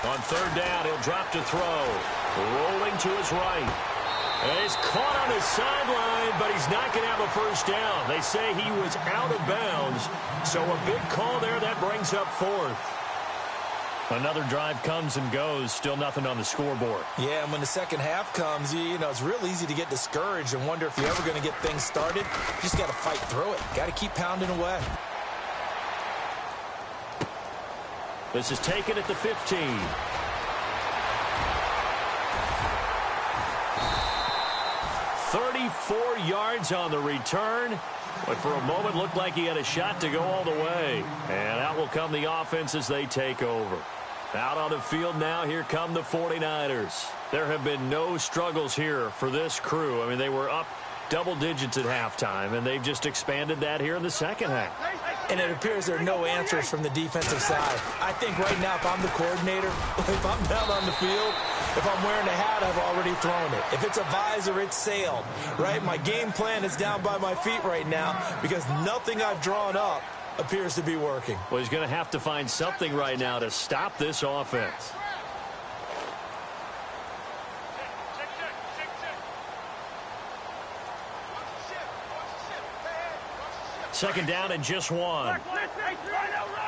On 3rd down, he'll drop to throw. Rolling to his right. And he's caught on his sideline, but he's not going to have a first down. They say he was out of bounds. So a big call there that brings up 4th. Another drive comes and goes, still nothing on the scoreboard. Yeah, and when the second half comes, it's real easy to get discouraged and wonder if you're ever going to get things started. You just got to fight through it. Got to keep pounding away. This is taken at the 15. "34 yards on the return. But for a moment, looked like he had a shot to go all the way. And out will come the offense as they take over. Out on the field now, here come the 49ers. There have been no struggles here for this crew. I mean, they were up double digits at halftime, and they've just expanded that here in the second half. And it appears there are no answers from the defensive side. I think right now, if I'm the coordinator, if I'm down on the field, If I'm wearing a hat, I've already thrown it. If it's a visor, it's sailed, right? My game plan is down by my feet right now because nothing I've drawn up appears to be working. Well, he's going to have to find something right now to stop this offense. Second down and just one.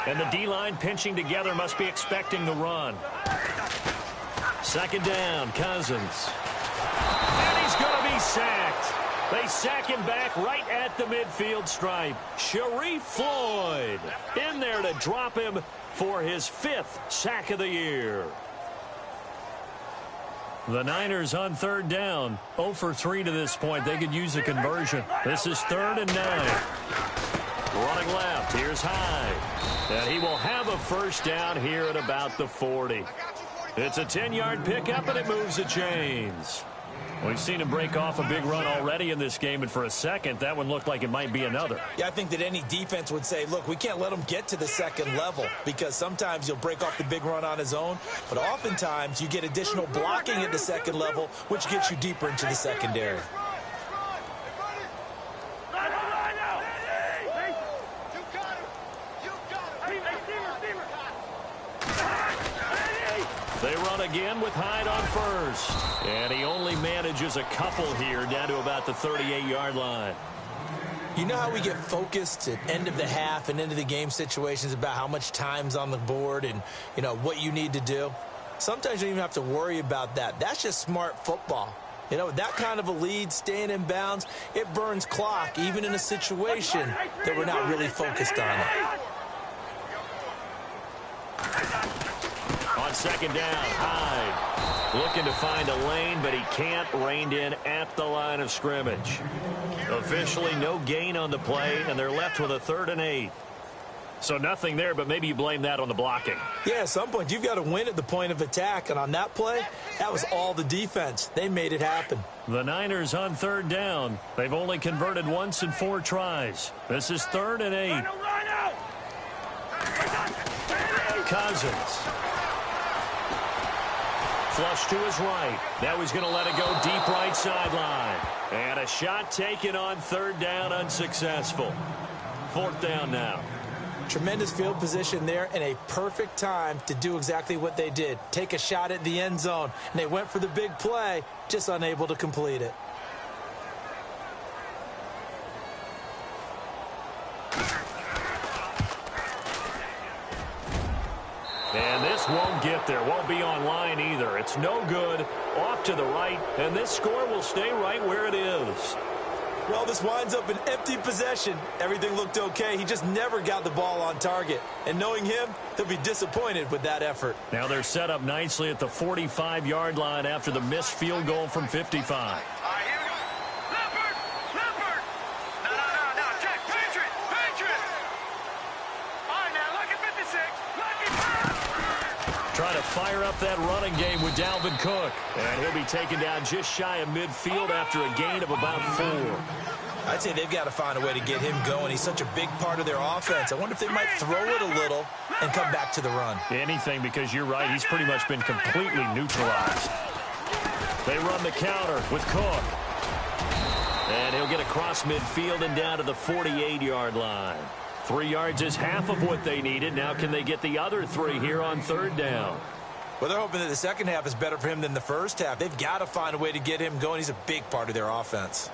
And the D-line pinching together must be expecting the run. Second down, Cousins. And he's going to be sacked. They sack him back right at the midfield stripe. Sharif Floyd in there to drop him for his 5th sack of the year. The Niners on third down. 0 for 3 to this point. They could use a conversion. This is 3rd and 9. Running left. Here's Hyde. And he will have a first down here at about the 40. It's a 10-yard pickup, and it moves the chains. We've seen him break off a big run already in this game, and for a second, that one looked like it might be another. Yeah, I think that any defense would say, look, we can't let him get to the second level because sometimes you'll break off the big run on his own, but oftentimes you get additional blocking at the second level, which gets you deeper into the secondary. They run again with Hyde on first. And he only manages a couple here down to about the 38-yard line. You know how we get focused at end of the half and into the game situations about how much time's on the board and, you know, what you need to do? Sometimes you don't even have to worry about that. That's just smart football. You know, with that kind of a lead, staying in bounds, it burns clock, even in a situation that we're not really focused on it. On second down, Hyde looking to find a lane, but he can't. Reined in at the line of scrimmage. Officially no gain on the play, and they're left with a 3rd and 8. So nothing there, but maybe you blame that on the blocking. Yeah, at some point you've got to win at the point of attack, and on that play, that was all the defense. They made it happen. The Niners on third down. They've only converted once in 4 tries. This is 3rd and 8. Cousins. Flush to his right. Now he's going to let it go deep right sideline. And a shot taken on 3rd down, unsuccessful. 4th down now. Tremendous field position there and a perfect time to do exactly what they did. Take a shot at the end zone. And they went for the big play, just unable to complete it. And this won't get there. Won't be online either. It's no good. Off to the right. And this score will stay right where it is. Well, this winds up an empty possession. Everything looked okay. He just never got the ball on target. And knowing him, he'll be disappointed with that effort. Now they're set up nicely at the 45-yard line after the missed field goal from 55. Trying to fire up that running game with Dalvin Cook. And he'll be taken down just shy of midfield after a gain of about 4. I'd say they've got to find a way to get him going. He's such a big part of their offense. I wonder if they might throw it a little and come back to the run. Anything, because you're right. He's pretty much been completely neutralized. They run the counter with Cook. And he'll get across midfield and down to the 48-yard line. 3 yards is half of what they needed. Now can they get the other 3 here on 3rd down? Well, they're hoping that the second half is better for him than the first half. They've got to find a way to get him going. He's a big part of their offense.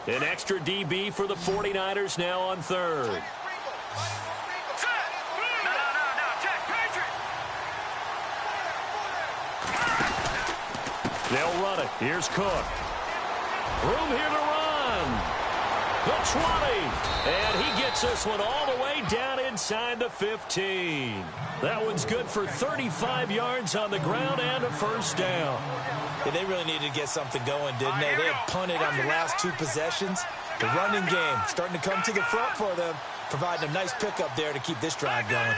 An extra DB for the 49ers now on 3rd. They'll run it. Here's Cook. Room here to run. The 20. And he gets this one all the way down inside the 15. That one's good for 35 yards on the ground and a first down. Yeah, they really needed to get something going, didn't they? They had punted on the last 2 possessions. The running game starting to come to the front for them, providing a nice pickup there to keep this drive going.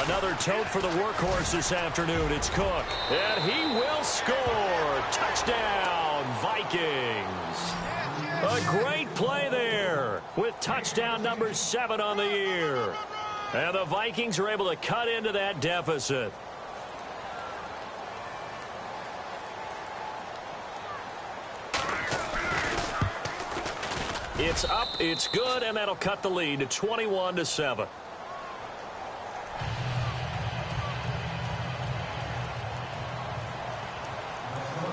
Another tote for the workhorse this afternoon. It's Cook. And he will score. Touchdown, Vikings. A great play there with touchdown number 7 on the year. And the Vikings are able to cut into that deficit. It's up, it's good, and that'll cut the lead to 21-7.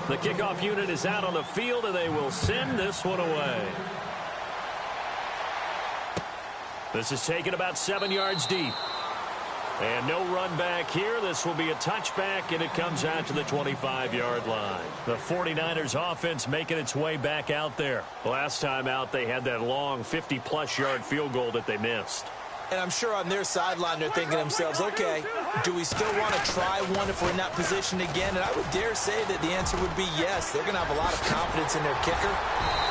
The kickoff unit is out on the field, and they will send this one away. This is taken about 7 yards deep. And no run back here. This will be a touchback, and it comes out to the 25-yard line. The 49ers offense making its way back out there. Last time out, they had that long 50-plus yard field goal that they missed. And I'm sure on their sideline they're thinking to themselves, okay, do we still want to try one if we're in that position again? And I would dare say that the answer would be yes. They're going to have a lot of confidence in their kicker.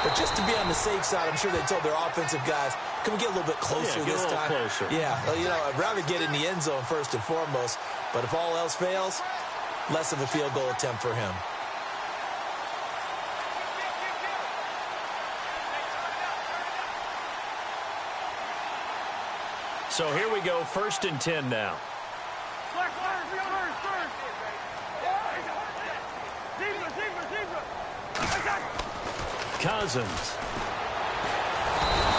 But just to be on the safe side, I'm sure they told their offensive guys, can we get a little bit closer this time? Closer. Yeah, well, you know, I'd rather get in the end zone first and foremost. But if all else fails, less of a field goal attempt for him. So here we go, 1st and 10 now. Cousins.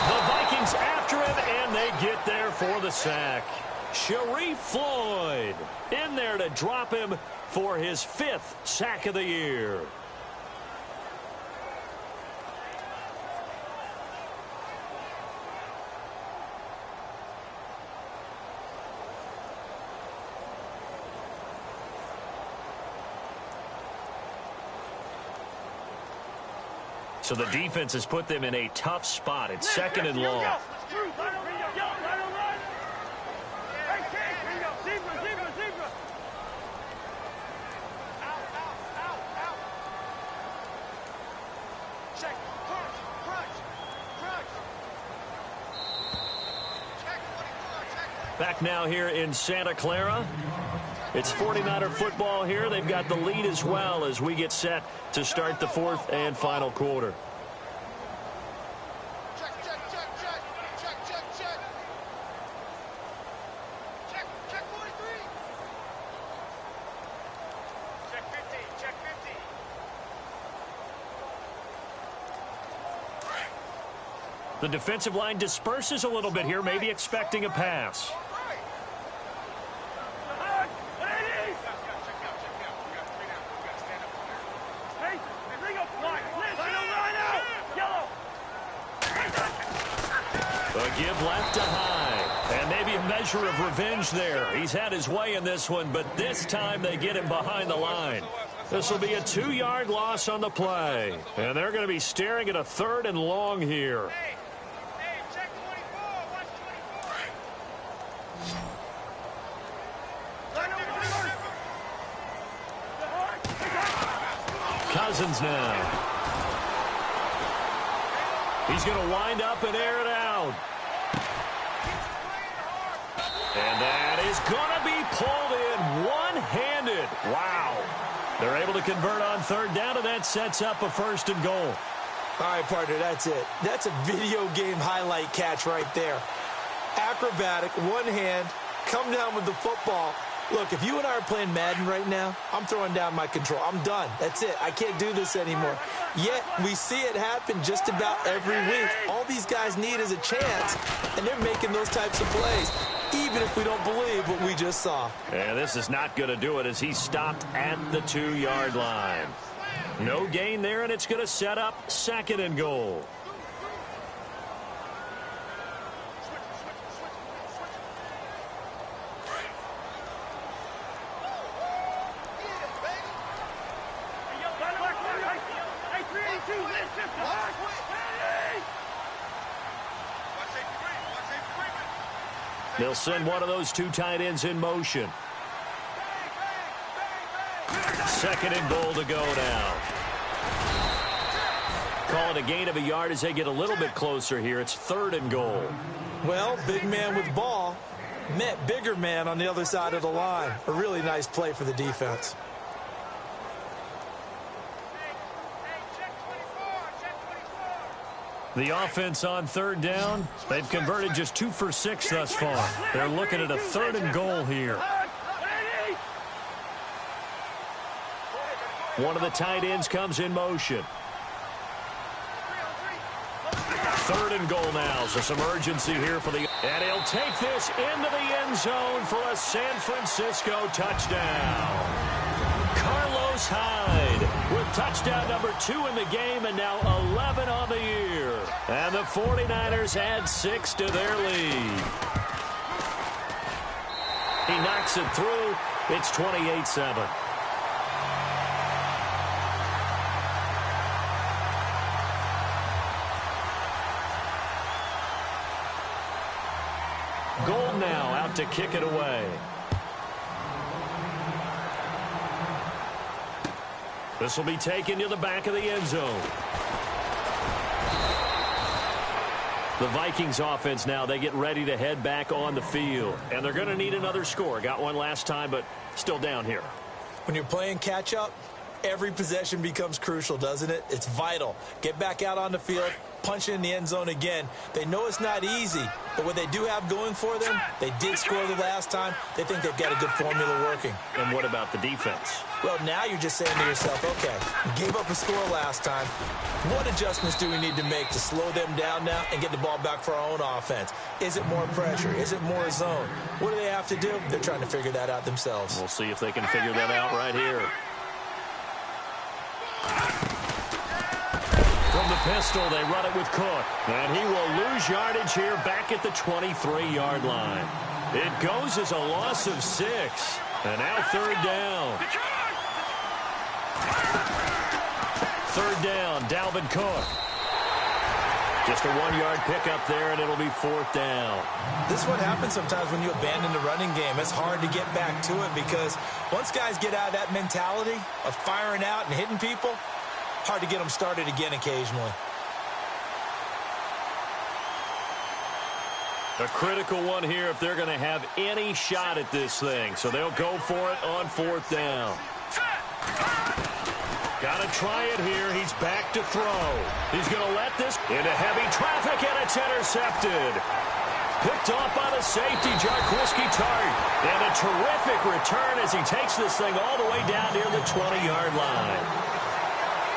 The Vikings after him, and they get there for the sack. Sharif Floyd in there to drop him for his 5th sack of the year. So the defense has put them in a tough spot. It's 2nd and long. Back now here in Santa Clara. It's 49er football here. They've got the lead as well as we get set to start the 4th and final quarter. The defensive line disperses a little bit here, maybe expecting a pass. Give left to High, and maybe a measure of revenge there. He's had his way in this one, but this time they get him behind the line. This will be a 2-yard loss on the play, and they're going to be staring at a 3rd and long here. Cousins now. He's going to wind up and air it out. And that is going to be pulled in one-handed. Wow. They're able to convert on 3rd down, and that sets up a 1st and goal. All right, partner, that's it. That's a video game highlight catch right there. Acrobatic, one hand, come down with the football. Look, if you and I are playing Madden right now, I'm throwing down my control. I'm done. That's it. I can't do this anymore. Yet, we see it happen just about every week. All these guys need is a chance, and they're making those types of plays, even if we don't believe what we just saw. And this is not going to do it as he stopped at the 2-yard line. No gain there, and it's going to set up 2nd and goal. They'll send one of those 2 tight ends in motion. 2nd and goal to go now. Call it a gain of a yard as they get a little bit closer here. It's 3rd and goal. Well, big man with ball met bigger man on the other side of the line. A really nice play for the defense. The offense on third down, they've converted just 2 for 6 thus far. They're looking at a 3rd and goal here. One of the tight ends comes in motion. 3rd and goal now, so some urgency here for the... And he'll take this into the end zone for a San Francisco touchdown. Carlos Hyde with touchdown number 2 in the game and now 11 on the year. And the 49ers add 6 to their lead. He knocks it through. It's 28-7. Gold now out to kick it away. This will be taken to the back of the end zone. The Vikings offense now, they get ready to head back on the field. And they're going to need another score. Got one last time, but still down here. When you're playing catch-up, every possession becomes crucial, doesn't it? It's vital. Get back out on the field, punch in the end zone again. They know it's not easy, but what they do have going for them, they did score the last time. They think they've got a good formula working. And what about the defense? Well, now you're just saying to yourself, okay, we gave up a score last time. What adjustments do we need to make to slow them down now and get the ball back for our own offense? Is it more pressure? Is it more zone? What do they have to do? They're trying to figure that out themselves. We'll see if they can figure that out right here. From the pistol, they run it with Cook. And he will lose yardage here back at the 23-yard line. It goes as a loss of 6. And now 3rd down. 3rd down, Dalvin Cook. Just a 1-yard pickup there, and it'll be 4th down. This is what happens sometimes when you abandon the running game. It's hard to get back to it because once guys get out of that mentality of firing out and hitting people, hard to get them started again occasionally. A critical one here if they're going to have any shot at this thing. So they'll go for it on 4th down. Got to try it here. He's back to throw. He's going to let this into heavy traffic, and it's intercepted. Picked off by the safety, Jarquiski Tart. And a terrific return as he takes this thing all the way down near the 20-yard line.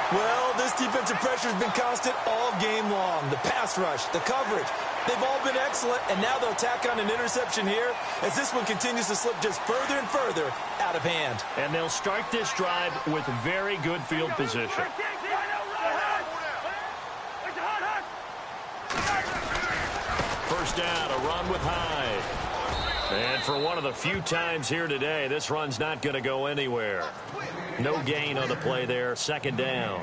Well, this defensive pressure has been constant all game long. The pass rush, the coverage, they've all been excellent, and now they'll tack on an interception here as this one continues to slip just further and further out of hand. And they'll start this drive with very good field position. First down, a run with Hyde. And for one of the few times here today, this run's not going to go anywhere. No gain on the play there, 2nd down.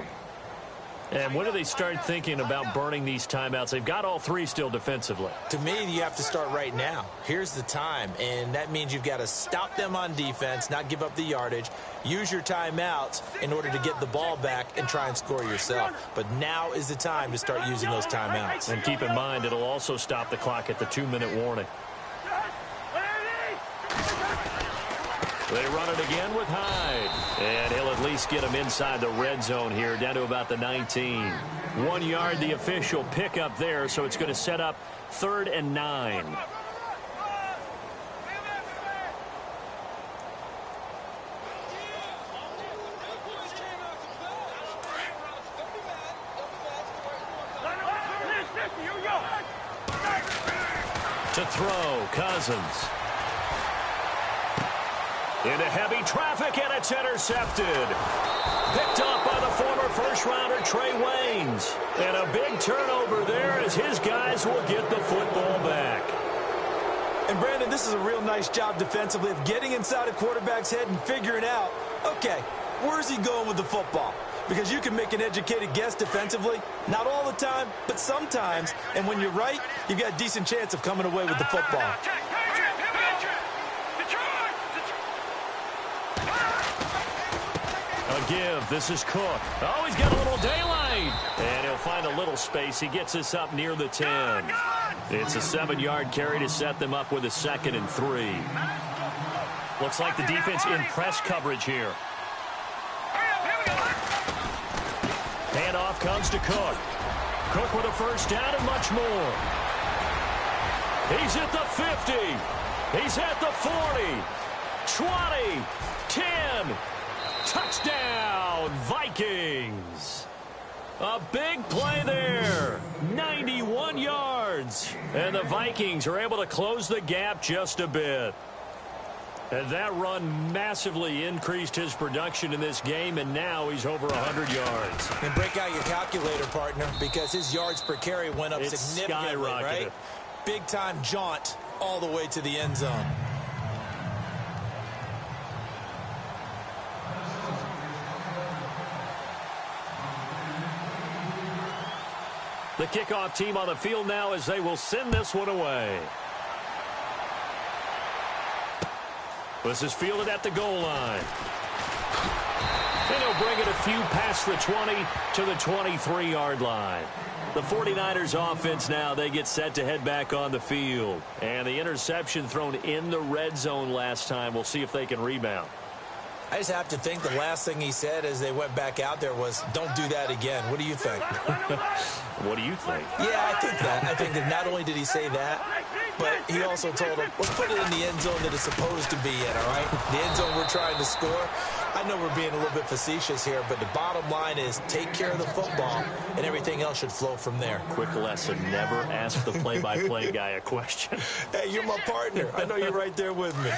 And when do they start thinking about burning these timeouts? They've got all 3 still defensively. To me, you have to start right now. Here's the time, and that means you've got to stop them on defense, not give up the yardage, use your timeouts in order to get the ball back and try and score yourself. But now is the time to start using those timeouts. And keep in mind, it'll also stop the clock at the 2-minute warning. They run it again with Hyde. And he'll at least get him inside the red zone here, down to about the 19. 1 yard, the official pickup there, so it's going to set up 3rd and 9. To throw, Cousins. Into heavy traffic, and it's intercepted. Picked off by the former first-rounder Trey Waynes. And a big turnover there as his guys will get the football back. And, Brandon, this is a real nice job defensively of getting inside a quarterback's head and figuring out, okay, where's he going with the football? Because you can make an educated guess defensively, not all the time, but sometimes. And when you're right, you've got a decent chance of coming away with the football. A give. This is Cook. Oh, he's got a little daylight. And he'll find a little space. He gets us up near the 10. It's a 7-yard carry to set them up with a 2nd and 3. Looks like the defense in press coverage here. Handoff comes to Cook. Cook with a first down and much more. He's at the 50. He's at the 40. 20. 10. Touchdown, Vikings. A big play there. 91 yards. And the Vikings are able to close the gap just a bit. And that run massively increased his production in this game, and now he's over 100 yards. And break out your calculator, partner, because his yards per carry went up significantly, right? Big-time jaunt all the way to the end zone. The kickoff team on the field now as they will send this one away. This is fielded at the goal line. And he'll bring it a few past the 20 to the 23-yard line. The 49ers offense now, they get set to head back on the field. And the interception thrown in the red zone last time. We'll see if they can rebound. I just have to think the last thing he said as they went back out there was, don't do that again. What do you think? What do you think? Yeah, I think that. I think that not only did he say that, but he also told him, let's put it in the end zone that it's supposed to be in, all right? The end zone we're trying to score. I know we're being a little bit facetious here, but the bottom line is take care of the football, and everything else should flow from there. Quick lesson, never ask the play-by-play guy a question. Hey, you're my partner. I know you're right there with me.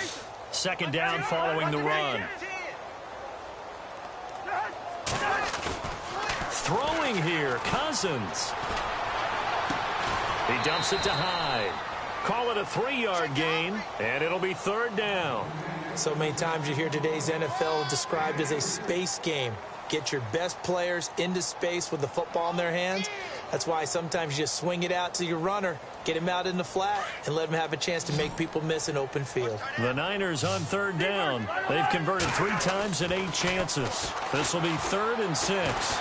Second down following the run. Throwing here, Cousins. He dumps it to Hyde. Call it a 3-yard gain, and it'll be third down. So many times you hear today's NFL described as a space game. Get your best players into space with the football in their hands. That's why sometimes you just swing it out to your runner, get him out in the flat, and let him have a chance to make people miss an open field. The Niners on third down. They've converted 3 times in 8 chances. This will be 3rd and 6.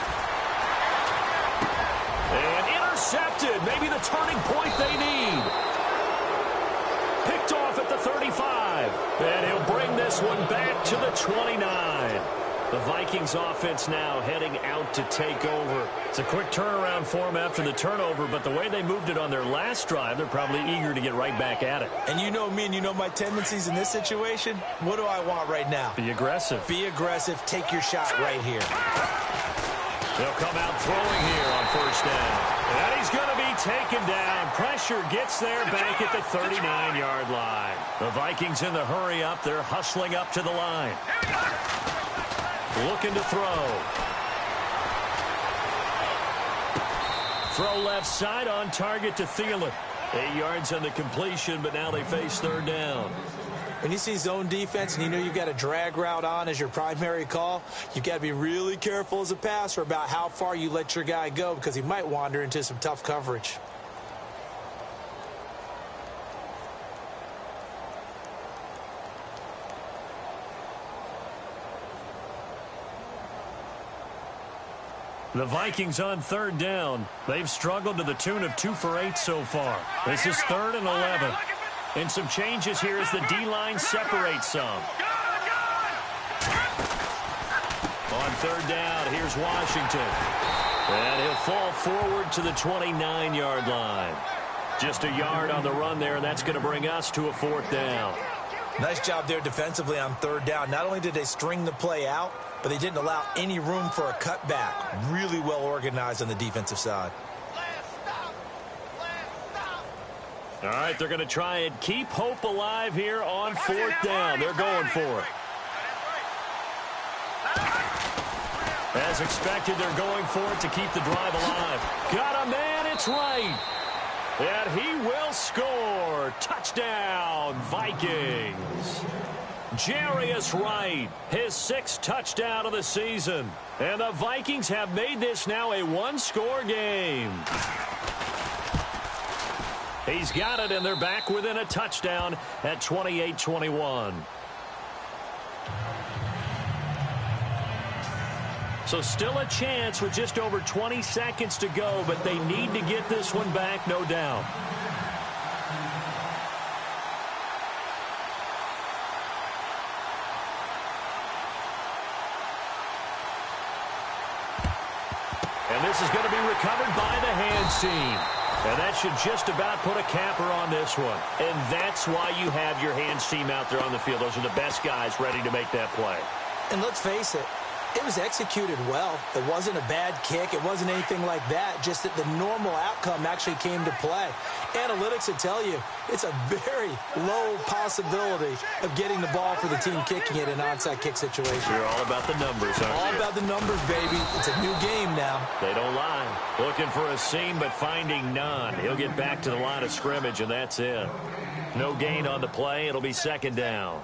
And intercepted. Maybe the turning point they need. Picked off at the 35. And he'll bring this one back to the 29. The Vikings offense now heading out to take over. It's a quick turnaround for them after the turnover, but the way they moved it on their last drive, they're probably eager to get right back at it. And you know me and you know my tendencies in this situation. What do I want right now? Be aggressive. Be aggressive. Take your shot right here. They'll come out throwing here on first down. And he's going to be taken down. Pressure gets there back at the 39-yard line. The Vikings in the hurry up. They're hustling up to the line. Looking to throw. Throw left side on target to Thielen. 8 yards on the completion, but now they face third down. When you see zone defense and you know you've got a drag route on as your primary call, you've got to be really careful as a passer about how far you let your guy go because he might wander into some tough coverage. The Vikings on third down. They've struggled to the tune of 2 for 8 so far. This is 3rd and 11. And some changes here as the D-line separates some. On third down, here's Washington. And he'll fall forward to the 29-yard line. Just a yard on the run there, and that's going to bring us to a 4th down. Nice job there defensively on third down. Not only did they string the play out, but they didn't allow any room for a cutback. Really well organized on the defensive side. All right, they're going to try and keep hope alive here on 4th down. They're going for it. As expected, they're going for it to keep the drive alive. Got a man, it's right. And he will score. Touchdown, Vikings. Jarius Wright, his 6th touchdown of the season. And the Vikings have made this now a 1-score game. He's got it, and they're back within a touchdown at 28-21. So still a chance with just over 20 seconds to go, but they need to get this one back, no doubt. And And this is going to be recovered by the hands team. And that should just about put a capper on this one. And that's why you have your hands team out there on the field. Those are the best guys ready to make that play. And let's face it, it was executed well. It wasn't a bad kick. It wasn't anything like that. Just that the normal outcome actually came to play. Analytics will tell you it's a very low possibility of getting the ball for the team kicking it in an onside kick situation. You're all about the numbers, aren't you? All about the numbers, baby. It's a new game now. They don't lie. Looking for a seam, but finding none. He'll get back to the line of scrimmage, and that's it. No gain on the play. It'll be second down.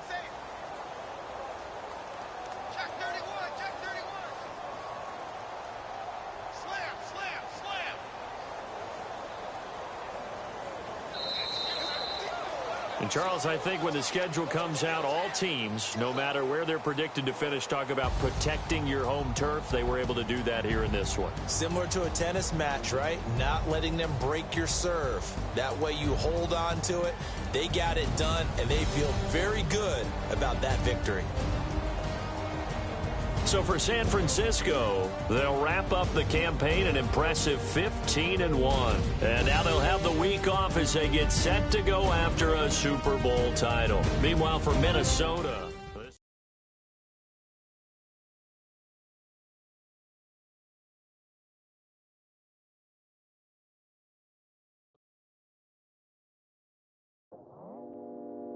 And Charles, I think when the schedule comes out, all teams, no matter where they're predicted to finish, talk about protecting your home turf. They were able to do that here in this one. Similar to a tennis match, right? Not letting them break your serve. That way you hold on to it. They got it done, and they feel very good about that victory. So for San Francisco, they'll wrap up the campaign an impressive 15-1. And now they'll have the week off as they get set to go after a Super Bowl title. Meanwhile, for Minnesota,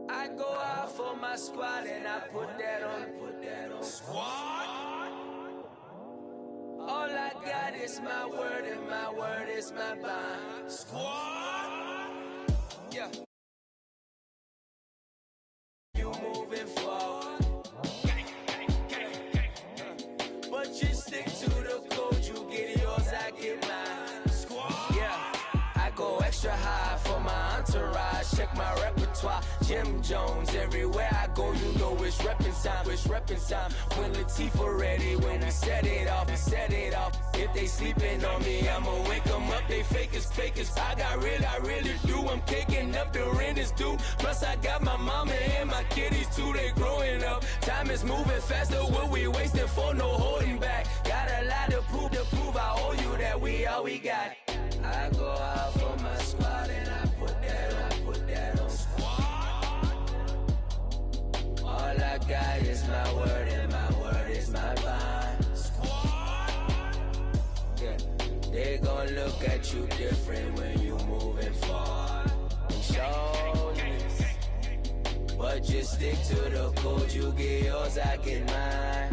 I go out for my squad and I put that on. Squad. All I got is my word and my word is my bond. Squad. Yeah. You moving forward. But you stick to the code. You get yours, I get mine. Squad. Yeah. I go extra high for my entourage. Check my repertoire. Jim Jones, everywhere I go, you know it's reppin' time. It's reppin' time. When Latifah ready, when we set it off, we set it off. If they sleeping on me, I'ma wake them up. They fakers. I really do. I'm caking up the rent is due. Plus I got my mama and my kiddies too. They growing up. Time is moving faster. What we wasting for? No holding back. Got a lot to prove. I owe you that we all we got. I go out for my squad and I put that on. All I got is my word and my word is my bond. Yeah, they gon' look at you different when you moving forward. Show this, but just stick to the code. You get yours, I get mine.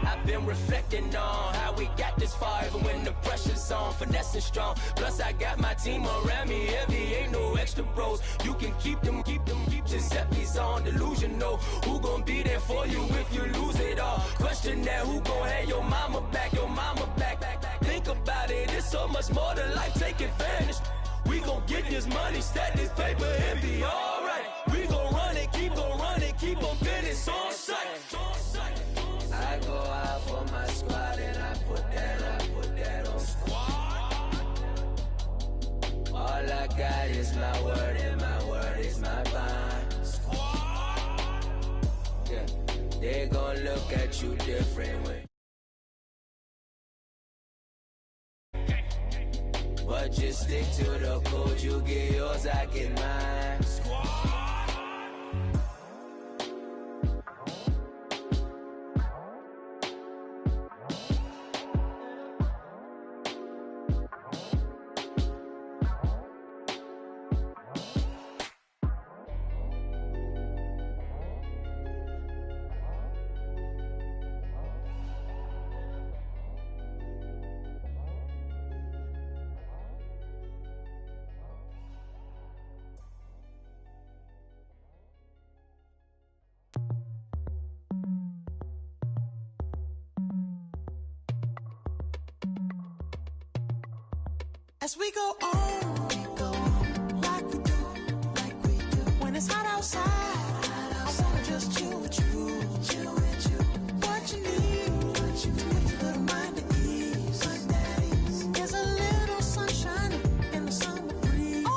I've been reflecting on how we got this far, even when the pressure's on, finessing strong. Plus I got my team around me heavy, ain't no extra bros. You can keep them. Giuseppe's on delusional. Who gon' be there for you if you lose it all? Question that, who gon' have your mama back? Think about it, it's so much more to life, take advantage. We gon' get this money, stack this paper, and be alright. We gon' run it, keep on finish on sight. I go out for my squad and I put that on. Squad. All I got is my word and my word is my bond. Squad. Yeah, they gon' look at you different way. But just stick to the code. You get yours, I get mine. Squad. As we go on, like we do. When it's hot outside, I wanna just chill with you. What you need, to put your little mind at ease. There's a little sunshine in the summer breeze. Oh,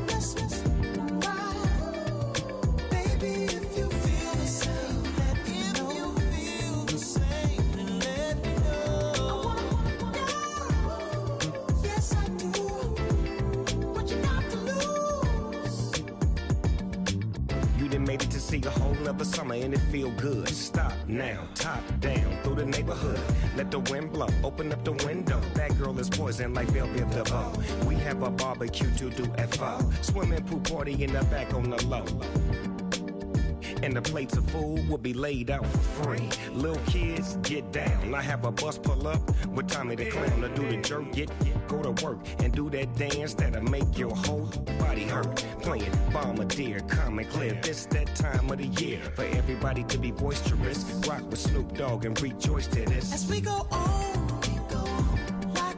let's ride. Baby, if you feel the same, let me know. If you feel the same, then let me know. done made it to see a whole nother summer and it feel good. Stop now, top down through the neighborhood. Let the wind blow, open up the window. That girl is poison like Belleville DeVoe. We have a barbecue to do at 4. Swimming pool party in the back on the low. And the plates of food will be laid out for free. Little kids, get down. I have a bus pull up with Tommy the Clown to do the jerk. Go to work and do that dance that'll make your whole body hurt. Playing Bombardier, Common Clear. This that time of the year for everybody to be boisterous. Rock with Snoop Dogg and rejoice to this. As we go on, like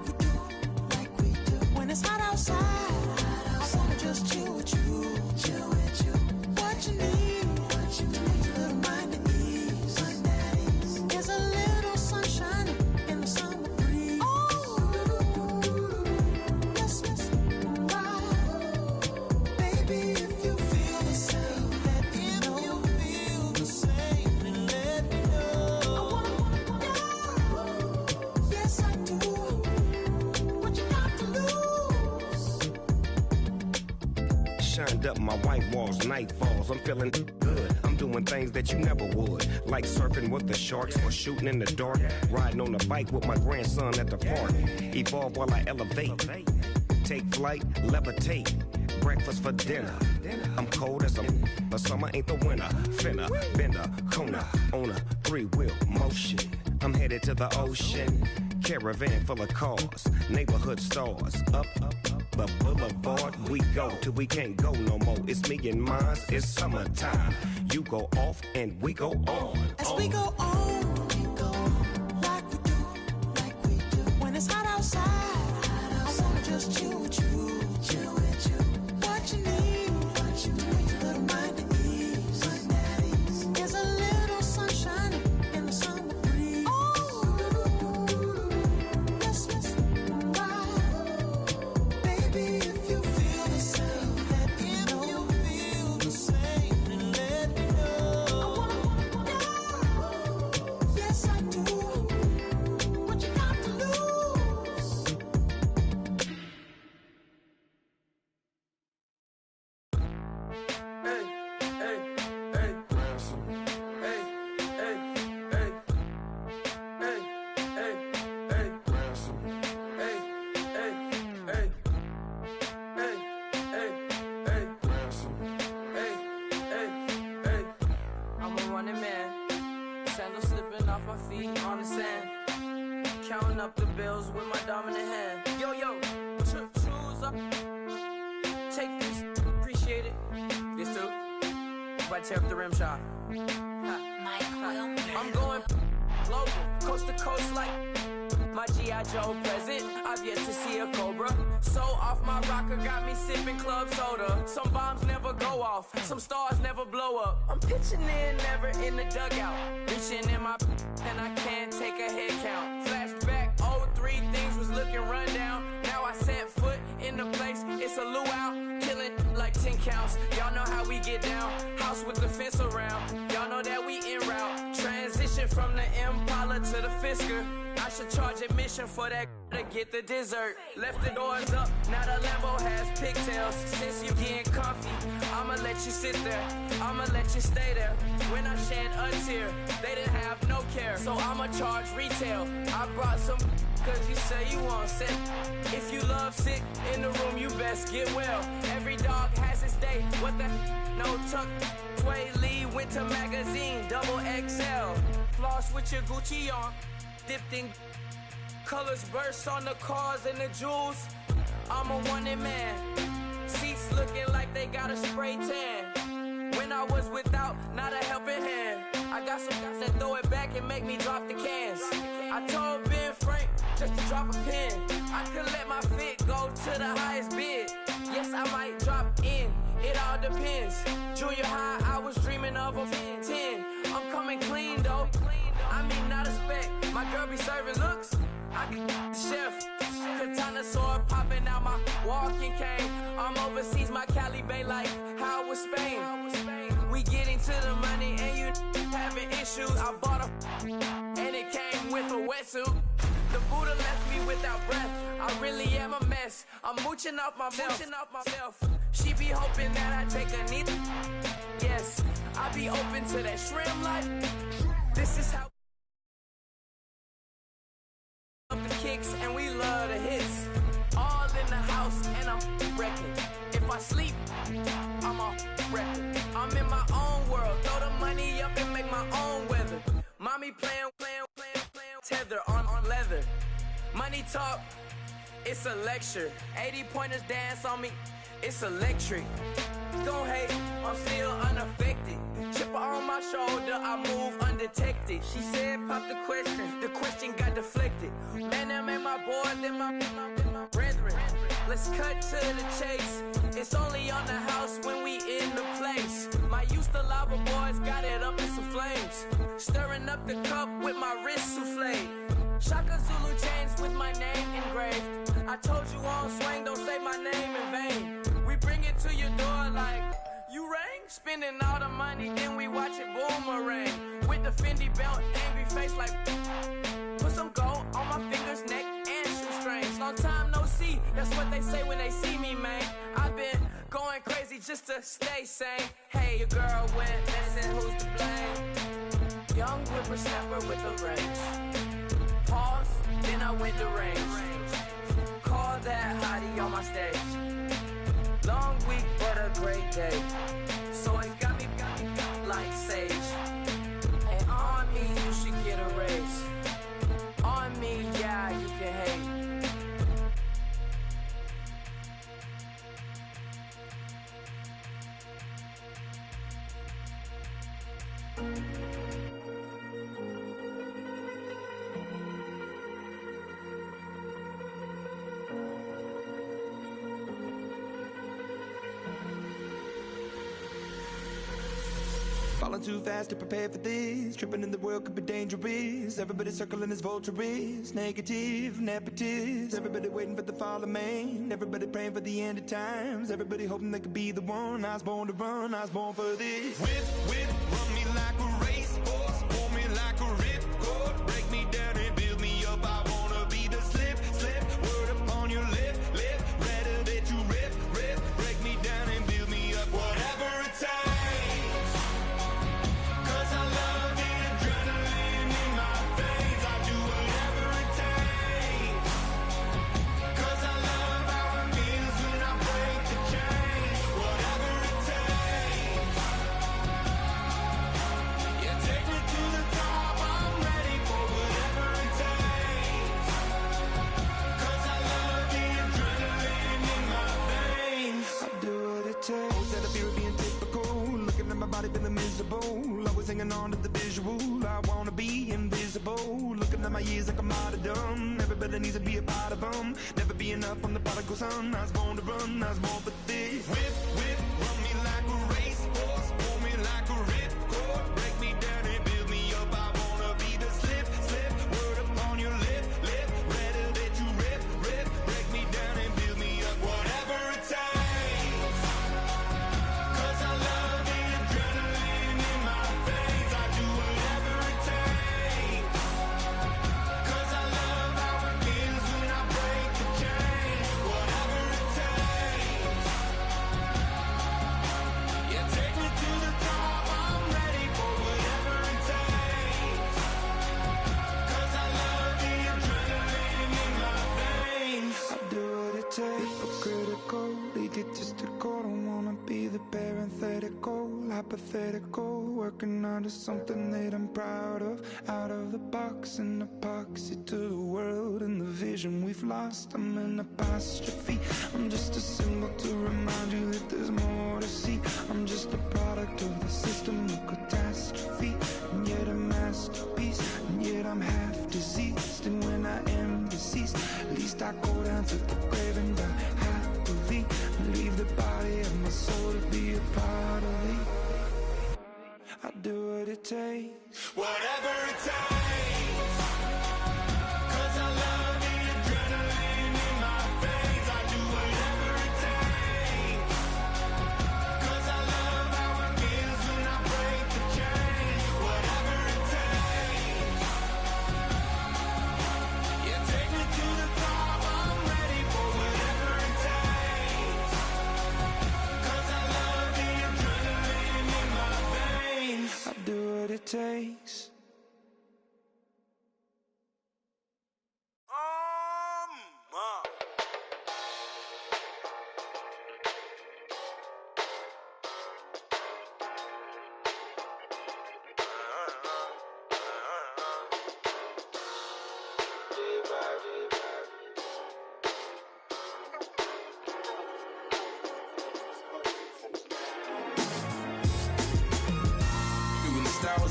we do, when it's hot outside. I wanna just chill with you, What you need. Up my white walls, night falls, I'm feeling good. I'm doing things that you never would, like surfing with the sharks or shooting in the dark, riding on a bike with my grandson at the park. Evolve while I elevate, take flight, levitate, breakfast for dinner. I'm cold as but summer ain't the winter. Finna, bender, Kona, on a 3-wheel motion. I'm headed to the ocean, caravan full of cars, neighborhood stars, up the boulevard we go till we can't go no more. It's me and mine, it's summertime. You go off and we go on. As we go on, like we do, when it's hot outside. I wanna just chill with you, What you need, a little mind at ease. There's a little sunshine in the summer breeze. Counting up the bills with my dominant hand. Yo, choose up. Take this, appreciate it. This too. If I tear up the rim shot. I'm going global, coast to coast like my G.I. Joe present. I've yet to see a Cobra. So off my rocker got me sipping club soda. Some bombs never go off, some stars never blow up. I'm pitching in, never in the dugout. Reaching in my and I can't take a head count. Flashback, 03, things was looking run down. Now I set foot in the place, it's a luau. Killing like 10 counts, y'all know how we get down. House with the fence around, y'all know that we en route. Transition from the Impala to the Fisker. I should charge admission for that to get the dessert. Left the doors up, now the Lambo has pigtails. Since you getting comfy, I'ma let you sit there, I'ma let you stay there. When I shed a tear, they didn't have no care, so I'ma charge retail. I brought some cause you say you want sick. If you love sick in the room, you best get well. Every dog has its day, what the no tuck. Sway Lee, Winter Magazine, double XL. Floss with your Gucci on, dipped in colors, bursts on the cars and the jewels. I'm a wanted man. Seats looking like they got a spray tan. When I was without, not a helping hand. I got some guys that throw it back and make me drop the cans. I told Ben Frank just to drop a pin. I could let my fit go to the highest bid. Yes, I might drop in, it all depends. Junior high, I was dreaming of a 10. I'm coming clean though. I mean, not a spec. My girl be serving looks. I can the chef. Katana sword popping out my walking cane. I'm overseas, my Cali Bay like how was Spain. We getting to the money and you having issues. I bought a and it came with a wetsuit. The Buddha left me without breath. I really am a mess. I'm mooching off myself. She be hoping that I take a knee. Yes, We open to that shrimp life. This is how we love the kicks and we love the hits. All in the house and I'm wrecking. If I sleep, I'm a record. I'm in my own world. Throw the money up and make my own weather. Mommy playing tether on leather. Money talk, it's a lecture. 80 pointers dance on me, it's electric. Don't hate, I'm still unaffected. Chipper on my shoulder, I move undetected. She said pop the question got deflected. Man, that made my boy, then my brethren. Let's cut to the chase. It's only on the house when we in the place. My used to lava boys got it up in some flames. Stirring up the cup with my wrist souffle. Shaka Zulu chains with my name engraved. I told you on swing, don't say my name in vain. We bring it to your door like, you rang? Spending all the money, then we watch it boomerang. With the Fendi belt, angry face like, put some gold on my fingers, neck, and shoestrings. Long time no see, that's what they say when they see me, man. I've been going crazy just to stay sane. Hey, your girl went missing, who's to blame? Young whippersnapper with the range. Pause, then I went to range. Call that hottie on my stage. Long week, but a great day. So it got me like sage. And on me, you should get a raise. On me, yeah, you can hate. Falling too fast to prepare for this. Tripping in the world could be dangerous. Everybody circling as vultures. Negative, nepotist. Everybody waiting for the fall of man. Everybody praying for the end of times. Everybody hoping they could be the one. I was born to run, I was born for this. Whip, run me like a racehorse. Pull me like a ripcord. Break me down and build me up. I wanna be the slip. Word upon your lip. Rather that you rip. Break me down and build me up. Whatever it takes. Feeling miserable, always hanging on to the visual. I wanna be invisible. Looking at my years like I'm out of dumb. Everybody needs to be a part of them. Never be enough from the prodigal son. I was born to run, I was born for this. Whip, run me like a racehorse. Pull me like a ripcord. Break me down and build me up. I wanna be the slip. Word upon your lip. Rather that you rip. Break me down and build me up. Whatever it takes. Hypothetical, working onto something that I'm proud of. Out of the box, an epoxy to the world and the vision we've lost. I'm an apostrophe. I'm just a symbol to remind you that there's more to see. I'm just a product of the system of catastrophe, and yet a masterpiece. And yet I'm half diseased, and when I am deceased, at least I go down to the grave and die happily, and leave the body of my soul to be a part of me. I do what it takes. Whatever it takes. 'Cause I love the adrenaline in my veins. I do whatever it takes. 'Cause I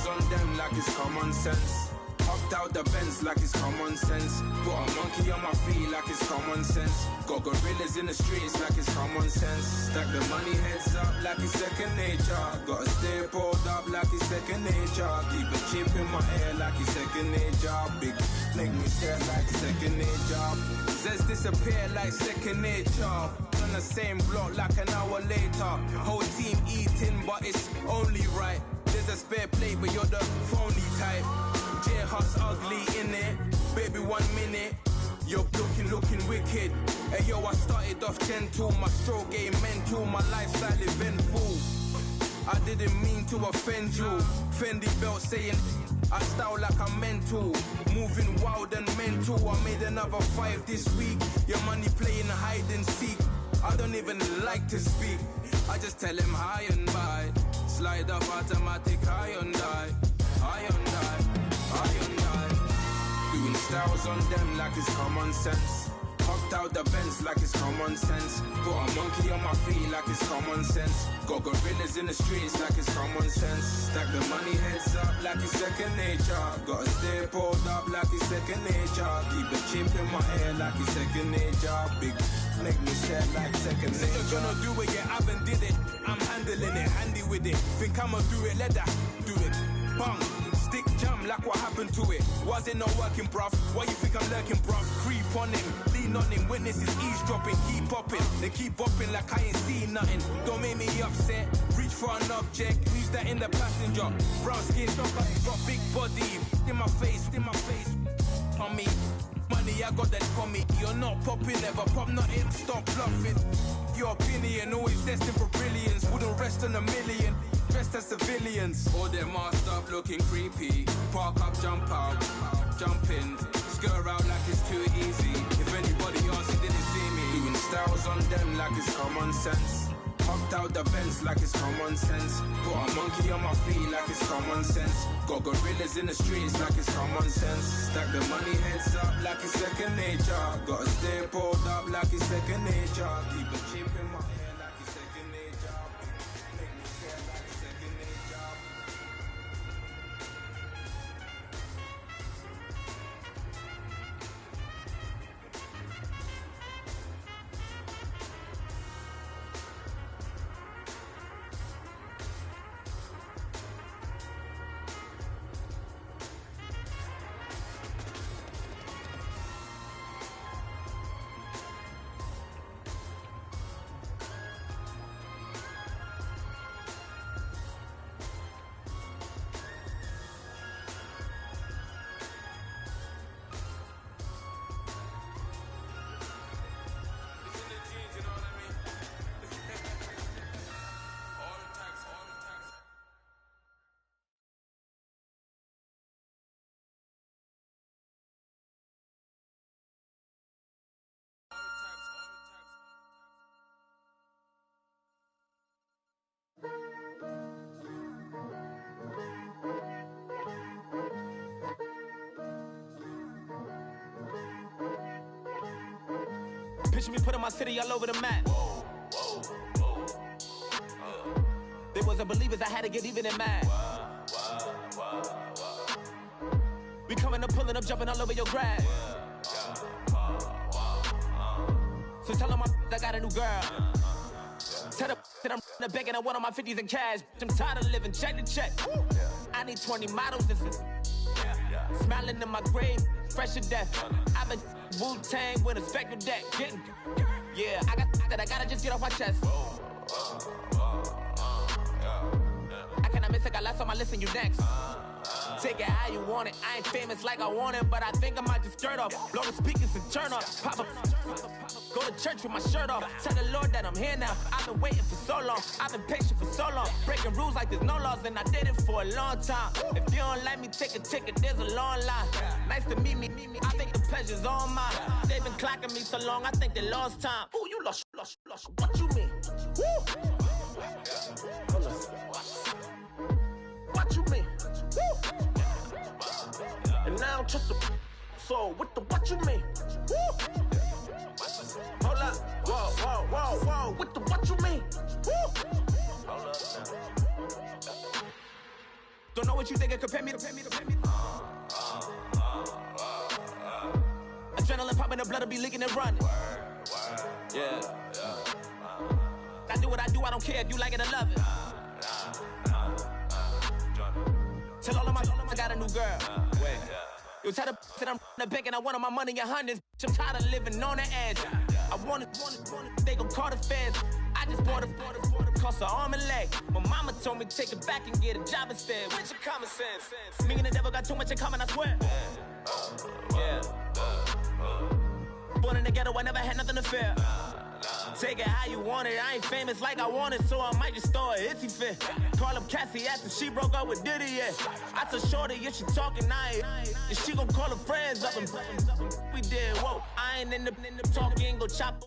styles on them like it's common sense. Hopped out the Benz like it's common sense. Put a monkey on my feet like it's common sense. Got gorillas in the streets like it's common sense. Stack the money heads up like it's second nature. Gotta stay pulled up like it's second nature. Keep a chip in my ear like it's second nature. Big make me stare like second nature. Says disappear like second nature. On the same block like an hour later. Whole team eating but it's only right. There's a spare plate but you're the phony type. J-Hut's ugly in it, baby 1 minute. You're looking wicked. Hey yo, I started off gentle, my stroke game mental, my lifestyle eventful. I didn't mean to offend you. Fendi belt saying I style like I'm mental. Moving wild and mental. I made another 5 this week. Your money playing hide and seek. I don't even like to speak. I just tell him high and by. Slide up automatic high and die. High and die. Doing styles on them like it's common sense. Hopped out the Benz like it's common sense. Put a monkey on my feet like it's common sense. Got gorillas in the streets like it's common sense. Stack the money heads up like it's second nature. Gotta stay pulled up like it's second nature. Keep a chip in my ear like it's second nature. Big make me sad like second nature. Say you're gonna do it, yeah, I haven't did it. I'm handling it, handy with it. Think I'ma do it, let that do it. Bang. Stick jam like what happened to it. Was it not working, bruv? Why you think I'm lurking, bruv? Creep on him, lean on him. Witnesses eavesdropping, keep popping. They keep bopping like I ain't seen nothing. Don't make me upset. Reach for an object. Who's that in the passenger? Brown skin, got big body. In my face, on me. Money, I got that for me. You're not popping, never pop nothing. Stop bluffing. Your opinion always destined for brilliance. Wouldn't rest on a million. Dressed as civilians. All them masked up looking creepy. Park up, jump out, jump in. Skirt out like it's too easy. If anybody else didn't see me. Doing styles on them like it's common sense. Hopped out the Benz like it's common sense. Put a monkey on my feet like it's common sense. Got gorillas in the streets like it's common sense. Stack the money heads up like it's second nature. Gotta stay pulled up like it's second nature. Keep a chip in my ear like it's second nature. Make me sad like it's second nature. Picture me putting my city all over the map. They wasn't believers, I had to get even and mad. We coming up, pulling up, jumping all over your grass. So tell them I got a new girl. Tell them that I'm in the bank and I want all my 50s in cash. I'm tired of living check to check. I need 20 models, this is smiling in my grave, fresh to death. I've been Wu-Tang with a spectral deck. Getting, yeah, I gotta just get off my chest. I cannot miss it, got last on my list and you next. Take it how you want it. I ain't famous like I want it, but I think I might just skirt off. Blow the speakers and turn up. Pop up. Go to church with my shirt off. Tell the Lord that I'm here now. I've been waiting for so long. I've been patient for so long. Breaking rules like there's no laws, and I did it for a long time. If you don't like me, take a ticket. There's a long line. Nice to meet me. I think the pleasure's all mine. They've been clocking me so long, I think they lost time. Ooh, you lost. What you mean? Woo! Hold up. What you mean? Woo! And now I don't trust the so what you mean? Woo! Hold up, whoa, what you mean? Woo! Hold up now. Don't know know what you think, compare me to. Adrenaline popping, the blood will be leaking and running. Yeah. I do what I do, I don't care if you like it or love it. Tell all of my I got a new girl. Wait. You tell the that I'm the bank and I want all my money in hundreds. I'm tired of living on the edge. I want it, they gon' call the feds. I just bought a cost an arm and leg. My mama told me take it back and get a job instead. Where's your common sense? Me and the devil got too much in common, I swear. Yeah. Born in the ghetto, I never had nothing to fear. Take it how you want it. I ain't famous like I want it, so I might just throw it if he fit. Call up Cassie after she broke up with Diddy, yeah. I told Shorty if she talking, I ain't. And she gon' call her friends up and we did, whoa. I ain't in the talking, go chop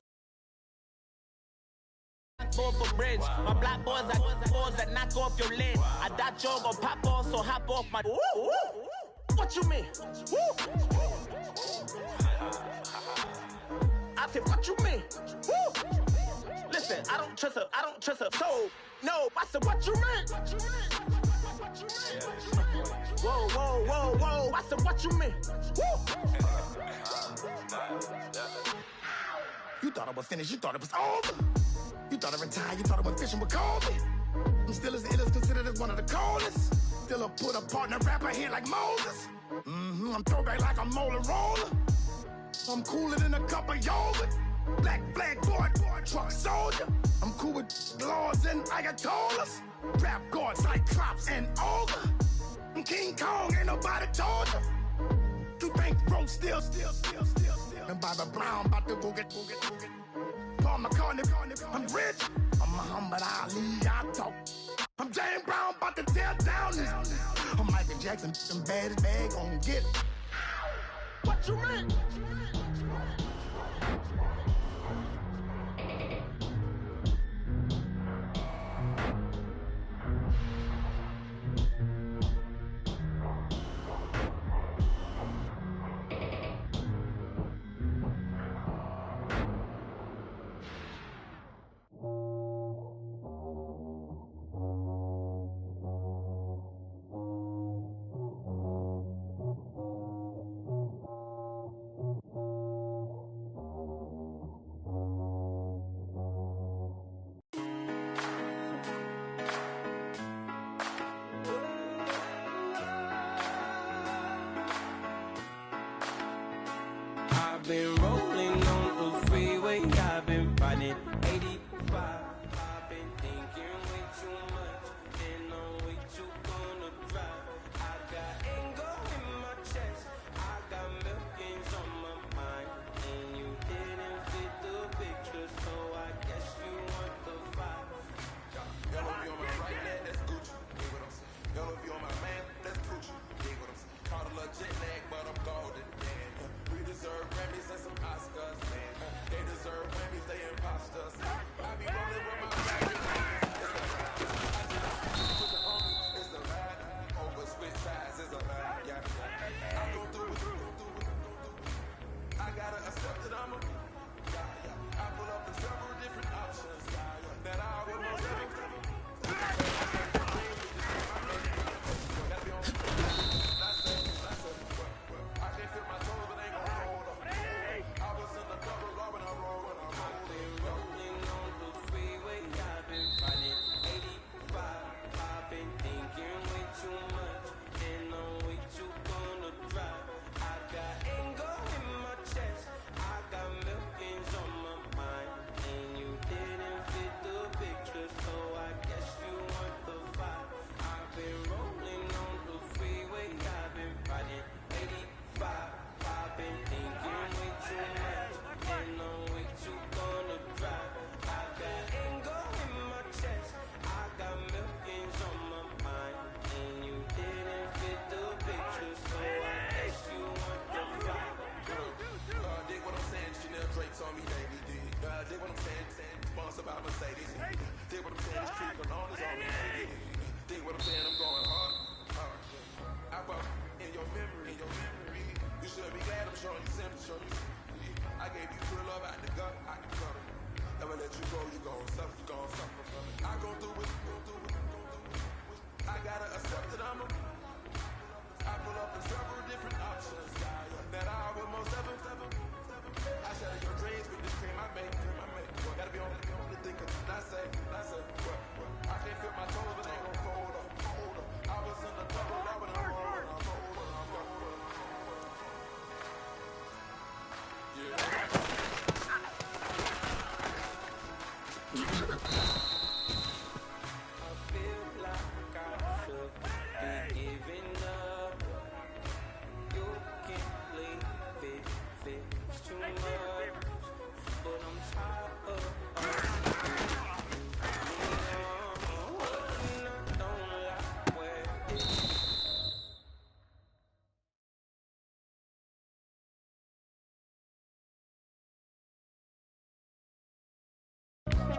off a bridge. My black boys like boys that knock off your lid. I doubt you're gon' pop off, so hop off my. What you mean? I said, what you mean? Listen, I don't trust her. So, no, I said, what you mean? Whoa, I said, what you mean? You thought I was finished, you thought it was over. You thought I retired, you thought I went fishing with Kobe. I'm still as ill as considered as one of the coldest. Still a put a partner rapper here like Moses. I'm throwback like a molar roller. I'm cooler than a cup of yogurt. Black flag boy, truck soldier. I'm cool with laws and ayatollahs. Rap gods like Klops and Olga. I'm King Kong, ain't nobody told you. You think Rose still. And Bobby Brown about to go get. Paul McCartney, I'm rich. I'm Muhammad Ali, I talk. I'm James Brown, about to tear down this. I'm Michael Jackson, them bad as bad gon' get. What you mean? I've been rolling on the freeway, I've been riding 85. I've been thinking way too much, and I'm way too gonna drive. I got anger in my chest, I got millions on my mind, and you didn't fit the picture, so I guess you want the vibe. Yellow if you on my right leg, that's Gucci. Dig what I'm saying. Yellow if you on my man, that's Gucci. Dig what I'm saying. Caught a little jet lag, but I'm golden. We deserve Grammys and some Oscars, man. They deserve Grammys, they imposters. I be rolling with my back. It's a ride. Over split sides is a ride. Yeah. I go through it. I gotta accept that I'm a. I pull up in several different options that I would most ever. I can't feel my toes, but ain't gonna roll up. I was in the double law when I roll when I roll. Rolling on the freeway, I've been riding 85. I've been thinking way too much, and I'm way too gonna drive. I got anger in my chest, I got millions on my mind, and you didn't fit the picture, so I guess you want the vibe. I've been rolling on the freeway, I've been riding 85. I've been thinking way too much, and I'm way too gonna drive. I got anger in my chest, I got millions on my mind, and you didn't fit the picture, so I guess you want the vibe. Dig what I'm saying, Chanel drapes on me daily. Dig what I'm saying, sponsored by Mercedes. Dig what I'm saying, this tree cologne is on me daily. Dig what I'm saying, I'm going hard. I bought in your memory. You should be glad I'm showing you sympathy. I gave you true love out the gut, I can cover. Never let you go, you gon' suffer from it. I go through it. I gotta accept that I'm a.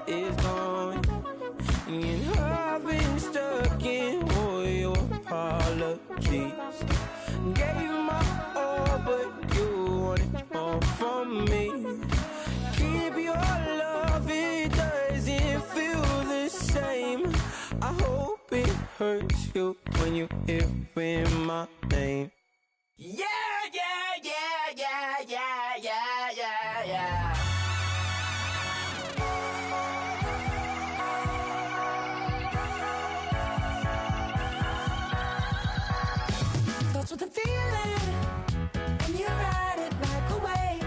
is gone. And I've been stuck in all your apologies. Gave you my all, but you want it all from me. Keep your love, it doesn't feel the same. I hope it hurts you when you hear my name. Yeah, yeah, yeah, yeah, yeah, yeah, yeah, yeah. Starts with a feeling, and you ride it like a wave.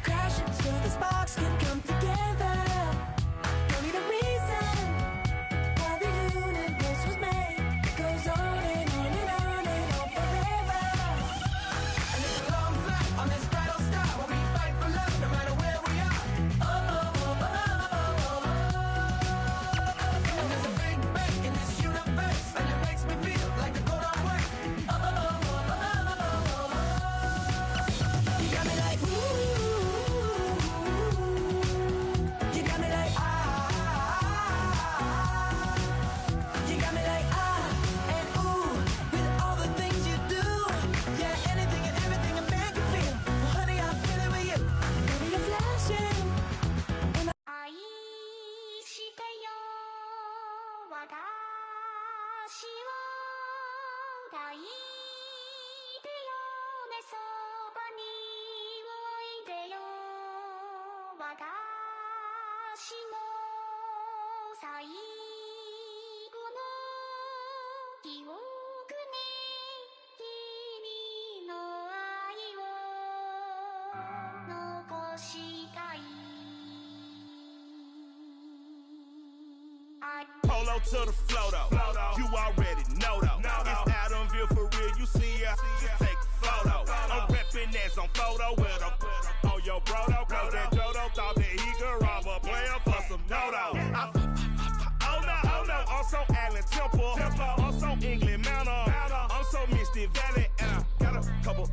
Crash it so the sparks can come together. Don't need a reason why the universe was made. It goes on and on and on and on forever. And it's a long flight on this battle star where we fight for love no matter where we are. Oh, oh, oh, oh, oh, oh. And there's a big bang in this universe, and it makes me feel like the go don't work. Oh, oh, oh, oh, oh, oh. You got me like ooh. You got me like you got me like and ooh, with all the things you do. Yeah, anything and everything a man can feel. Well, honey, I'm feeling with you. Baby, you're flashing. And 愛してよ私を抱いてよねそばにおいでよ私の最後の記憶に君の愛を残したい Polo to the flow though. You already know though. It's Adamville for real. You see ya, just take a photo. I'm reppin' that's on photo with a on your bro though. Cause that Jodo thought that he could rob a player for some dodo. Oh no, I'm so Allen Temple. I'm so England Manor. I'm so Misty Valley. And I got a couple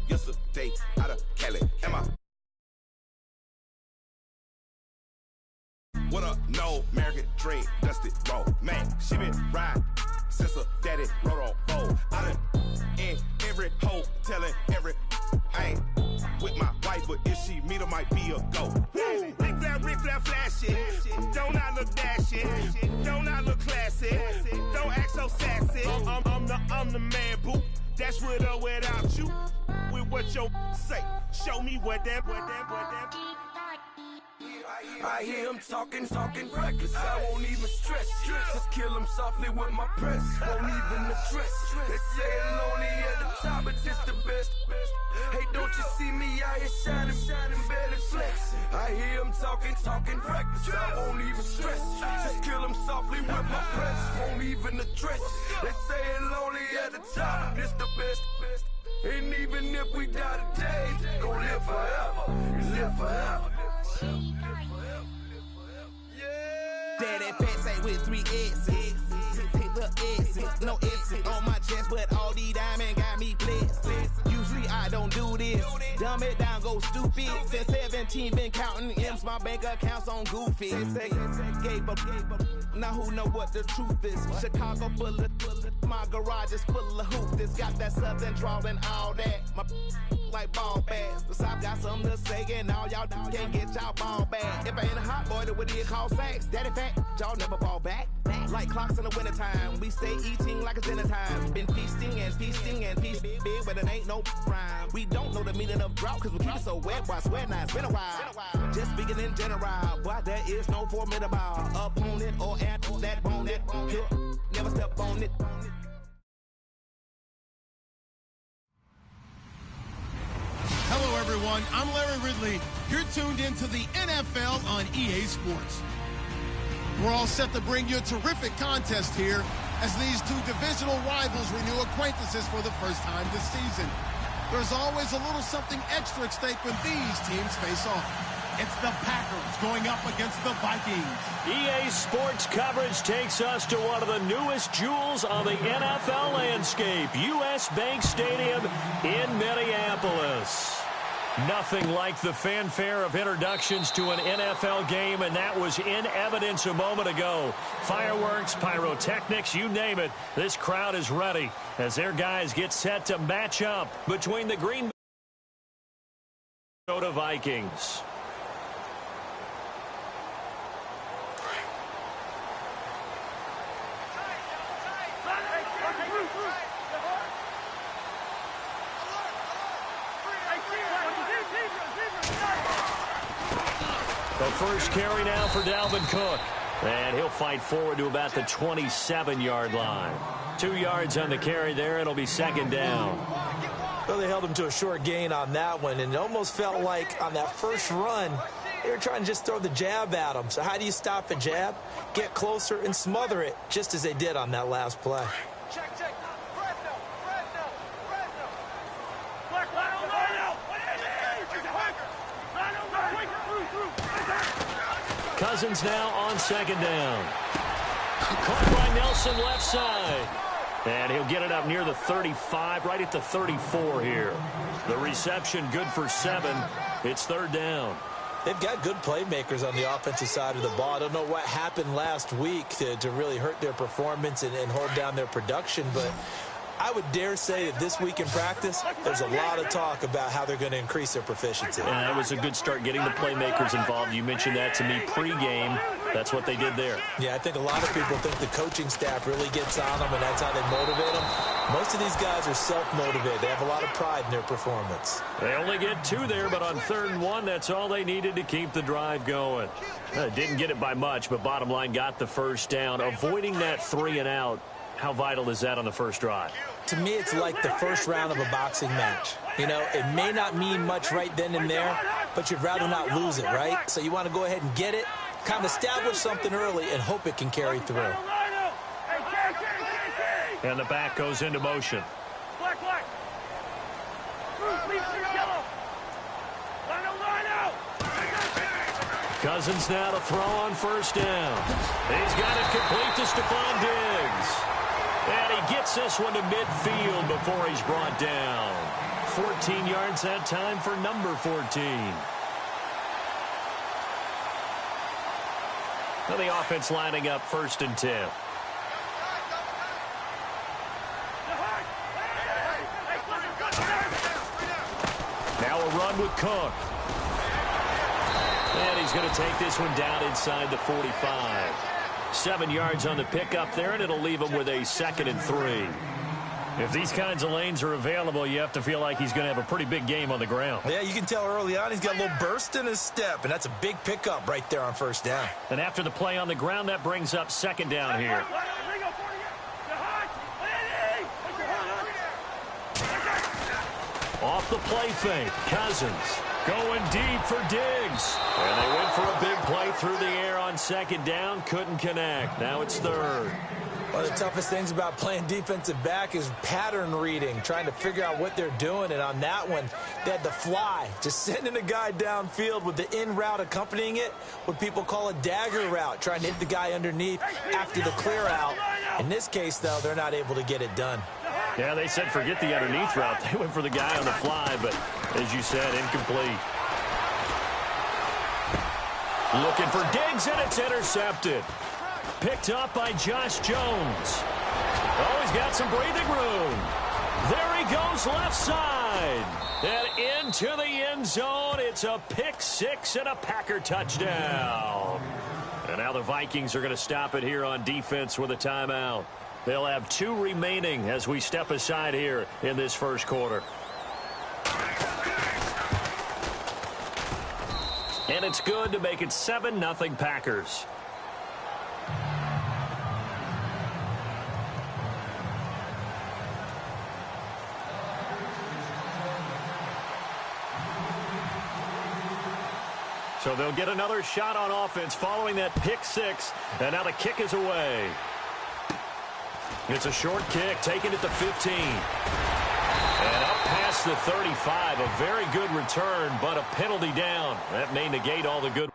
yesterday out of Cali. Am I? What a no American dream, dusted road. Man, she been riding since her daddy rode on road. I done in every hole, telling every I ain't with my wife, but if she meet her, might be a go. Woo! Rick Flair flashy. Don't I look dashy? Don't I look classy? Don't act so sassy. I'm the man, boo. That's with or without you. With what your say. Show me what that. I hear him talking reckless. I won't even stress. Just kill him softly with my press. Won't even address. They say it lonely at the top, but this the best. Hey, don't you see me out here shining, barely flexing? I hear him talking reckless. I won't even stress. Just kill him softly with my press. Won't even address. They say it lonely at the top, this the best. And even if we die today, gon' live forever. Live forever. Daddy Patsy with 3 X's. Take the X's, no X's on my chest, but all these diamonds got me blessed. Usually I don't do this. Dumb it down, go stupid. Since 17, been counting M's, my bank accounts on Goofy. Gave up. Now who know what the truth is? Chicago full of my garage is full of hoopers. Got that southern drawl and all that. My like ball bags. The South got something to say, and all y'all can't get y'all ball back. If I ain't a hot boy, then what do you call sex? Daddy fat, y'all never fall back. Like clocks in the wintertime, we stay eating like it's dinner time. Been feasting and feasting big, but it ain't no rhyme. We don't know the meaning of drought, cause we keep it so wet. Why swear now, it's been a while. Just speaking in general, boy, there is no formidable opponent or at that bone that never step on it. Hello, everyone. I'm Larry Ridley. You're tuned into the NFL on EA Sports. We're all set to bring you a terrific contest here as these two divisional rivals renew acquaintances for the first time this season. There's always a little something extra at stake when these teams face off. It's the Packers going up against the Vikings. EA Sports coverage takes us to one of the newest jewels on the NFL landscape, US Bank Stadium in Minneapolis. Nothing like the fanfare of introductions to an NFL game, and that was in evidence a moment ago. Fireworks, pyrotechnics, you name it. This crowd is ready as their guys get set to match up between the Green Bay Vikings. The first carry now for Dalvin Cook. And he'll fight forward to about the 27-yard line. 2 yards on the carry there. It'll be second down. Well, they held him to a short gain on that one, and it almost felt like on that first run, they were trying to just throw the jab at him. So how do you stop a jab? Get closer and smother it, just as they did on that last play. Cousins now on second down. Caught by Nelson left side. And he'll get it up near the 35, right at the 34 here. The reception good for 7. It's third down. They've got good playmakers on the offensive side of the ball. I don't know what happened last week to really hurt their performance and hold down their production, but I would dare say that this week in practice, there's a lot of talk about how they're going to increase their proficiency. And that was a good start getting the playmakers involved. You mentioned that to me pregame. That's what they did there. Yeah, I think a lot of people think the coaching staff really gets on them, and that's how they motivate them. Most of these guys are self-motivated. They have a lot of pride in their performance. They only get 2 there, but on 3rd and 1, that's all they needed to keep the drive going. Didn't get it by much, but bottom line got the first down. Avoiding that 3 and out, how vital is that on the first drive? To me, it's like the first round of a boxing match. You know, it may not mean much right then and there, but you'd rather not lose it, right? So you want to go ahead and get it, kind of establish something early, and hope it can carry through. And the back goes into motion. Cousins now to throw on first down. He's got it complete to Stephon Diggs. And he gets this one to midfield before he's brought down. 14 yards that time for number 14. Now the offense lining up 1st and 10. Now a run with Cook. And he's going to take this one down inside the 45. 7 yards on the pickup there, and it'll leave him with a 2nd and 3. If these kinds of lanes are available, you have to feel like he's going to have a pretty big game on the ground. Yeah, you can tell early on he's got a little burst in his step, and that's a big pickup right there on first down. And after the play on the ground, that brings up 2nd down here. Off the play fake, Cousins going deep for Diggs. And they went for a big play through the air on 2nd down. Couldn't connect. Now it's 3rd. One of the toughest things about playing defensive back is pattern reading, trying to figure out what they're doing. And on that one, they had the fly, just sending a guy downfield with the in route accompanying it, what people call a dagger route, trying to hit the guy underneath after the clear out. In this case, though, they're not able to get it done. Yeah, they said forget the underneath route. They went for the guy on the fly, but as you said, incomplete. Looking for Diggs, and it's intercepted. Picked up by Josh Jones. Oh, he's got some breathing room. There he goes left side. And into the end zone. It's a pick 6 and a Packer touchdown. And now the Vikings are going to stop it here on defense with a timeout. They'll have 2 remaining as we step aside here in this first quarter. And it's good to make it 7-0 Packers. So they'll get another shot on offense following that pick 6. And now the kick is away. It's a short kick, taken at the 15. And up past the 35. A very good return, but a penalty down. That may negate all the good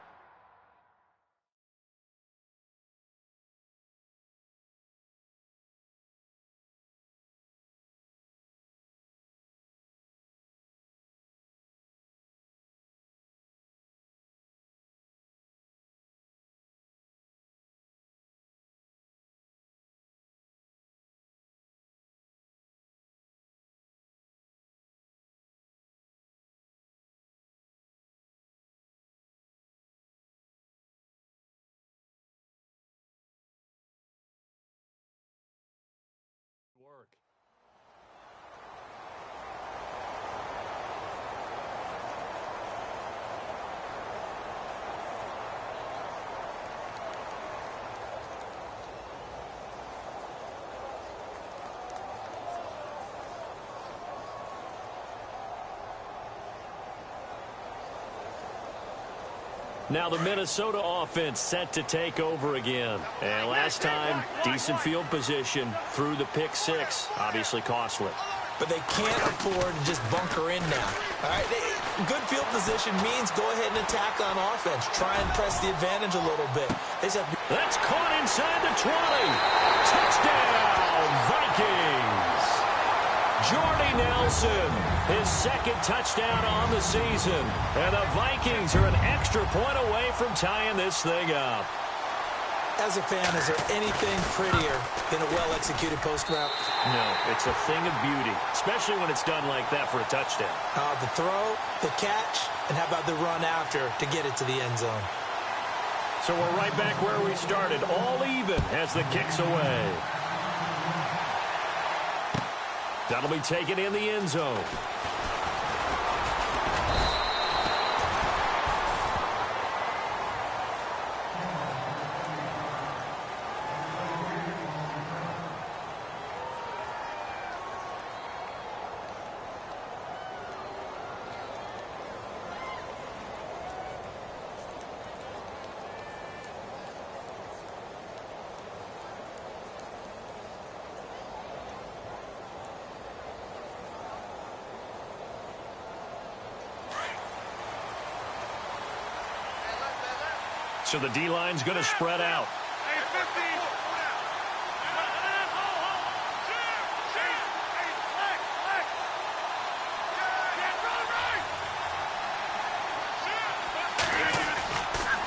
Now the Minnesota offense set to take over again. And last time, decent field position through the pick six. Obviously costly. But they can't afford to just bunker in now. All right, good field position means go ahead and attack on offense. Try and press the advantage a little bit. That's caught inside the 20. Touchdown, Vikings. Jordy Nelson, his second touchdown on the season. And the Vikings are an extra point away from tying this thing up. As a fan, is there anything prettier than a well-executed post route? No, it's a thing of beauty, especially when it's done like that for a touchdown. The throw, the catch, and how about the run after to get it to the end zone? So we're right back where we started, all even as the kick's away. That'll be taken in the end zone. So the D-line's going to spread out.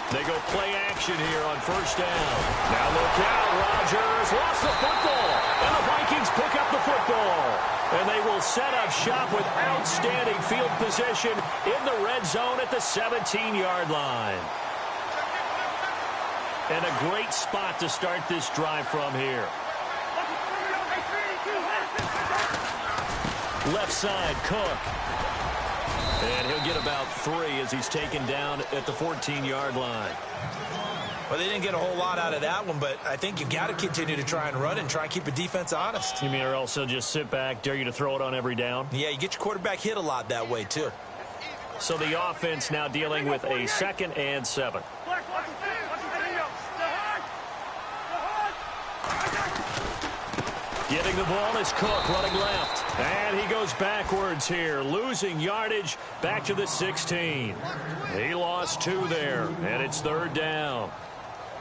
They go play action here on first down. Now look out, Rodgers lost the football, and the Vikings pick up the football. And they will set up shop with outstanding field position in the red zone at the 17-yard line. And a great spot to start this drive from here. Left side, Cook. And he'll get about 3 as he's taken down at the 14-yard line. Well, they didn't get a whole lot out of that one, but I think you've got to continue to try and run and try and keep the defense honest. You mean or else they'll just sit back, dare you to throw it on every down? Yeah, you get your quarterback hit a lot that way, too. So the offense now dealing with a 2nd and 7. Getting the ball is Cook, running left. And he goes backwards here, losing yardage back to the 16. He lost 2 there, and it's 3rd down.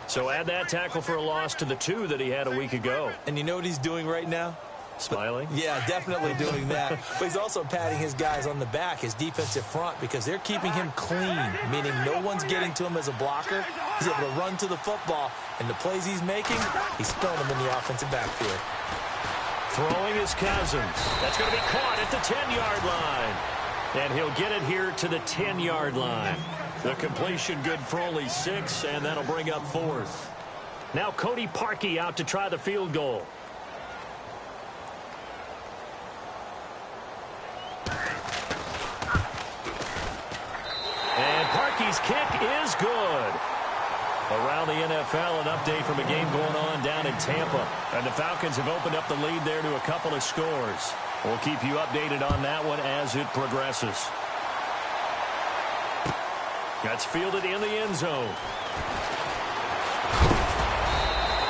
So add that tackle for a loss to the 2 that he had a week ago. And you know what he's doing right now? Smiling? Yeah, definitely doing that. But he's also patting his guys on the back, his defensive front, because they're keeping him clean, meaning no one's getting to him as a blocker. He's able to run to the football, and the plays he's making, he's throwing them in the offensive backfield. Throwing is Cousins. That's going to be caught at the 10-yard line. And he'll get it here to the 10-yard line. The completion good for only 6, and that'll bring up 4th. Now Cody Parkey out to try the field goal. And Parkey's kick is good. Around the NFL, an update from a game going on down in Tampa. And the Falcons have opened up the lead there to a couple of scores. We'll keep you updated on that one as it progresses. That's fielded in the end zone.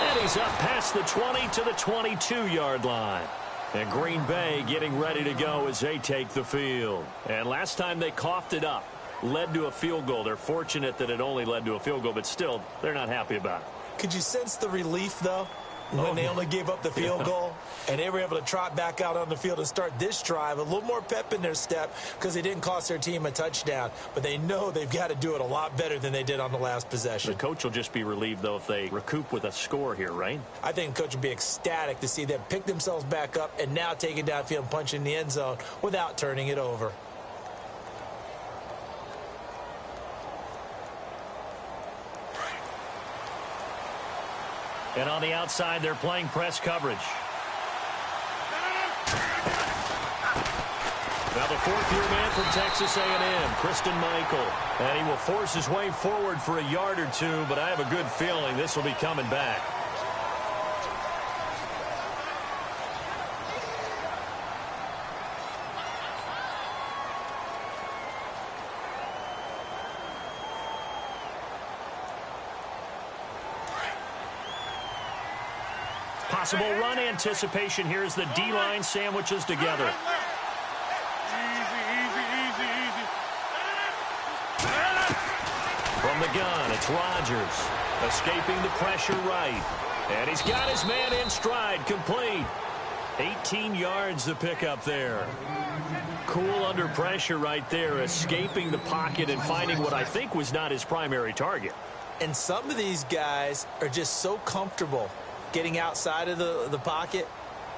And he's up past the 20 to the 22-yard line. And Green Bay getting ready to go as they take the field. And last time they coughed it up. Led to a field goal. They're fortunate that it only led to a field goal, but still, they're not happy about it. Could you sense the relief, though, when they only gave up the field goal? And they were able to trot back out on the field and start this drive. A little more pep in their step because they didn't cost their team a touchdown. But they know they've got to do it a lot better than they did on the last possession. The coach will just be relieved, though, if they recoup with a score here, right? I think the coach will be ecstatic to see them pick themselves back up and now take it downfield and punch in the end zone without turning it over. And on the outside, they're playing press coverage. Now the 4th-year man from Texas A&M, Christian Michael. And he will force his way forward for a yard or 2, but I have a good feeling this will be coming back. possible run anticipation here as the D-line sandwiches together. From the gun, it's Rodgers. Escaping the pressure right. And he's got his man in stride, complete. 18 yards to pick up there. Cool under pressure right there, escaping the pocket and finding what I think was not his primary target. And some of these guys are just so comfortable getting outside of the pocket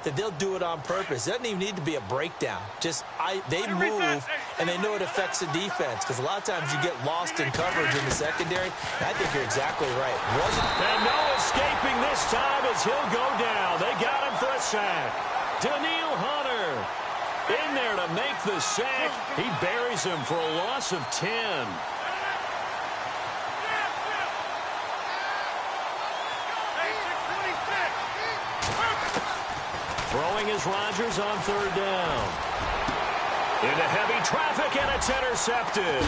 that they'll do it on purpose. It doesn't even need to be a breakdown. They move, and they know it affects the defense, because a lot of times you get lost in coverage in the secondary. And I think you're exactly right. And no escaping this time as he'll go down. They got him for a sack. Daniil Hunter in there to make the sack. He buries him for a loss of 10. Throwing is Rodgers on third down. Into heavy traffic, and it's intercepted.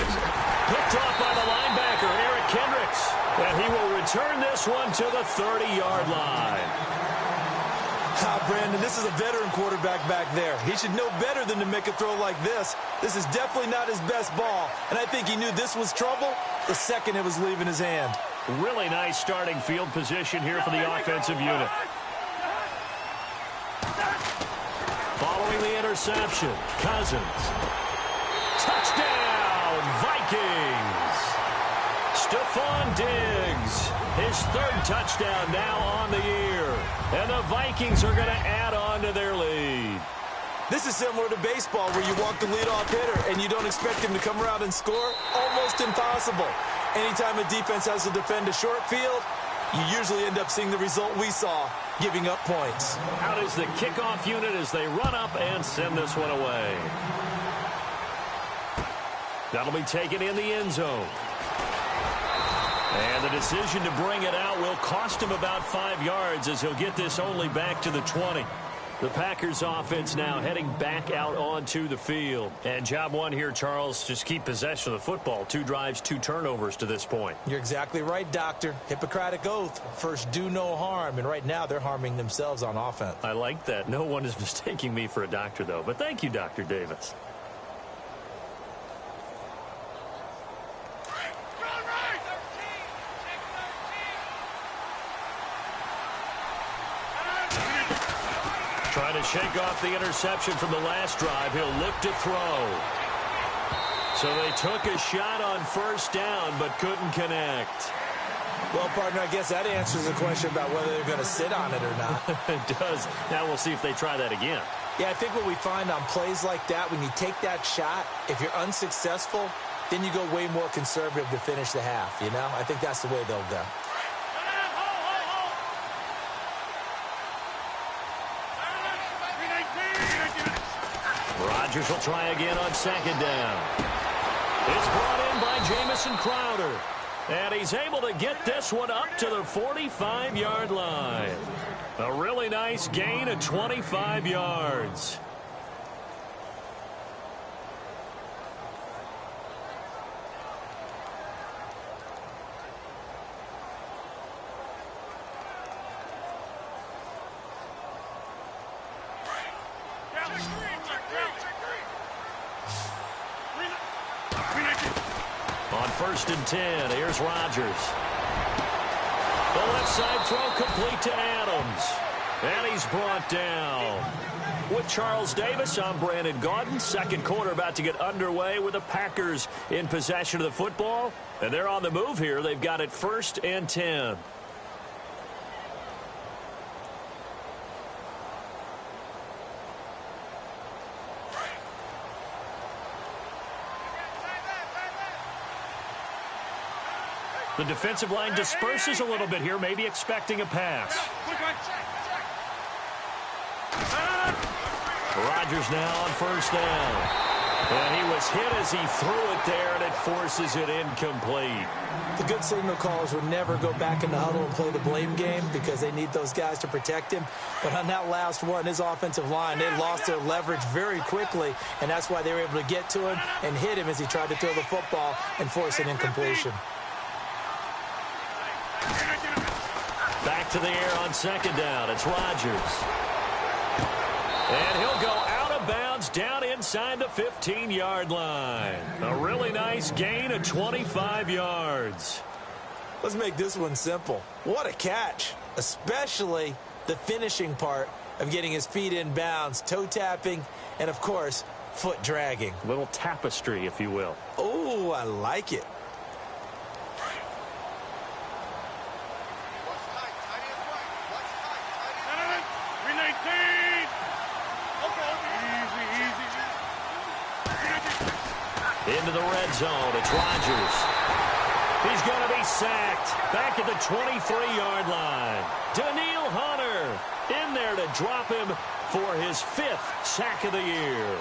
Picked off by the linebacker, Eric Kendricks. And he will return this one to the 30-yard line. Brandon, this is a veteran quarterback back there. He should know better than to make a throw like this. This is definitely not his best ball. And I think he knew this was trouble the second it was leaving his hand. Really nice starting field position here for the offensive unit. Following the interception, Cousins. Touchdown, Vikings. Stephon Diggs, his third touchdown now on the year. And the Vikings are going to add on to their lead. This is similar to baseball, where you walk the leadoff hitter and you don't expect him to come around and score. Almost impossible. Anytime a defense has to defend a short field, you usually end up seeing the result we saw, giving up points. Out is the kickoff unit as they run up and send this one away. That'll be taken in the end zone. And the decision to bring it out will cost him about 5 yards, as he'll get this only back to the 20. The Packers offense now heading back out onto the field. And job one here, Charles, just keep possession of the football. 2 drives, 2 turnovers to this point. You're exactly right, Doctor. Hippocratic oath. First, do no harm. And right now, they're harming themselves on offense. I like that. No one is mistaking me for a doctor, though. But thank you, Dr. Davis. Trying to shake off the interception from the last drive. He'll look to throw. So they took a shot on first down, but couldn't connect. Well, partner, I guess that answers the question about whether they're going to sit on it or not. It does. Now we'll see if they try that again. Yeah, I think what we find on plays like that, when you take that shot, if you're unsuccessful, then you go way more conservative to finish the half, you know? I think that's the way they'll go. Rodgers will try again on second down. It's brought in by Jamison Crowder. And he's able to get this one up to the 45-yard line. A really nice gain of 25 yards. On 1st and 10, here's Rodgers. The left side throw complete to Adams. And he's brought down. With Charles Davis, I'm Brandon Gaudin. Second quarter about to get underway with the Packers in possession of the football. And they're on the move here. They've got it 1st and 10. The defensive line disperses a little bit here, maybe expecting a pass. Rodgers now on 1st down. And he was hit as he threw it there, and it forces it incomplete. The good signal callers would never go back in the huddle and play the blame game because they need those guys to protect him. But on that last one, his offensive line, they lost their leverage very quickly, and that's why they were able to get to him and hit him as he tried to throw the football and force an incompletion. Back to the air on second down. It's Rodgers. And he'll go out of bounds down inside the 15-yard line. A really nice gain of 25 yards. Let's make this one simple. What a catch, especially the finishing part of getting his feet in bounds, toe tapping, and, of course, foot dragging. Little tapestry, if you will. Oh, I like it. Into the red zone. It's Rodgers. He's going to be sacked back at the 23-yard line. Daniil Hunter in there to drop him for his 5th sack of the year.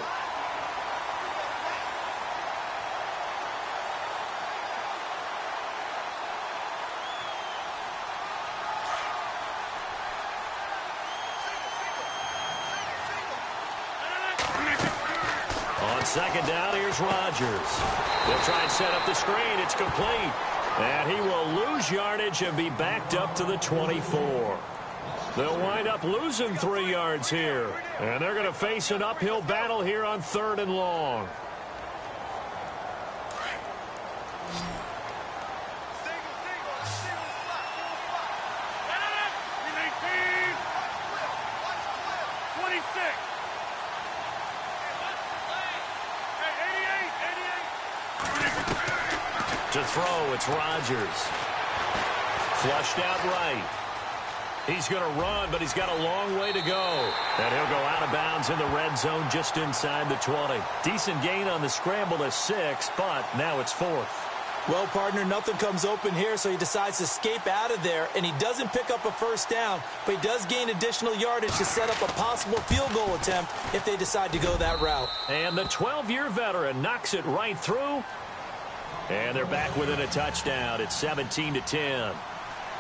On second down, here's Rodgers. They'll try and set up the screen. It's complete. And he will lose yardage and be backed up to the 24. They'll wind up losing 3 yards here. And they're going to face an uphill battle here on 3rd and long. To throw, it's Rodgers. Flushed out right. He's going to run, but he's got a long way to go. And he'll go out of bounds in the red zone just inside the 20. Decent gain on the scramble to 6, but now it's 4th. Well, partner, nothing comes open here, so he decides to escape out of there, and he doesn't pick up a first down, but he does gain additional yardage to set up a possible field goal attempt if they decide to go that route. And the 12-year veteran knocks it right through. And they're back within a touchdown. It's 17-10.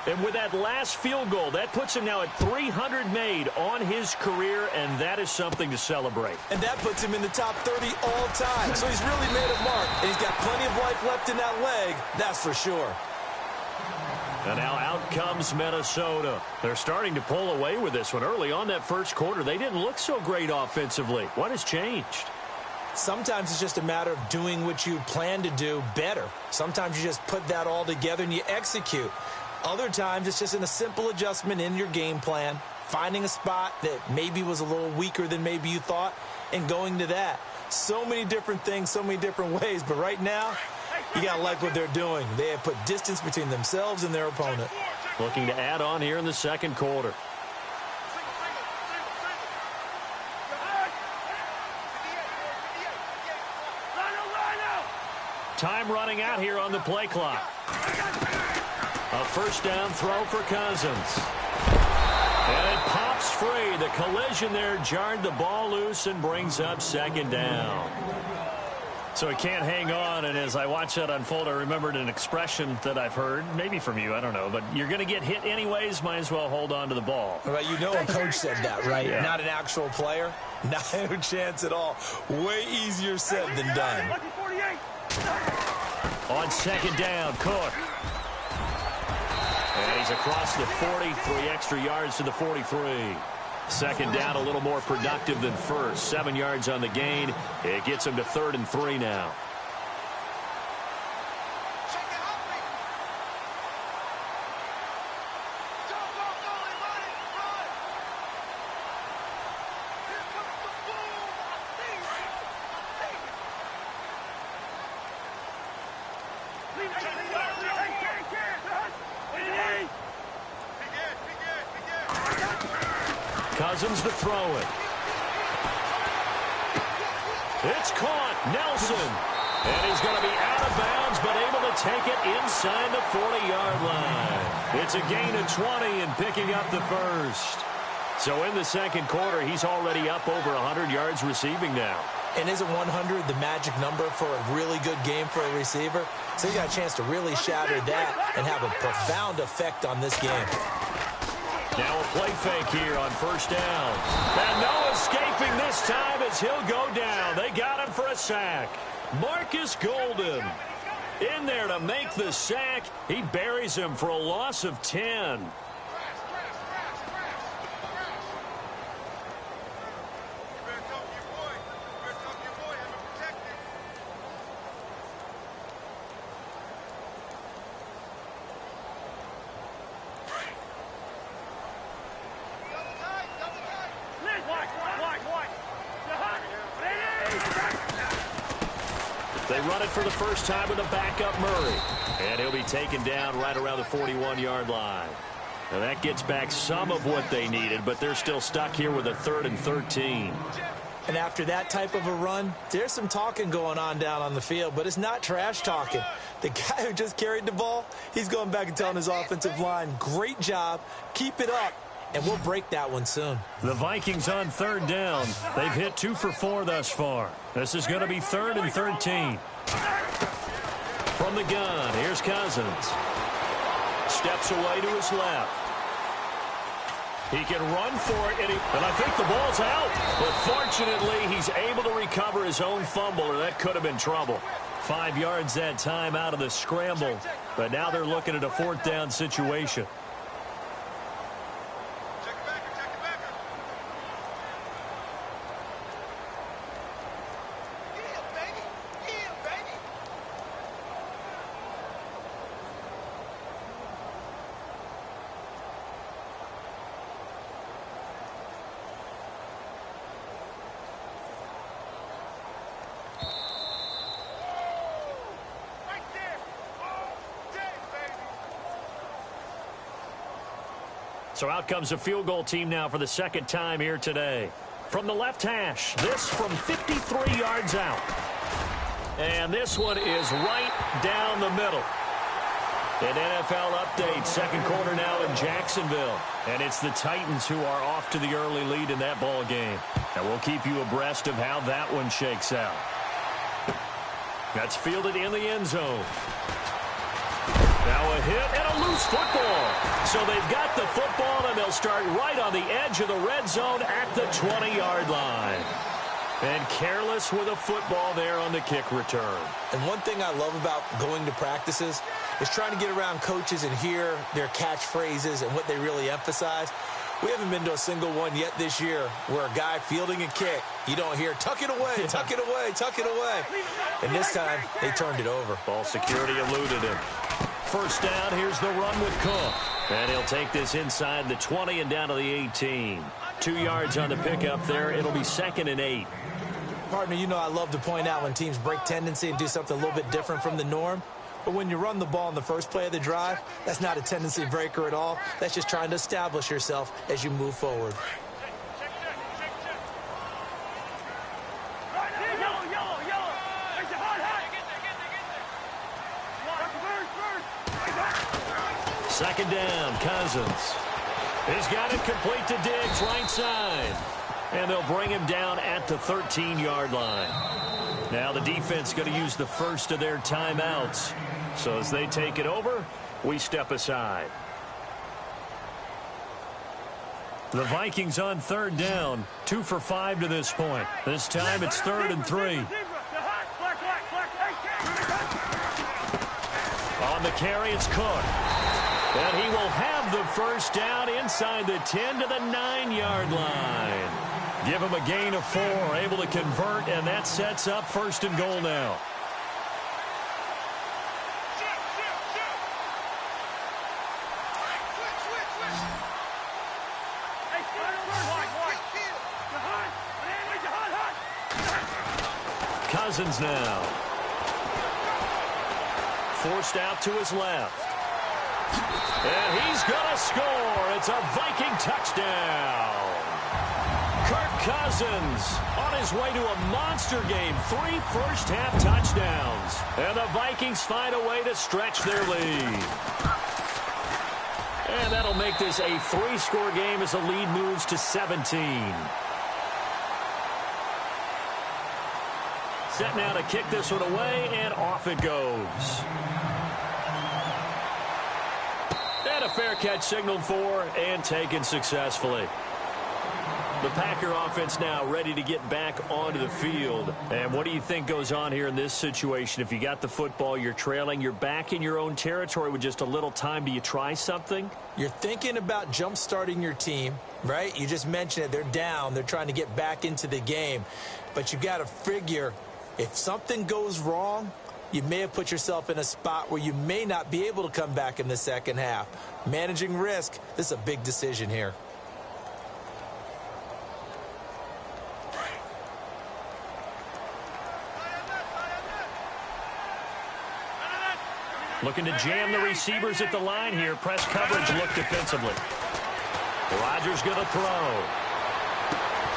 And with that last field goal, that puts him now at 300 made on his career, and that is something to celebrate. And that puts him in the top 30 all time. So he's really made a mark, and he's got plenty of life left in that leg, that's for sure. And now out comes Minnesota. They're starting to pull away with this one. Early on that first quarter, they didn't look so great offensively. What has changed? Sometimes it's just a matter of doing what you plan to do better. Sometimes you just put that all together and you execute. Other times it's just in a simple adjustment in your game plan, finding a spot that maybe was a little weaker than maybe you thought, and going to that. So many different things, so many different ways, but right now, you got to like what they're doing. They have put distance between themselves and their opponent. Looking to add on here in the second quarter. Time running out here on the play clock. A first down throw for Cousins. And it pops free. The collision there jarred the ball loose and brings up second down. So he can't hang on, and as I watch that unfold, I remembered an expression that I've heard, maybe from you, I don't know, but you're going to get hit anyways, might as well hold on to the ball. Well, you know a coach said that, right? Yeah. Not an actual player. No chance at all. Way easier said than done. On second down, Cook. And he's across the 40, 3 extra yards to the 43. Second down, a little more productive than first. 7 yards on the gain. It gets him to 3rd and 3 now. Cousins to throw it. It's caught. Nelson. And he's going to be out of bounds, but able to take it inside the 40-yard line. It's a gain of 20 and picking up the first. So in the second quarter, he's already up over 100 yards receiving now. And isn't 100 the magic number for a really good game for a receiver? So he got a chance to really shatter that and have a profound effect on this game. Now a play fake here on first down. And no escaping this time as he'll go down. They got him for a sack. Marcus Golden in there to make the sack. He buries him for a loss of 10. They run it for the first time with a backup Murray. And he'll be taken down right around the 41-yard line. And that gets back some of what they needed, but they're still stuck here with a 3rd and 13. And after that type of a run, there's some talking going on down on the field, but it's not trash talking. The guy who just carried the ball, he's going back and telling his offensive line, great job, keep it up, and we'll break that one soon. The Vikings on 3rd down. They've hit 2 for 4 thus far. This is going to be 3rd and 13. From the gun, here's Cousins. Steps away to his left. He can run for it, and I think the ball's out. But fortunately, he's able to recover his own fumble, or that could have been trouble. 5 yards that time out of the scramble. But now they're looking at a 4th down situation. So out comes the field goal team now for the 2nd time here today. From the left hash, this from 53 yards out. And this one is right down the middle. An NFL update, 2nd quarter now in Jacksonville. And it's the Titans who are off to the early lead in that ball game. And we'll keep you abreast of how that one shakes out. That's fielded in the end zone. Now a hit and a loose football. So they've got the football, and they'll start right on the edge of the red zone at the 20-yard line. And careless with a football there on the kick return. And one thing I love about going to practices is trying to get around coaches and hear their catchphrases and what they really emphasize. We haven't been to a single one yet this year where a guy fielding a kick, you don't hear, tuck it away, tuck it away, tuck it away. And this time, they turned it over. Ball security eluded him. 1st down, here's the run with Cook. And he'll take this inside the 20 and down to the 18. 2 yards on the pickup there. It'll be 2nd and 8. Partner, you know I love to point out when teams break tendency and do something a little bit different from the norm. But when you run the ball in the first play of the drive, that's not a tendency breaker at all. That's just trying to establish yourself as you move forward. Second down, Cousins. He's got it complete to Diggs, right side. And they'll bring him down at the 13-yard line. Now the defense going to use the first of their timeouts. So as they take it over, we step aside. The Vikings on 3rd down, 2 for 5 to this point. This time it's 3rd and 3. On the carry, it's Cook. And he will have the 1st down inside the 10 to the 9-yard line. Give him a gain of 4, able to convert, and that sets up 1st and goal now. Cousins now. Forced out to his left. And he's going to score. It's a Viking touchdown. Kirk Cousins on his way to a monster game. 3 first-half touchdowns. And the Vikings find a way to stretch their lead. And that'll make this a 3-score game as the lead moves to 17. Set now to kick this one away, and off it goes. And a fair catch signaled for and taken successfully. The Packer offense now ready to get back onto the field. And what do you think goes on here in this situation? If you got the football, you're trailing, you're back in your own territory with just a little time. Do you try something? You're thinking about jump-starting your team, right? You just mentioned it. They're down. They're trying to get back into the game. But you got to figure if something goes wrong, you may have put yourself in a spot where you may not be able to come back in the second half. Managing risk, this is a big decision here. Looking to jam the receivers at the line here. Press coverage look defensively. Rodgers going to throw.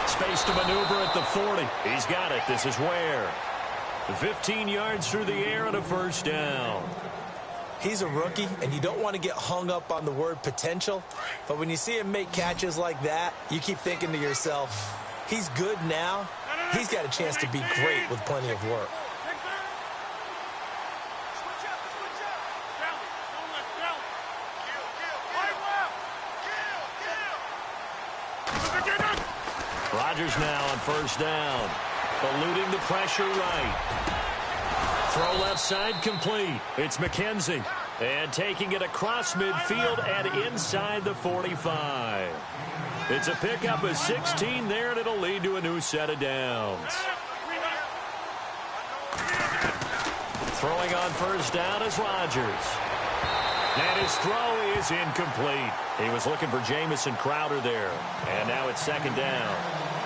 Space to maneuver at the 40. He's got it. This is Ware. 15 yards through the air and a first down. He's a rookie, and you don't want to get hung up on the word potential. But when you see him make catches like that, you keep thinking to yourself, he's good now. He's got a chance to be great with plenty of work. Rodgers now on first down. Eluding the pressure right. Throw left side complete. It's McKenzie. And taking it across midfield and inside the 45. It's a pickup of 16 there, and it'll lead to a new set of downs. Throwing on first down is Rodgers. And his throw is incomplete. He was looking for Jamison Crowder there. And now it's second down.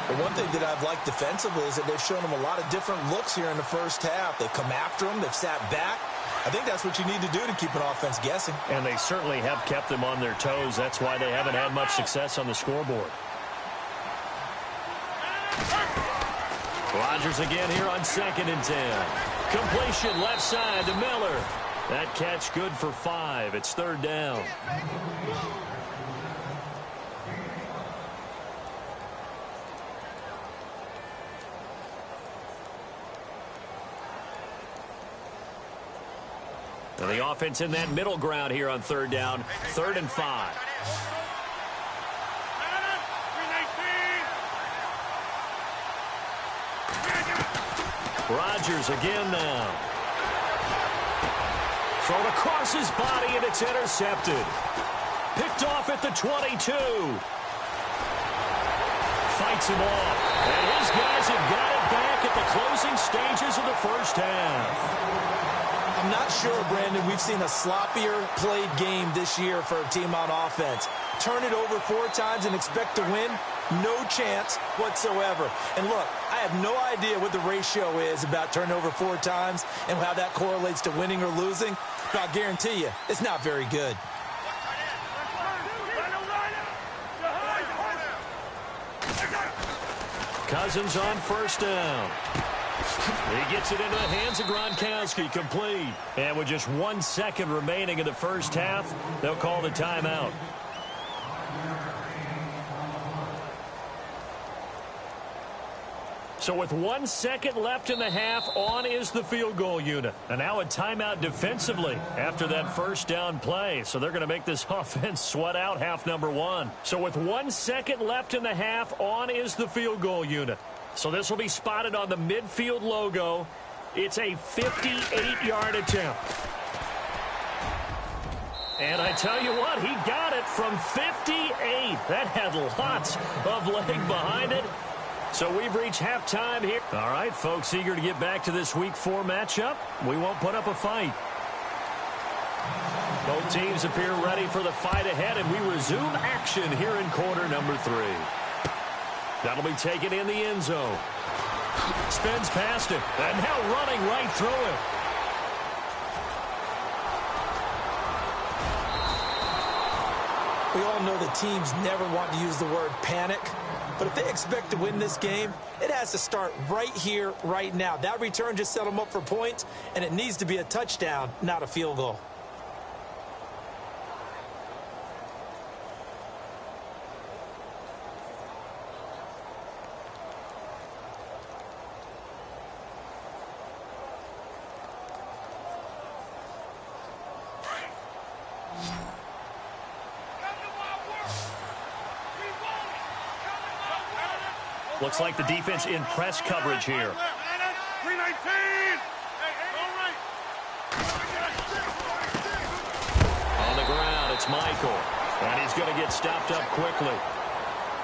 The one thing that I've liked defensively is that they've shown him a lot of different looks here in the first half. They've come after him. They've sat back. I think that's what you need to do to keep an offense guessing. And they certainly have kept them on their toes. That's why they haven't had much success on the scoreboard. Rodgers again here on 2nd and 10. Completion left side to Miller. That catch good for 5. It's third down. And the offense in that middle ground here on third down. 3rd and 5. Rodgers again now. Thrown across his body, and it's intercepted. Picked off at the 22. Fights him off. And his guys have got it back at the closing stages of the first half. I'm not sure, Brandon, we've seen a sloppier played game this year for a team on offense. Turn it over 4 times and expect to win? No chance whatsoever. And look, I have no idea what the ratio is about turning over 4 times and how that correlates to winning or losing. But I'll guarantee you, it's not very good. Cousins on first down. He gets it into the hands of Gronkowski, complete. And with just 1 second remaining in the first half, they'll call the timeout. So with 1 second left in the half, on is the field goal unit. And now a timeout defensively after that first down play. So they're going to make this offense sweat out half number 1. So with 1 second left in the half, on is the field goal unit. So this will be spotted on the midfield logo. It's a 58-yard attempt. And I tell you what, he got it from 58. That had lots of leg behind it. So we've reached halftime here. All right, folks, eager to get back to this Week 4 matchup. We won't put up a fight. Both teams appear ready for the fight ahead, and we resume action here in quarter number 3. That'll be taken in the end zone. Spins past it, and now running right through it. We all know that teams never want to use the word panic. But if they expect to win this game, it has to start right here, right now. That return just set them up for points, and it needs to be a touchdown, not a field goal. Looks like the defense in press coverage here. On the ground, it's Michael. And he's going to get stopped up quickly.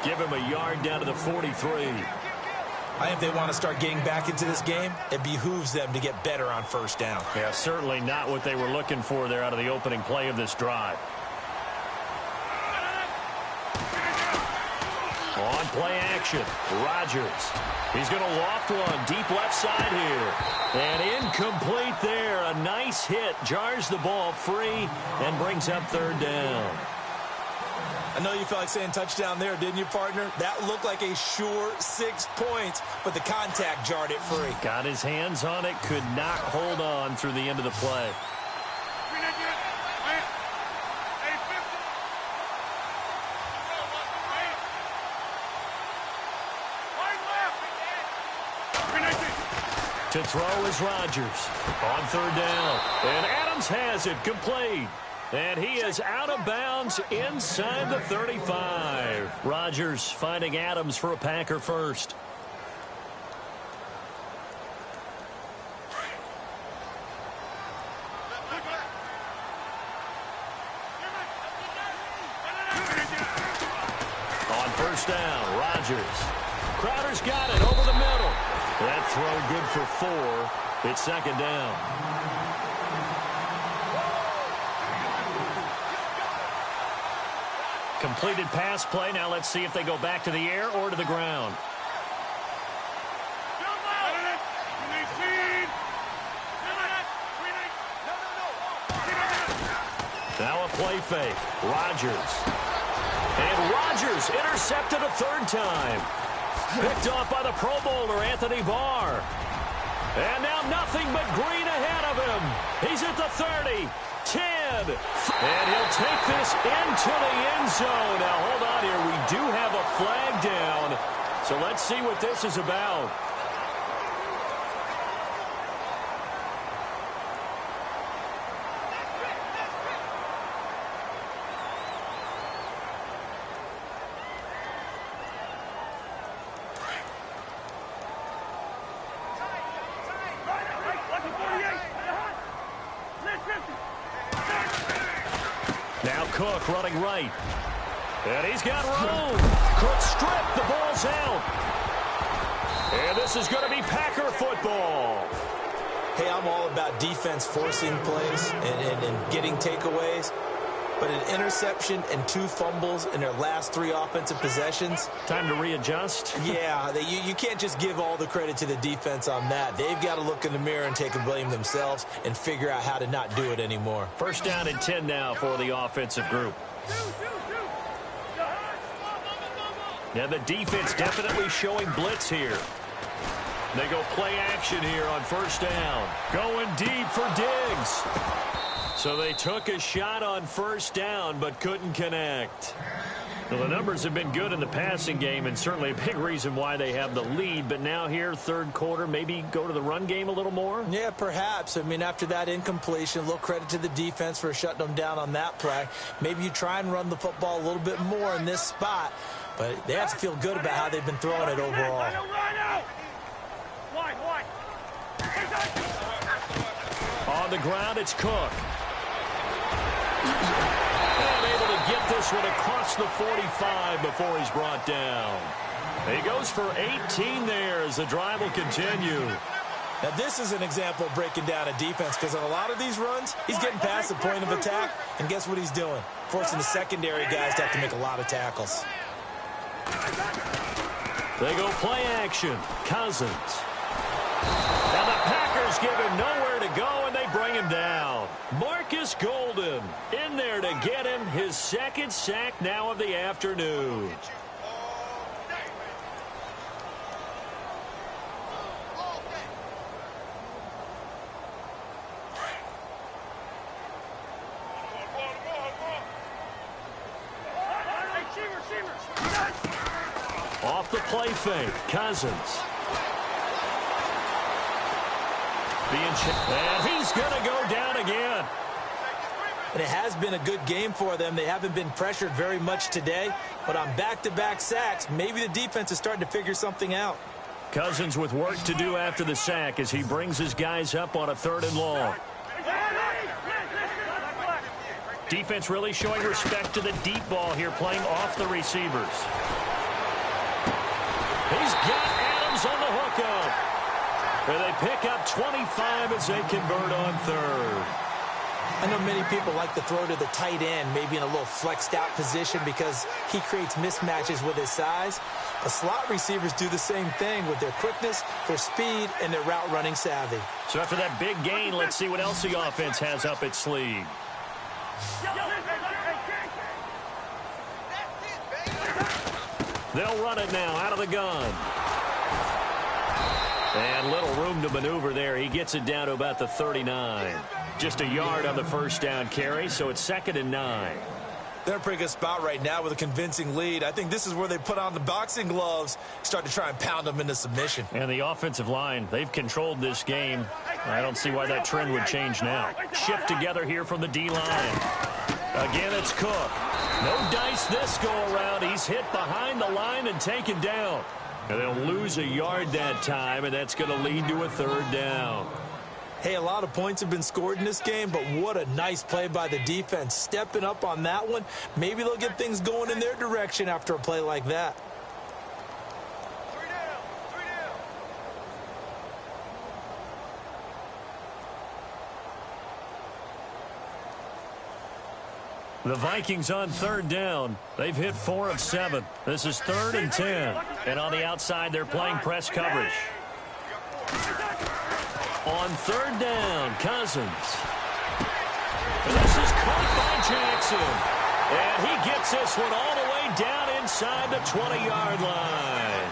Give him a yard down to the 43. I think they want to start getting back into this game. It behooves them to get better on first down. Yeah, certainly not what they were looking for there out of the opening play of this drive. On play action, Rodgers. He's going to loft one deep left side here. And incomplete there. A nice hit. Jars the ball free and brings up third down. I know you felt like saying touchdown there, didn't you, partner? That looked like a sure 6 points, but the contact jarred it free. Got his hands on it, could not hold on through the end of the play. To throw is Rodgers on third down. And Adams has it complete. And he is out of bounds inside the 35. Rodgers finding Adams for a Packer first. On first down, Rodgers. Crowder's got it over the middle. That throw good for 4. It's second down. Completed pass play. Now let's see if they go back to the air or to the ground. Now a play fake. Rodgers. And Rodgers intercepted a third time. Picked off by the Pro Bowler, Anthony Barr. And now nothing but green ahead of him. He's at the 30, 10. And he'll take this into the end zone. Now, hold on here. We do have a flag down. So let's see what this is about. Now Cook running right. And he's got room. Cook stripped. The ball's out. And this is going to be Packer football. Hey, I'm all about defense forcing plays and getting takeaways. But an interception and 2 fumbles in their last 3 offensive possessions. Time to readjust. Yeah, you can't just give all the credit to the defense on that. They've got to look in the mirror and take the blame themselves and figure out how to not do it anymore. First down and 10 now for the offensive group. Now the defense definitely showing blitz here. They go play action here on first down. Going deep for Diggs. So they took a shot on first down but couldn't connect. Well, the numbers have been good in the passing game and certainly a big reason why they have the lead. But now here, third quarter, maybe go to the run game a little more? Yeah, perhaps. I mean, after that incompletion, a little credit to the defense for shutting them down on that play. Maybe you try and run the football a little bit more in this spot. But they have to feel good about how they've been throwing it overall. On the ground, it's Cook. And able to get this one across the 45 before he's brought down. He goes for 18 there as the drive will continue. Now, this is an example of breaking down a defense because on a lot of these runs, he's getting past the point of attack, and guess what he's doing? Forcing the secondary guys to have to make a lot of tackles. They go play action. Cousins. And the Packers give him nowhere to go, and they bring him down. Marcus Golden in there to get him his second sack now of the afternoon. Off the play fake, Cousins. And he's going to go down again. And it has been a good game for them. They haven't been pressured very much today. But on back-to-back sacks, maybe the defense is starting to figure something out. Cousins with work to do after the sack as he brings his guys up on a 3rd and long. Defense really showing respect to the deep ball here, playing off the receivers. He's got Adams on the hookup. And they pick up 25 as they convert on 3rd. I know many people like to throw to the tight end, maybe in a little flexed out position because he creates mismatches with his size. The slot receivers do the same thing with their quickness, their speed, and their route running savvy. So after that big gain, let's see what else the offense has up its sleeve. They'll run it now out of the gun. And little room to maneuver there. He gets it down to about the 39. Just a yard on the first down carry, so it's 2nd and 9. They're in a pretty good spot right now with a convincing lead. I think this is where they put on the boxing gloves, start to try and pound them into submission. And the offensive line, they've controlled this game. I don't see why that trend would change now. Shift together here from the D-line. Again, it's Cook. No dice this go-around. He's hit behind the line and taken down. And they'll lose a yard that time, and that's going to lead to a 3rd down. Hey, a lot of points have been scored in this game, but what a nice play by the defense. Stepping up on that one, maybe they'll get things going in their direction after a play like that. The Vikings on 3rd down. They've hit 4 of 7. This is 3rd and 10. And on the outside, they're playing press coverage. On 3rd down, Cousins. And this is caught by Jackson. And he gets this one all the way down inside the 20-yard line.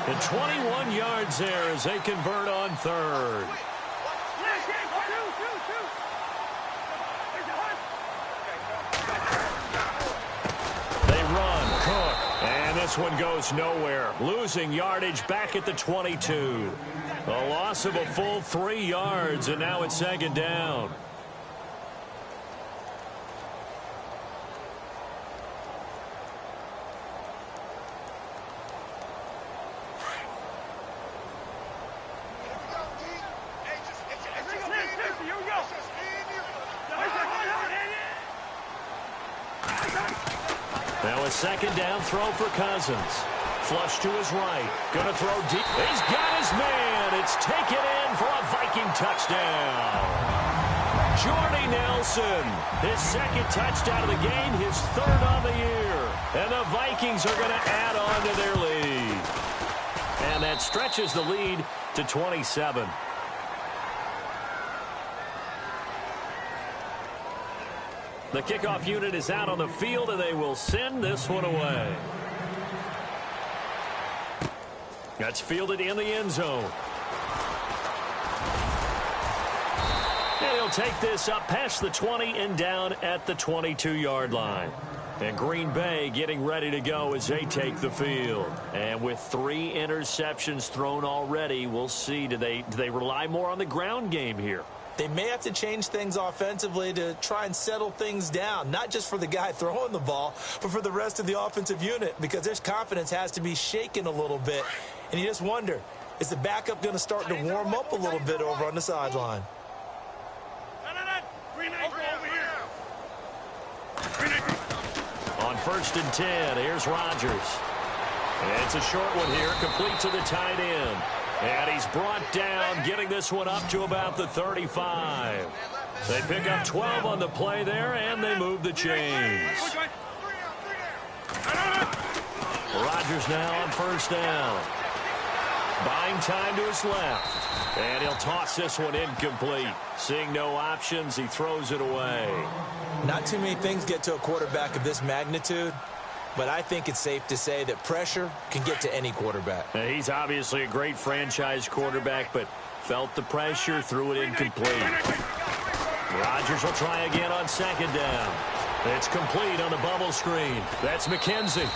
And 21 yards there as they convert on 3rd. This one goes nowhere. Losing yardage back at the 22. A loss of a full 3 yards, and now it's 2nd down. Now a 2nd down throw for Cousins. Flush to his right. Gonna throw deep. He's got his man. It's taken in for a Viking touchdown. Jordy Nelson. His 2nd touchdown of the game. His 3rd on the year. And the Vikings are going to add on to their lead. And that stretches the lead to 27. The kickoff unit is out on the field, and they will send this one away. That's fielded in the end zone. And he'll take this up past the 20 and down at the 22-yard line. And Green Bay getting ready to go as they take the field. And with 3 interceptions thrown already, we'll see. Do they rely more on the ground game here? They may have to change things offensively to try and settle things down, not just for the guy throwing the ball, but for the rest of the offensive unit, because their confidence has to be shaken a little bit. And you just wonder, is the backup going to start to warm up a little bit over on the sideline? On 1st and 10, here's Rodgers. And it's a short one here, complete to the tight end. And he's brought down, getting this one up to about the 35. They pick up 12 on the play there, and they move the chains. Rodgers now on 1st down. Buying time to his left. And he'll toss this one incomplete. Seeing no options, he throws it away. Not too many things get to a quarterback of this magnitude, but I think it's safe to say that pressure can get to any quarterback. Now, he's obviously a great franchise quarterback, but felt the pressure, threw it incomplete. Rodgers will try again on 2nd down. It's complete on the bubble screen. That's McKenzie.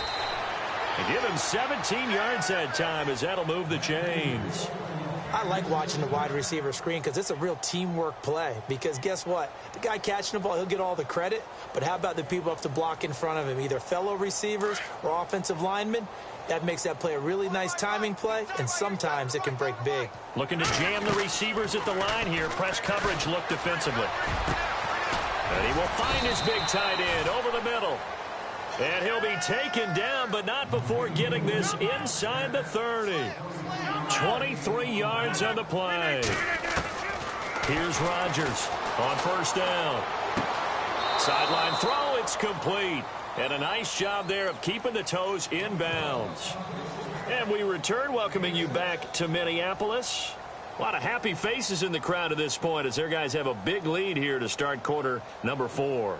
And give him 17 yards that time as that'll move the chains. I like watching the wide receiver screen because it's a real teamwork play. Because guess what? The guy catching the ball, he'll get all the credit. But how about the people up to block in front of him, either fellow receivers or offensive linemen? That makes that play a really nice timing play, and sometimes it can break big. Looking to jam the receivers at the line here. Press coverage look defensively. And he will find his big tight end over the middle. And he'll be taken down, but not before getting this inside the 30. 23 yards on the play. Here's Rodgers. On first down. Sideline throw, it's complete. And a nice job there of keeping the toes in bounds. And we return, welcoming you back to Minneapolis. A lot of happy faces in the crowd at this point as their guys have a big lead here to start quarter number 4.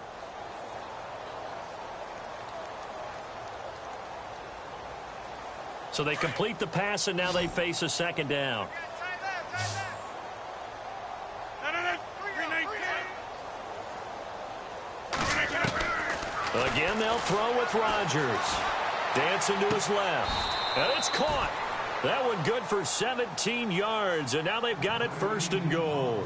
So they complete the pass, and now they face a second down. Again, they'll throw with Rodgers. Dancing to his left. And it's caught. That one good for 17 yards, and now they've got it first and goal.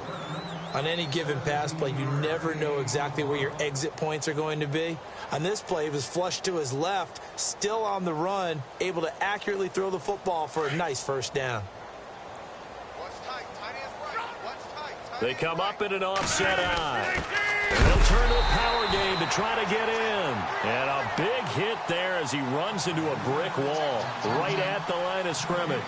On any given pass play, you never know exactly where your exit points are going to be. On this play, he was flushed to his left, still on the run, able to accurately throw the football for a nice first down. They come up in an offset eye. And they'll turn to a power game to try to get in. And a big hit there as he runs into a brick wall right at the line of scrimmage.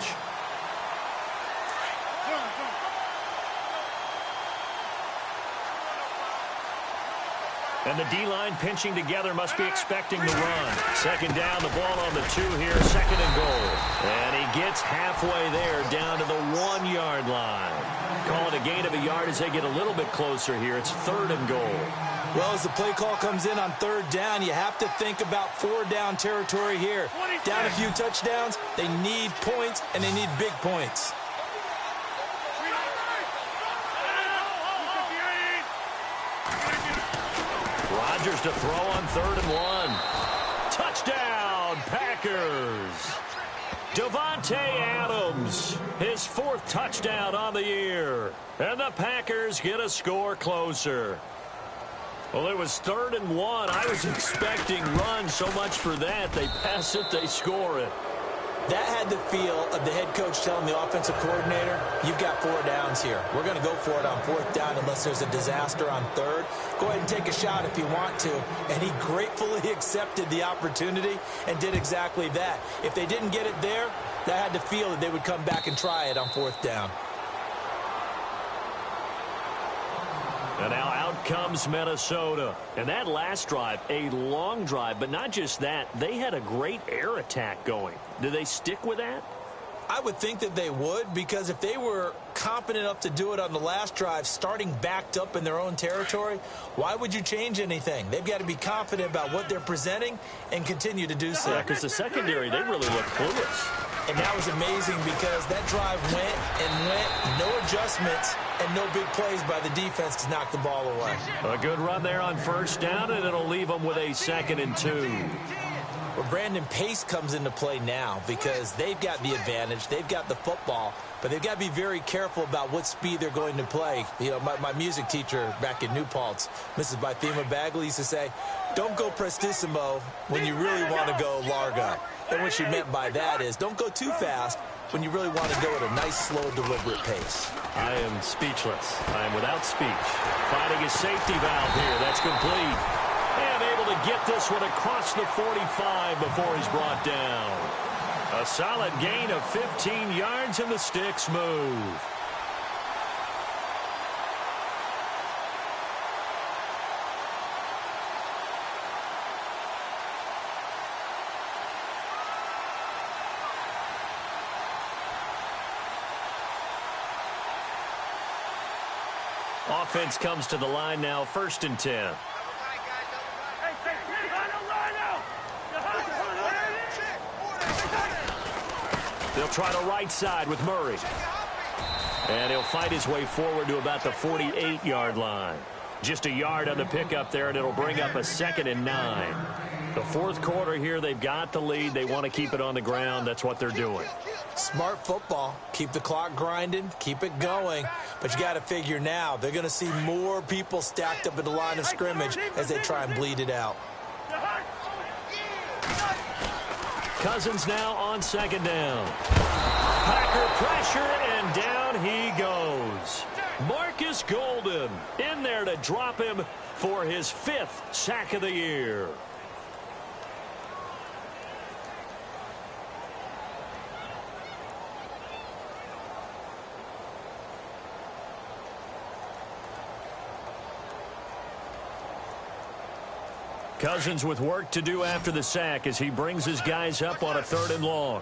And the D-line pinching together must be expecting the run. Second down, the ball on the 2 here, second and goal. And he gets halfway there down to the 1-yard line. Call it a gain of a yard as they get a little bit closer here. It's third and goal. Well, as the play call comes in on third down, you have to think about 4-down territory here. Down a few touchdowns, they need points, and they need big points. Rodgers to throw on 3rd and 1. Touchdown, Packers. Davante Adams, his 4th touchdown on the year. And the Packers get a score closer. Well, it was 3rd and 1. I was expecting run, so much for that. They pass it, they score it. That had the feel of the head coach telling the offensive coordinator, you've got 4 downs here. We're going to go for it on 4th down unless there's a disaster on 3rd. Go ahead and take a shot if you want to. And he gratefully accepted the opportunity and did exactly that. If they didn't get it there, that had the feel that they would come back and try it on 4th down. And now out comes Minnesota. And that last drive, a long drive, but not just that. They had a great air attack going. Do they stick with that? I would think that they would, because if they were competent enough to do it on the last drive, starting backed up in their own territory, why would you change anything? They've got to be confident about what they're presenting and continue to do so. Yeah, because the secondary, they really look clueless. And that was amazing because that drive went and went, no adjustments and no big plays by the defense to knock the ball away. A good run there on 1st down, and it'll leave them with a 2nd and 2. Well, Brandon, pace comes into play now because they've got the advantage. They've got the football, but they've got to be very careful about what speed they're going to play. You know, my music teacher back in New Paltz, Mrs. Bythema Bagley, used to say, don't go prestissimo when you really want to go largo. And what she meant by that is don't go too fast when you really want to go at a nice, slow, deliberate pace. I am speechless. I am without speech. Finding his safety valve here. That's complete. And able to get this one across the 45 before he's brought down. A solid gain of 15 yards, and the sticks move. Offense comes to the line now, 1st and 10. They'll try to right side with Murray. And he'll fight his way forward to about the 48-yard line. Just a yard on the pickup there, and it'll bring up a 2nd and 9. The 4th quarter here, they've got the lead. They want to keep it on the ground. That's what they're doing. Smart football. Keep the clock grinding. Keep it going. But you got to figure now, they're going to see more people stacked up at the line of scrimmage as they try and bleed it out. Cousins now on 2nd down. Packer pressure, and down he goes. Marcus Golden in there to drop him for his 5th sack of the year. Cousins with work to do after the sack as he brings his guys up on a 3rd and long.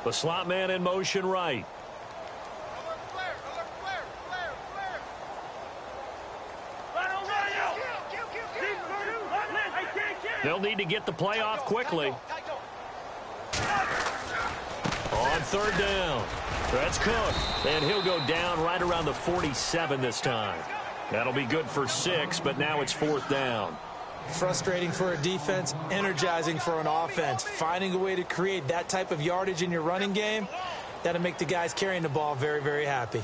The slot man in motion right. They'll need to get the play off quickly. On 3rd down. That's Cook. And he'll go down right around the 47 this time. That'll be good for 6, but now it's 4th down. Frustrating for a defense, energizing for an offense. Finding a way to create that type of yardage in your running game, that'll make the guys carrying the ball very, very happy.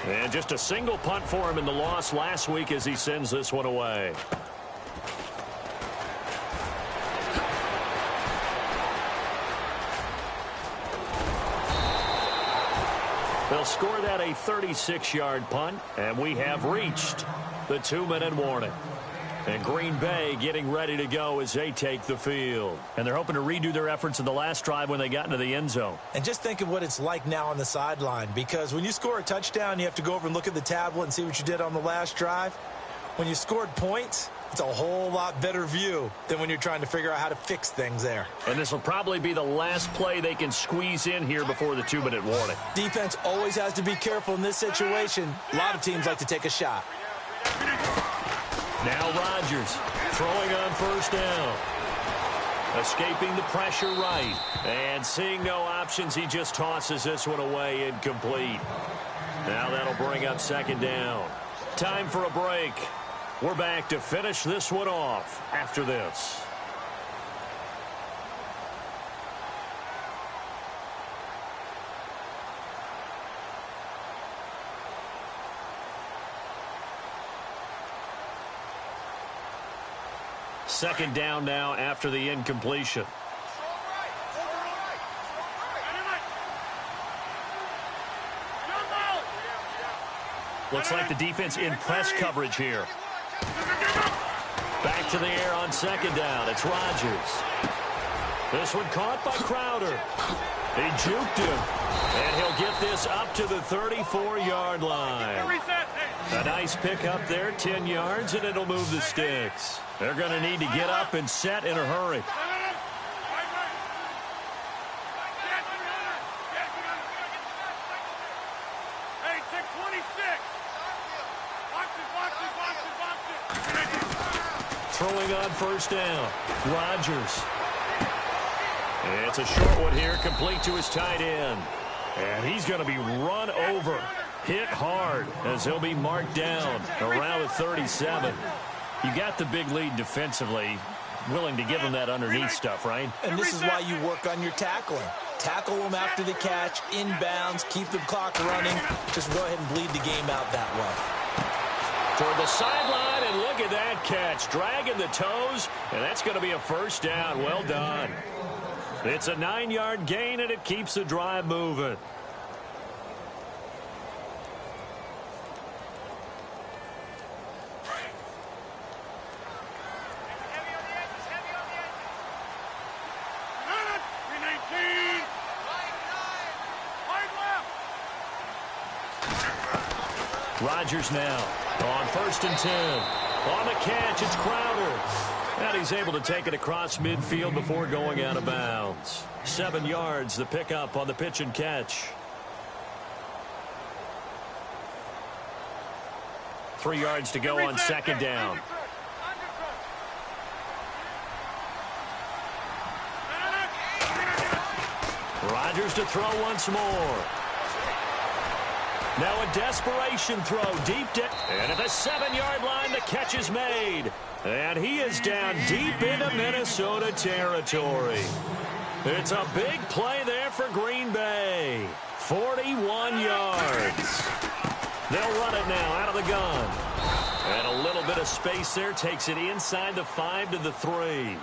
And just a single punt for him in the loss last week as he sends this one away. They'll score that a 36-yard punt, and we have reached the 2-minute warning. And Green Bay getting ready to go as they take the field. And they're hoping to redo their efforts in the last drive when they got into the end zone. And just think of what it's like now on the sideline, because when you score a touchdown, you have to go over and look at the tablet and see what you did on the last drive. When you scored points, it's a whole lot better view than when you're trying to figure out how to fix things there. And this will probably be the last play they can squeeze in here before the 2-minute warning. Defense always has to be careful in this situation. A lot of teams like to take a shot. Now Rodgers throwing on 1st down. Escaping the pressure right. And seeing no options, he just tosses this one away incomplete. Now that'll bring up 2nd down. Time for a break. We're back to finish this one off after this. Second down now after the incompletion. Looks like the defense in press coverage here. Back to the air on 2nd down. It's Rodgers. This one caught by Crowder. He juked him. And he'll get this up to the 34-yard line. A nice pick up there, 10 yards, and it'll move the sticks. They're going to need to get up and set in a hurry. Throwing on 1st down. Rodgers. It's a short one here, complete to his tight end. And he's going to be run over, hit hard, as he'll be marked down around the 37. You got the big lead defensively, willing to give him that underneath stuff, right? And this is why you work on your tackling. Tackle them after the catch, inbounds, keep the clock running. Just go ahead and bleed the game out that way. Toward the sideline, and look at that catch. Dragging the toes, and that's going to be a 1st down. Well done. It's a 9-yard gain, and it keeps the drive moving. Rodgers now on 1st and 10. On the catch, it's Crowder. And he's able to take it across midfield before going out of bounds. 7 yards, the pickup on the pitch and catch. 3 yards to go on 2nd down. Rodgers to throw once more. Now a desperation throw deep down. And at the 7-yard line, the catch is made. And he is down deep into Minnesota territory. It's a big play there for Green Bay. 41 yards. They'll run it now out of the gun. And a little bit of space there takes it inside the 5 to the 3.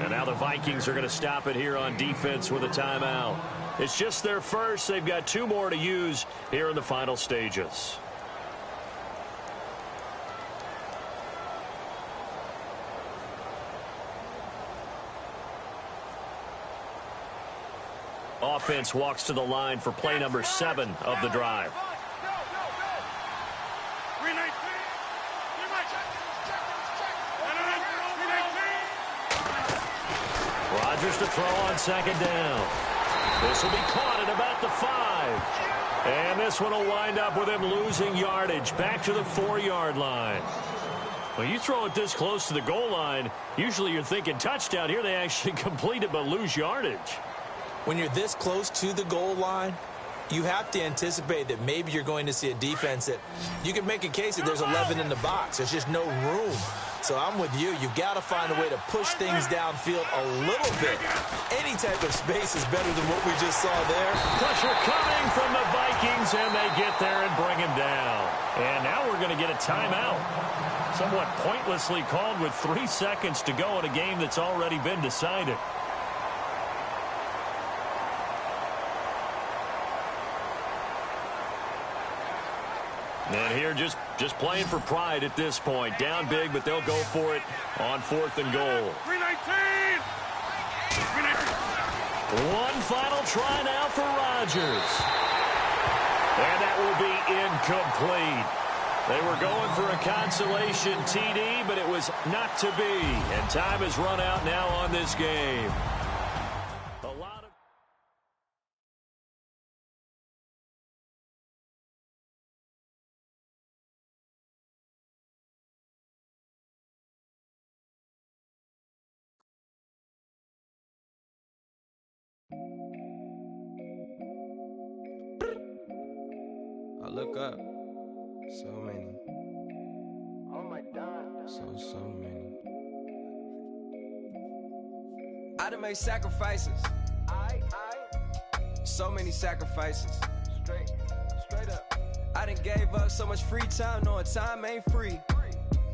And now the Vikings are going to stop it here on defense with a timeout. It's just their first. They've got 2 more to use here in the final stages. Offense walks to the line for play number 7 of the drive. Rodgers to throw on 2nd down. This will be caught at about the 5. And this one will wind up with him losing yardage back to the 4-yard line. When you throw it this close to the goal line, usually you're thinking touchdown. Here they actually complete it but lose yardage. When you're this close to the goal line, you have to anticipate that maybe you're going to see a defense that you can make a case that there's 11 in the box. There's just no room. So I'm with you. You've got to find a way to push things downfield a little bit. Any type of space is better than what we just saw there. Pressure coming from the Vikings, and they get there and bring him down. And now we're going to get a timeout. Somewhat pointlessly called with 3 seconds to go in a game that's already been decided. And here just playing for pride at this point. Down big, but they'll go for it on 4th and goal. 319! One final try now for Rodgers. And that will be incomplete. They were going for a consolation TD, but it was not to be. And time has run out now on this game. I look up. So many. Oh my God. So many. I done made sacrifices. So many sacrifices. Straight up. I done gave up so much free time, knowing time ain't free.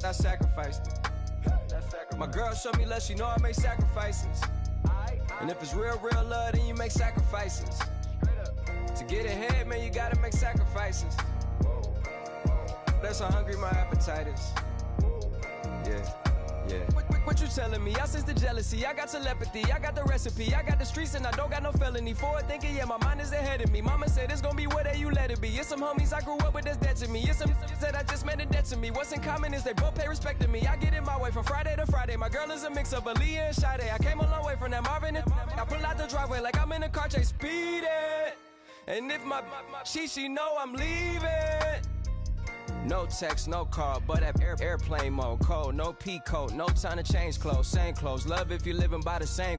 I sacrificed it. My girl showed me love, she know I make sacrifices. And if it's real love, then you make sacrifices. To get ahead, man, you gotta make sacrifices. That's how hungry my appetite is. Yeah. What you telling me? I sense the jealousy, I got telepathy, I got the recipe, I got the streets and I don't got no felony. Forward thinking, yeah, my mind is ahead of me. Mama said it's gonna be whatever you let it be. It's some homies I grew up with that's dead to me. It's some that I just met in debt to me. What's in common is they both pay respect to me. I get in my way from Friday to Friday. My girl is a mix of Aaliyah and Sade. I came a long way from that Marvin and I pull out the driveway like I'm in a car chase speeding. And if my she know I'm leaving. No text, no call, but at airplane mode. Cold, no P code, no time to change clothes. Same clothes, love if you're living by the same.